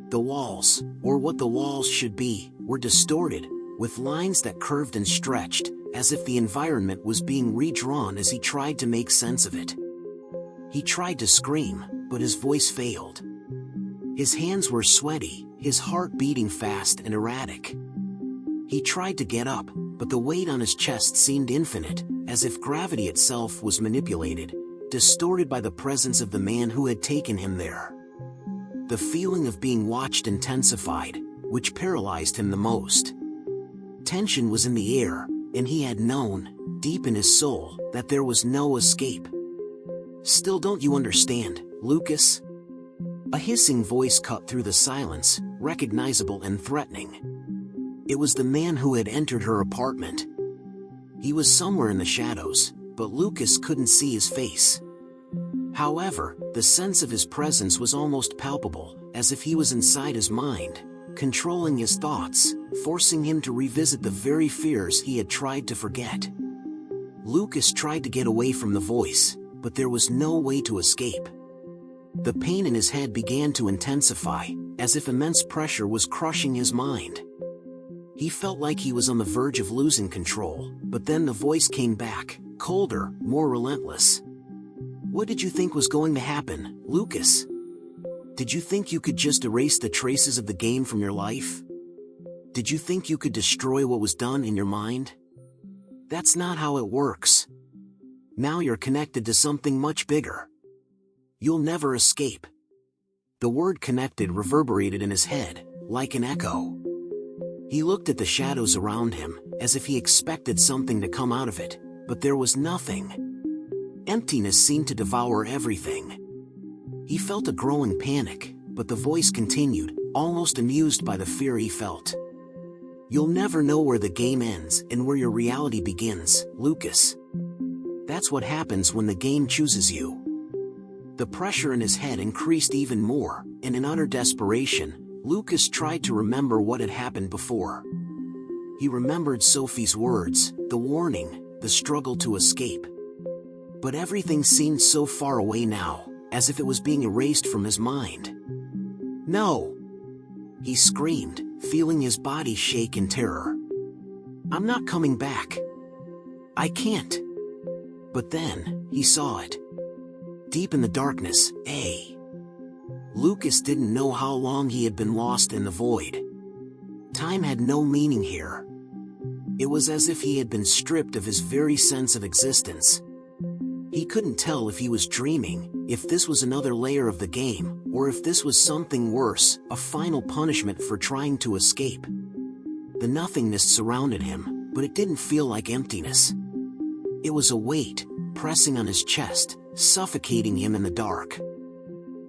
The walls, or what the walls should be, were distorted, with lines that curved and stretched, as if the environment was being redrawn as he tried to make sense of it. He tried to scream, but his voice failed. His hands were sweaty, his heart beating fast and erratic. He tried to get up, but the weight on his chest seemed infinite, as if gravity itself was manipulated, distorted by the presence of the man who had taken him there. The feeling of being watched intensified, which paralyzed him the most. Tension was in the air, and he had known, deep in his soul, that there was no escape. "Still don't you understand, Lucas?" A hissing voice cut through the silence, recognizable and threatening. It was the man who had entered her apartment. He was somewhere in the shadows, but Lucas couldn't see his face. However, the sense of his presence was almost palpable, as if he was inside his mind, controlling his thoughts, forcing him to revisit the very fears he had tried to forget. Lucas tried to get away from the voice, but there was no way to escape. The pain in his head began to intensify, as if immense pressure was crushing his mind. He felt like he was on the verge of losing control, but then the voice came back, colder, more relentless. "What did you think was going to happen, Lucas? Did you think you could just erase the traces of the game from your life? Did you think you could destroy what was done in your mind? That's not how it works. Now you're connected to something much bigger. You'll never escape." The word "connected" reverberated in his head, like an echo. He looked at the shadows around him, as if he expected something to come out of it, but there was nothing. Emptiness seemed to devour everything. He felt a growing panic, but the voice continued, almost amused by the fear he felt. "You'll never know where the game ends and where your reality begins, Lucas. That's what happens when the game chooses you." The pressure in his head increased even more, and in utter desperation, Lucas tried to remember what had happened before. He remembered Sophie's words, the warning, the struggle to escape. But everything seemed so far away now, as if it was being erased from his mind. "No!" he screamed, feeling his body shake in terror. "I'm not coming back. I can't." But then, he saw it. Deep in the darkness, Lucas didn't know how long he had been lost in the void. Time had no meaning here. It was as if he had been stripped of his very sense of existence. He couldn't tell if he was dreaming, if this was another layer of the game, or if this was something worse, a final punishment for trying to escape. The nothingness surrounded him, but it didn't feel like emptiness. It was a weight, pressing on his chest, suffocating him in the dark.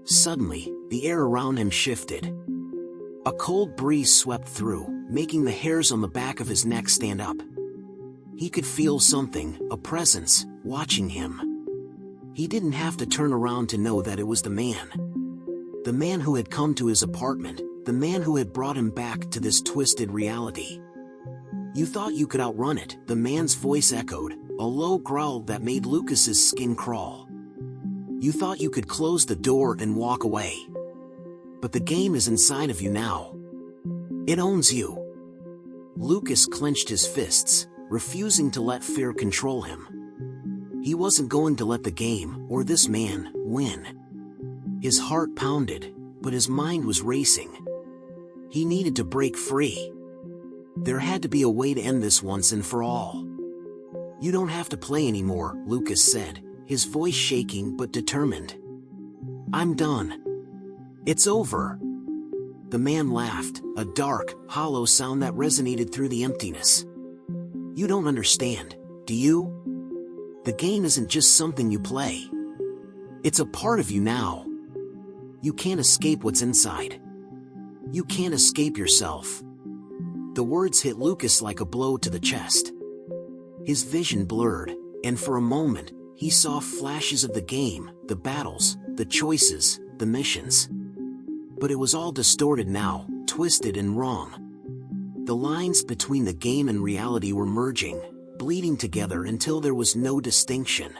Suddenly, the air around him shifted. A cold breeze swept through, making the hairs on the back of his neck stand up. He could feel something, a presence, watching him. He didn't have to turn around to know that it was the man. The man who had come to his apartment, the man who had brought him back to this twisted reality. You thought you could outrun it, the man's voice echoed, a low growl that made Lucas's skin crawl. You thought you could close the door and walk away. But the game is inside of you now. It owns you. Lucas clenched his fists, refusing to let fear control him. He wasn't going to let the game, or this man, win. His heart pounded, but his mind was racing. He needed to break free. There had to be a way to end this once and for all. You don't have to play anymore, Lucas said, his voice shaking but determined. I'm done. It's over. The man laughed, a dark, hollow sound that resonated through the emptiness. You don't understand, do you? The game isn't just something you play. It's a part of you now. You can't escape what's inside. You can't escape yourself. The words hit Lucas like a blow to the chest. His vision blurred, and for a moment, he saw flashes of the game, the battles, the choices, the missions. But it was all distorted now, twisted and wrong. The lines between the game and reality were merging, bleeding together until there was no distinction.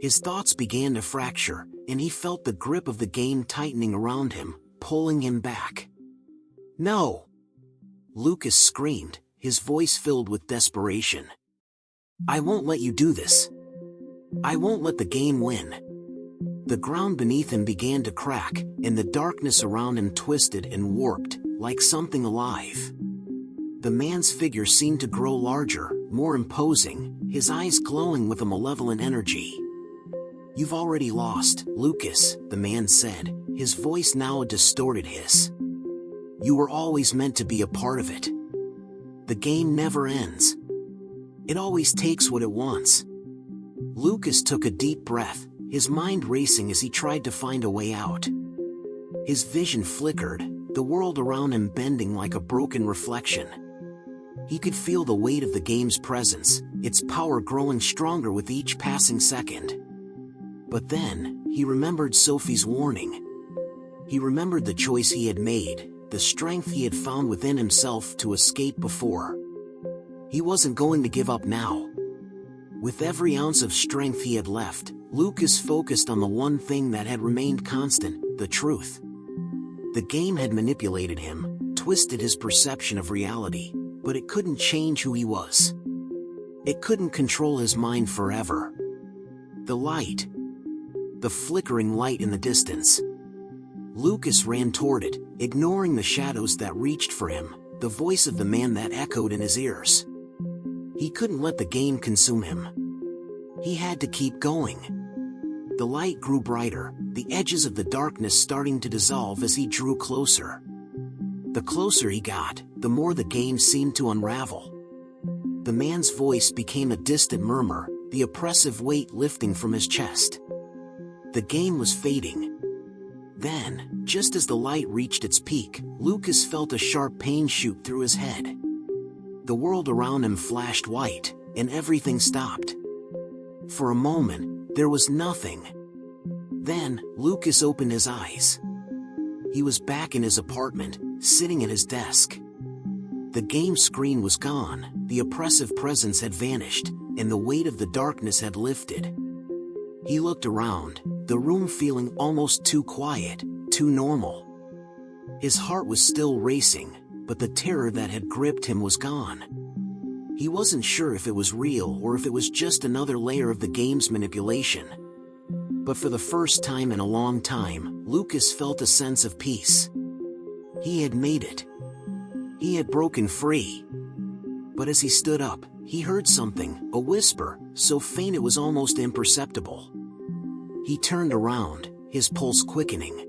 His thoughts began to fracture, and he felt the grip of the game tightening around him, pulling him back. No! Lucas screamed, his voice filled with desperation. I won't let you do this. I won't let the game win. The ground beneath him began to crack, and the darkness around him twisted and warped, like something alive. The man's figure seemed to grow larger, more imposing, his eyes glowing with a malevolent energy. You've already lost, Lucas, the man said, his voice now a distorted hiss. You were always meant to be a part of it. The game never ends. It always takes what it wants. Lucas took a deep breath, his mind racing as he tried to find a way out. His vision flickered, the world around him bending like a broken reflection. He could feel the weight of the game's presence, its power growing stronger with each passing second. But then, he remembered Sophie's warning. He remembered the choice he had made, the strength he had found within himself to escape before. He wasn't going to give up now. With every ounce of strength he had left, Lucas focused on the one thing that had remained constant, the truth. The game had manipulated him, twisted his perception of reality, but it couldn't change who he was. It couldn't control his mind forever. The light. The flickering light in the distance. Lucas ran toward it, ignoring the shadows that reached for him, the voice of the man that echoed in his ears. He couldn't let the game consume him. He had to keep going. The light grew brighter, the edges of the darkness starting to dissolve as he drew closer. The closer he got, the more the game seemed to unravel. The man's voice became a distant murmur, the oppressive weight lifting from his chest. The game was fading. Then, just as the light reached its peak, Lucas felt a sharp pain shoot through his head. The world around him flashed white, and everything stopped. For a moment, there was nothing. Then, Lucas opened his eyes. He was back in his apartment, sitting at his desk. The game screen was gone, the oppressive presence had vanished, and the weight of the darkness had lifted. He looked around, the room feeling almost too quiet, too normal. His heart was still racing, but the terror that had gripped him was gone. He wasn't sure if it was real or if it was just another layer of the game's manipulation. But for the first time in a long time, Lucas felt a sense of peace. He had made it. He had broken free. But as he stood up, he heard something, a whisper, so faint it was almost imperceptible. He turned around, his pulse quickening.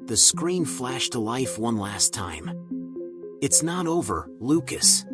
The screen flashed to life one last time. It's not over, Lucas.